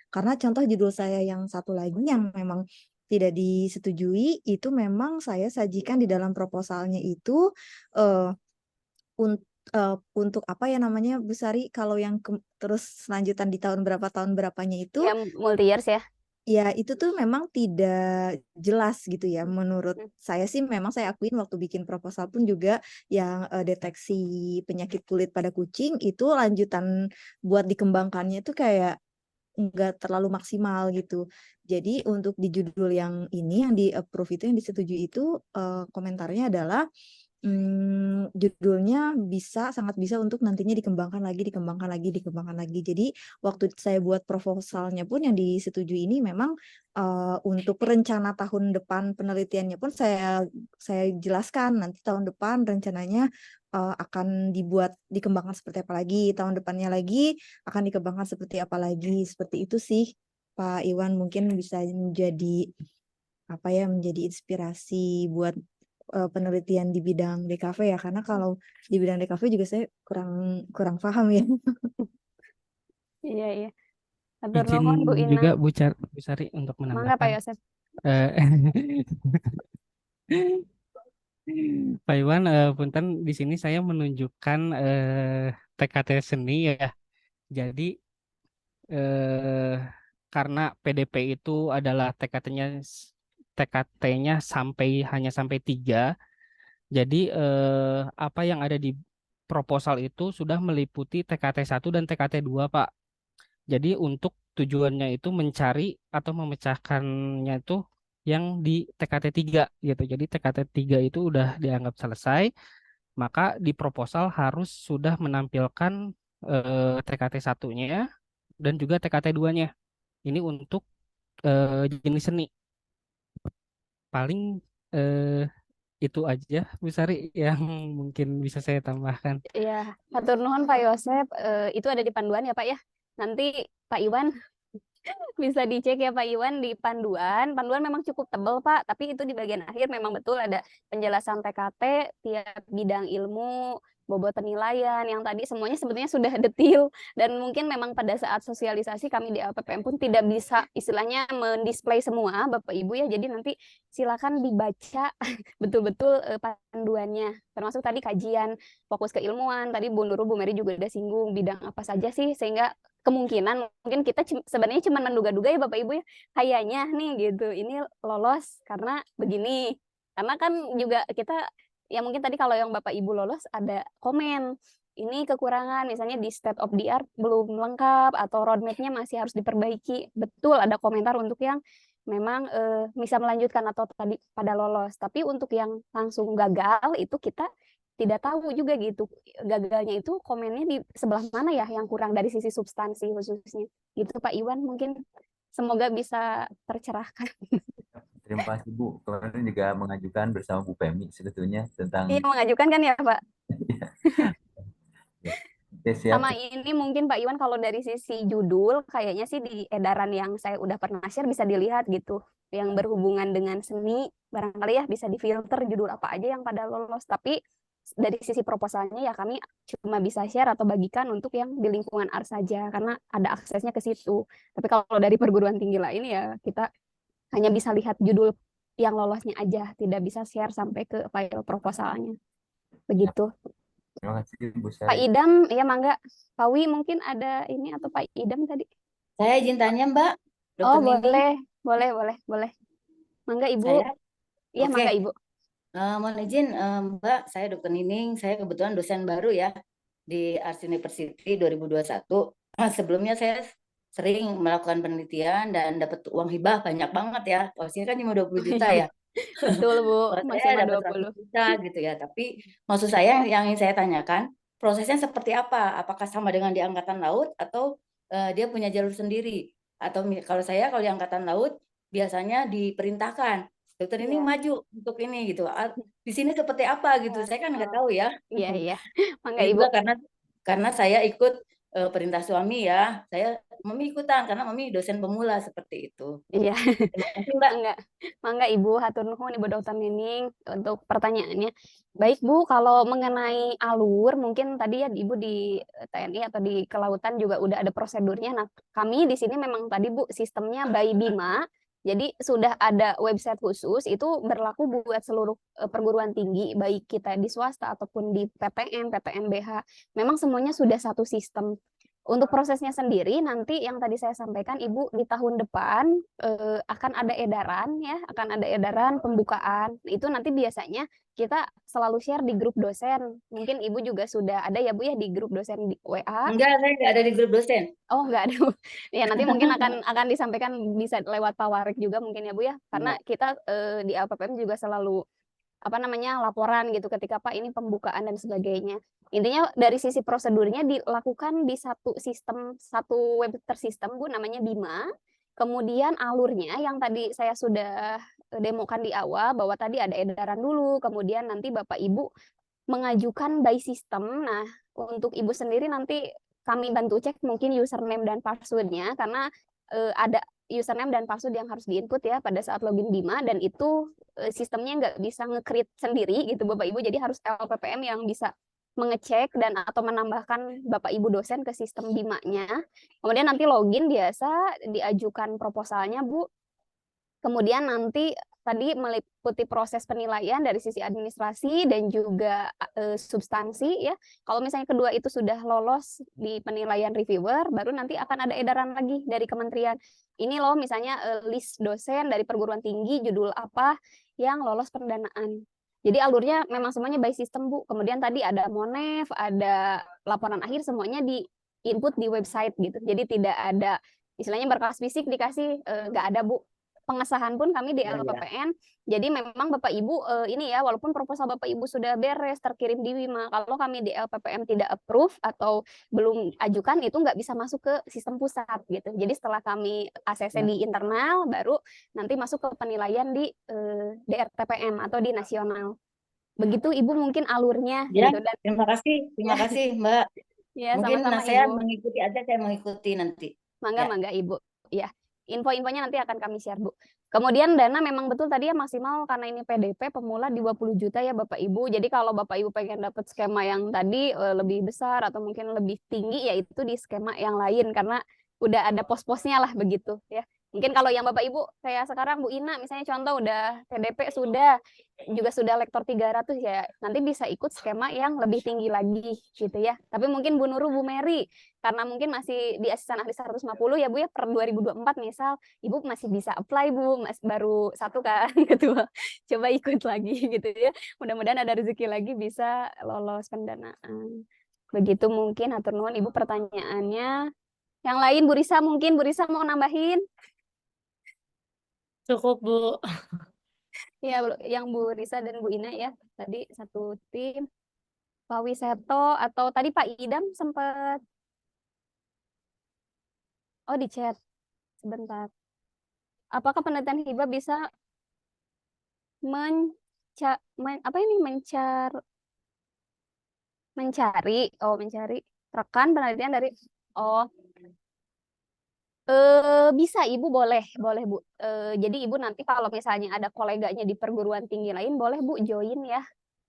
karena contoh judul saya yang satu lagi yang memang tidak disetujui itu memang saya sajikan di dalam proposalnya itu untuk apa ya namanya Bu Sari kalau yang terus lanjutan di tahun berapanya itu Yang multi years ya. ya itu tuh memang tidak jelas gitu ya menurut saya sih memang saya akuin waktu bikin proposal pun juga yang deteksi penyakit kulit pada kucing itu lanjutan buat dikembangkannya itu kayak nggak terlalu maksimal gitu. Jadi untuk di judul yang ini yang di approve itu yang disetujui itu komentarnya adalah judulnya sangat bisa untuk nantinya dikembangkan lagi. Jadi waktu saya buat proposalnya pun yang disetujui ini memang untuk rencana tahun depan penelitiannya pun saya jelaskan nanti tahun depan rencananya akan dikembangkan seperti apa lagi, tahun depannya lagi akan dikembangkan seperti apa lagi, seperti itu sih Pak Iwan mungkin bisa menjadi inspirasi buat penelitian di bidang DKV ya karena kalau di bidang DKV juga saya kurang paham ya. Iya. Hatur Izin nuhun Bu juga Ina. Bu Sari untuk Mangga Pak menambahkan. Yosef. Pak Iwan, punten di sini saya menunjukkan TKT seni ya. Jadi karena PDP itu adalah TKT-nya hanya sampai 3. Jadi apa yang ada di proposal itu sudah meliputi TKT 1 dan TKT 2, Pak. Jadi untuk tujuannya itu mencari atau memecahkannya itu yang di TKT 3 gitu. Jadi TKT 3 itu udah dianggap selesai, maka di proposal harus sudah menampilkan TKT 1-nya dan juga TKT 2-nya. Ini untuk jenis seni. Paling itu aja Bu Sari yang mungkin bisa saya tambahkan. Iya, hatur nuhun Pak Yosef. Itu ada di panduan ya Pak ya. Nanti Pak Iwan bisa dicek ya Pak Iwan di panduan. Panduan memang cukup tebal Pak, tapi itu di bagian akhir memang betul ada penjelasan TKT tiap bidang ilmu, bobot penilaian yang tadi semuanya sebetulnya sudah detail dan mungkin memang pada saat sosialisasi kami di LPPM pun tidak bisa istilahnya mendisplay semua Bapak Ibu ya. Jadi nanti silakan dibaca betul-betul panduannya. Termasuk tadi kajian fokus keilmuan, tadi Bu Nurul, Bu Mary juga udah singgung bidang apa saja sih sehingga kemungkinan mungkin kita sebenarnya cuma menduga-duga ya Bapak Ibu ya kayaknya nih gitu ini lolos karena begini karena kan juga kita ya mungkin tadi kalau yang Bapak Ibu lolos ada komen, ini kekurangan, misalnya di state of the art belum lengkap atau roadmap-nya masih harus diperbaiki. Betul ada komentar untuk yang memang bisa melanjutkan atau tadi pada lolos. Tapi untuk yang langsung gagal itu kita tidak tahu juga gitu. Gagalnya itu komennya di sebelah mana ya yang kurang dari sisi substansi khususnya. Gitu Pak Iwan, mungkin semoga bisa tercerahkan. Terima kasih Bu. Kemarin juga mengajukan bersama Bu Pemi sebetulnya tentang Iya, mengajukan kan ya Pak? Oke, siap. Sama ini mungkin Pak Iwan kalau dari sisi judul kayaknya sih di edaran yang saya udah pernah share bisa dilihat gitu. Yang berhubungan dengan seni barangkali ya bisa difilter judul apa aja yang pada lolos. Tapi dari sisi proposalnya ya kami cuma bisa share atau bagikan untuk yang di lingkungan art saja karena ada aksesnya ke situ. Tapi kalau dari perguruan tinggi lain ya kita hanya bisa lihat judul yang lolosnya aja, tidak bisa share sampai ke file proposalnya. Begitu. Terima kasih Bu Pak Sari. Idam, ya mangga. Pak Wi mungkin ada ini atau Pak Idam tadi? Saya izin tanya Mbak, Oh, Dr. Nining. boleh. Mangga Ibu. Saya, Iya, oke. mangga Ibu. Mohon izin Mbak, saya Dr. Nining. Saya kebetulan dosen baru ya di Ars University 2021. Sebelumnya saya sering melakukan penelitian dan dapat uang hibah banyak banget ya. Posisinya kan cuma 20 juta ya. Betul, Bu. Kalau Masih saya dapat 20. 100 juta gitu ya. Tapi maksud saya yang ingin saya tanyakan, prosesnya seperti apa? Apakah sama dengan di Angkatan Laut atau dia punya jalur sendiri? Atau kalau saya kalau di Angkatan Laut biasanya diperintahkan, dokter ini Iya. maju untuk ini gitu. Di sini seperti apa gitu? Saya kan nggak tahu ya. Iya. Mangga Itu Ibu. juga karena saya ikut perintah suami ya. Saya Mami ikutan karena Mami dosen pemula seperti itu. Iya. Terima kasih Mbak. Mangga Ibu, hatur nuhun Ibu Dr. Nining untuk pertanyaannya. Baik Bu, kalau mengenai alur mungkin tadi ya Ibu di TNI atau di kelautan juga udah ada prosedurnya. Nah, kami di sini memang tadi Bu sistemnya by Bima. Jadi sudah ada website khusus itu berlaku buat seluruh perguruan tinggi baik kita di swasta ataupun di PTN, PTNBH. Memang semuanya sudah satu sistem. Untuk prosesnya sendiri nanti yang tadi saya sampaikan Ibu di tahun depan akan ada edaran ya, akan ada edaran pembukaan. Itu nanti biasanya kita selalu share di grup dosen. Mungkin Ibu juga sudah ada ya Bu ya di grup dosen di WA. Enggak, saya nggak ada di grup dosen. Oh, nggak ada Bu. Ya nanti mungkin akan disampaikan bisa lewat Pak Warik juga mungkin ya Bu ya. Karena kita di LPPM juga selalu laporan gitu ketika Pak ini pembukaan dan sebagainya. Intinya dari sisi prosedurnya dilakukan di satu sistem, satu web tersistem Bu namanya Bima. Kemudian alurnya yang tadi saya sudah demokan di awal bahwa tadi ada edaran dulu, kemudian nanti Bapak Ibu mengajukan by system. Nah, untuk Ibu sendiri nanti kami bantu cek mungkin username dan password-nya karena ada username dan password yang harus diinput ya pada saat login Bima dan itu sistemnya nggak bisa nge-create sendiri gitu Bapak Ibu, jadi harus LPPM yang bisa mengecek dan atau menambahkan Bapak Ibu dosen ke sistem Bima-nya. Kemudian nanti login biasa diajukan proposalnya Bu. Kemudian nanti tadi meliputi proses penilaian dari sisi administrasi dan juga substansi ya. Kalau misalnya kedua itu sudah lolos di penilaian reviewer, baru nanti akan ada edaran lagi dari kementerian. Ini loh misalnya list dosen dari perguruan tinggi judul apa yang lolos pendanaan. Jadi alurnya memang semuanya by system Bu. Kemudian tadi ada Monef, ada laporan akhir semuanya di input di website gitu. Jadi tidak ada istilahnya berkas fisik dikasih nggak ada Bu. Pengesahan pun kami di LPPN. Jadi memang Bapak Ibu ini ya walaupun proposal Bapak Ibu sudah beres terkirim di Bima, kalau kami di LPPM tidak approve atau belum ajukan itu nggak bisa masuk ke sistem pusat gitu. Jadi setelah kami ACC di internal baru nanti masuk ke penilaian di DRTPM atau di nasional. Begitu Ibu mungkin alurnya Ya, gitu dan terima kasih Mbak. ya Mungkin sama-sama saya Ibu. mengikuti aja, saya mengikuti nanti. Mangga Ibu. Ya. Info-infonya nanti akan kami share, Bu. Kemudian dana memang betul tadi ya maksimal karena ini PDP pemula di 20 juta ya Bapak Ibu. Jadi kalau Bapak Ibu pengen dapat skema yang tadi lebih besar atau mungkin lebih tinggi ya itu di skema yang lain karena udah ada pos-posnya lah begitu ya. Mungkin kalau yang Bapak Ibu kayak sekarang Bu Ina misalnya contoh udah PDP sudah lektor 300 ya, nanti bisa ikut skema yang lebih tinggi lagi gitu ya. Tapi mungkin Bu Nurul, Bu Mary karena mungkin masih di asisten ahli 150 ya Bu ya, per 2024 misal Ibu masih bisa apply Bu, baru satu kan ketua. Coba ikut lagi gitu ya. Mudah-mudahan ada rezeki lagi bisa lolos pendanaan. Begitu mungkin atur nuhun Ibu pertanyaannya. Yang lain Bu Risa mungkin Bu Risa mau nambahin? Cukup, Bu. Ya, yang Bu Risa dan Bu Ina ya, tadi satu tim. Pak Wiseto atau tadi Pak Idam sempat, oh di chat, sebentar. Apakah penelitian hibah bisa mencari rekan penelitian dari, oh bisa Ibu, boleh Bu. Jadi Ibu nanti kalau misalnya ada koleganya di perguruan tinggi lain, boleh Bu join ya.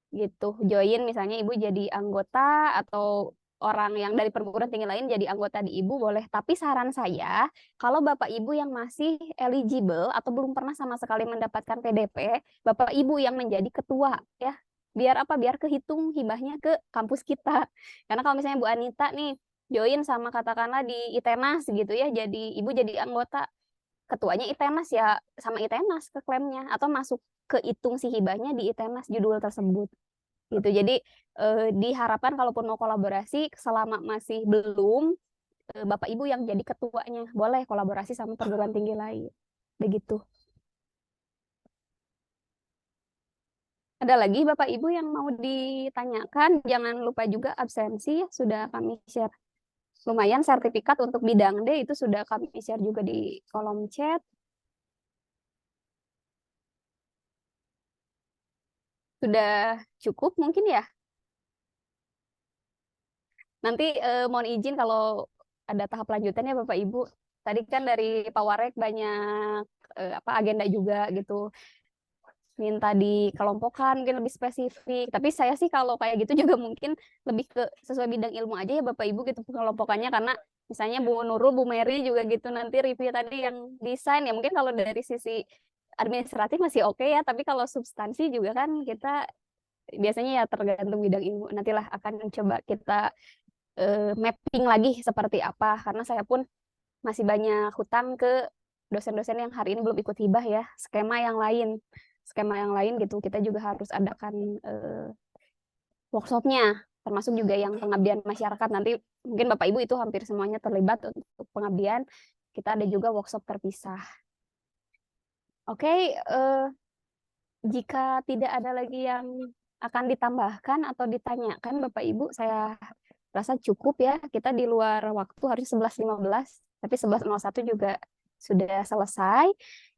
Gitu, join misalnya Ibu jadi anggota atau orang yang dari perguruan tinggi lain jadi anggota di Ibu boleh. Tapi saran saya, kalau Bapak Ibu yang masih eligible atau belum pernah sama sekali mendapatkan PDP, Bapak Ibu yang menjadi ketua ya. Biar apa? Biar kehitung hibahnya ke kampus kita. Karena kalau misalnya Bu Anita nih join sama katakanlah di ITENAS gitu ya, jadi Ibu jadi anggota, ketuanya ITENAS ya sama ITENAS ke klaimnya atau masuk kehitung si hibahnya di ITENAS judul tersebut gitu. Jadi diharapkan kalaupun mau kolaborasi selama masih belum, Bapak Ibu yang jadi ketuanya boleh kolaborasi sama perguruan tinggi lain. Begitu. Ada lagi Bapak Ibu yang mau ditanyakan? Jangan lupa juga absensi ya, sudah kami share. Lumayan sertifikat untuk bidang D itu sudah kami share juga di kolom chat. Sudah cukup mungkin ya? Nanti mohon izin kalau ada tahap lanjutannya Bapak Ibu. Tadi kan dari Pak Warek banyak agenda juga gitu. Minta dikelompokkan mungkin lebih spesifik. Tapi saya sih kalau kayak gitu juga mungkin lebih ke sesuai bidang ilmu aja ya Bapak Ibu gitu pengelompokannya, karena misalnya Bu Nurul, Bu Mary juga gitu nanti review tadi yang desain ya, mungkin kalau dari sisi administratif masih oke ya, tapi kalau substansi juga kan kita biasanya ya tergantung bidang ilmu. Nantilah akan coba kita mapping lagi seperti apa, karena saya pun masih banyak hutang ke dosen-dosen yang hari ini belum ikut hibah ya, skema yang lain gitu. Kita juga harus adakan workshopnya, termasuk juga yang pengabdian masyarakat. Nanti mungkin Bapak Ibu itu hampir semuanya terlibat untuk pengabdian. Kita ada juga workshop terpisah. Oke, jika tidak ada lagi yang akan ditambahkan atau ditanyakan Bapak Ibu, saya rasa cukup ya. Kita di luar waktu harus 11.15, tapi 11.01 juga sudah selesai.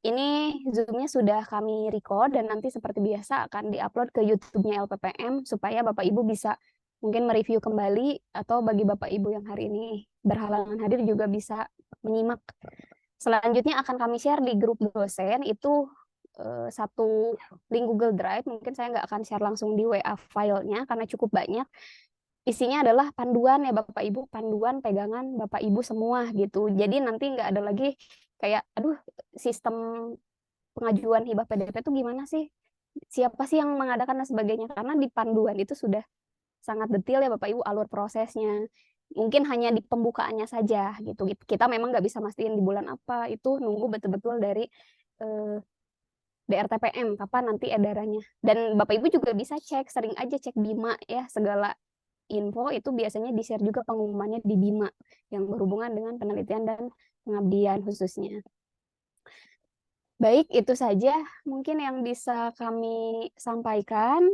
Ini Zoom-nya sudah kami record dan nanti seperti biasa akan diupload ke YouTube-nya LPPM supaya Bapak Ibu bisa mungkin mereview kembali, atau bagi Bapak Ibu yang hari ini berhalangan hadir juga bisa menyimak. Selanjutnya akan kami share di grup dosen itu satu link Google Drive. Mungkin saya nggak akan share langsung di WA filenya karena cukup banyak. Isinya adalah panduan ya Bapak Ibu, panduan pegangan Bapak Ibu semua gitu. Jadi nanti nggak ada lagi kayak, aduh sistem pengajuan hibah PDP itu gimana sih? Siapa sih yang mengadakan dan sebagainya? Karena di panduan itu sudah sangat detail ya Bapak Ibu alur prosesnya. Mungkin hanya di pembukaannya saja gitu. Kita memang nggak bisa mastiin di bulan apa, itu nunggu betul-betul dari DRTPM kapan nanti edarannya. Dan Bapak Ibu juga bisa cek, sering aja cek Bima ya, segala info itu biasanya di-share juga pengumumannya di Bima yang berhubungan dengan penelitian dan pengabdian khususnya. Baik, itu saja mungkin yang bisa kami sampaikan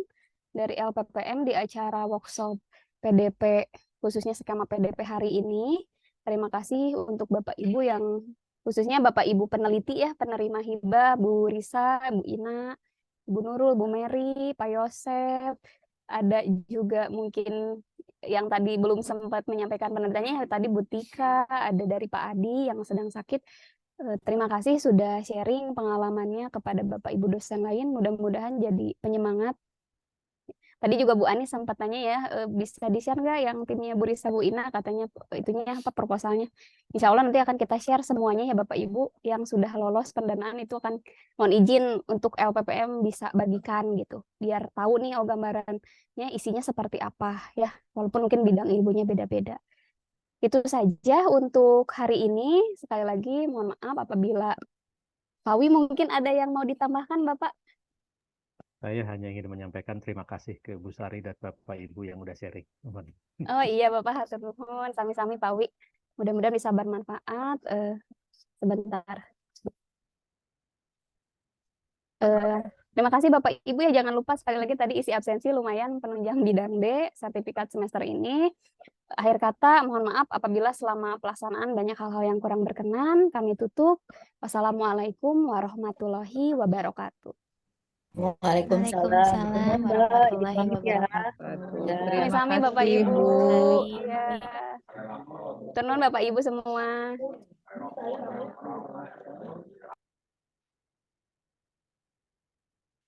dari LPPM di acara workshop PDP, khususnya skema PDP hari ini. Terima kasih untuk Bapak Ibu yang khususnya Bapak Ibu peneliti ya, penerima hibah, Bu Risa, Bu Ina, Bu Nurul, Bu Mary, Pak Yosef, ada juga mungkin yang tadi belum sempat menyampaikan penelitiannya, tadi Bu Tika, ada dari Pak Adi yang sedang sakit. Terima kasih sudah sharing pengalamannya kepada Bapak Ibu dosen lain, mudah-mudahan jadi penyemangat. Tadi juga Bu Ani sempat tanya ya, bisa di-share nggak yang timnya Bu Risa, Bu Ina, katanya itunya apa proposalnya. Insya Allah nanti akan kita share semuanya ya Bapak Ibu yang sudah lolos pendanaan itu akan mohon izin untuk LPPM bisa bagikan gitu. Biar tahu nih gambarannya isinya seperti apa ya, walaupun mungkin bidang ilmunya beda-beda. Itu saja untuk hari ini. Sekali lagi mohon maaf apabila Pawi mungkin ada yang mau ditambahkan Bapak. Saya hanya ingin menyampaikan terima kasih ke Bu Sari dan Bapak Ibu yang udah sharing. Oh iya Bapak, hatur nuhun, sami-sami Pawi. Mudah-mudahan bisa bermanfaat. Sebentar. Terima kasih Bapak Ibu ya, jangan lupa sekali lagi tadi isi absensi lumayan penunjang bidang D sertifikat semester ini. Akhir kata, mohon maaf apabila selama pelaksanaan banyak hal-hal yang kurang berkenan. Kami tutup. Wassalamualaikum warahmatullahi wabarakatuh. Waalaikumsalam. Waalaikumsalam Mbak, warahmatullahi izin pamit ya. wabarakatuh. Ya. Terima Sami-sami Bapak kasih, Ibu. Bu. Ya. Turun Bapak Ibu semua.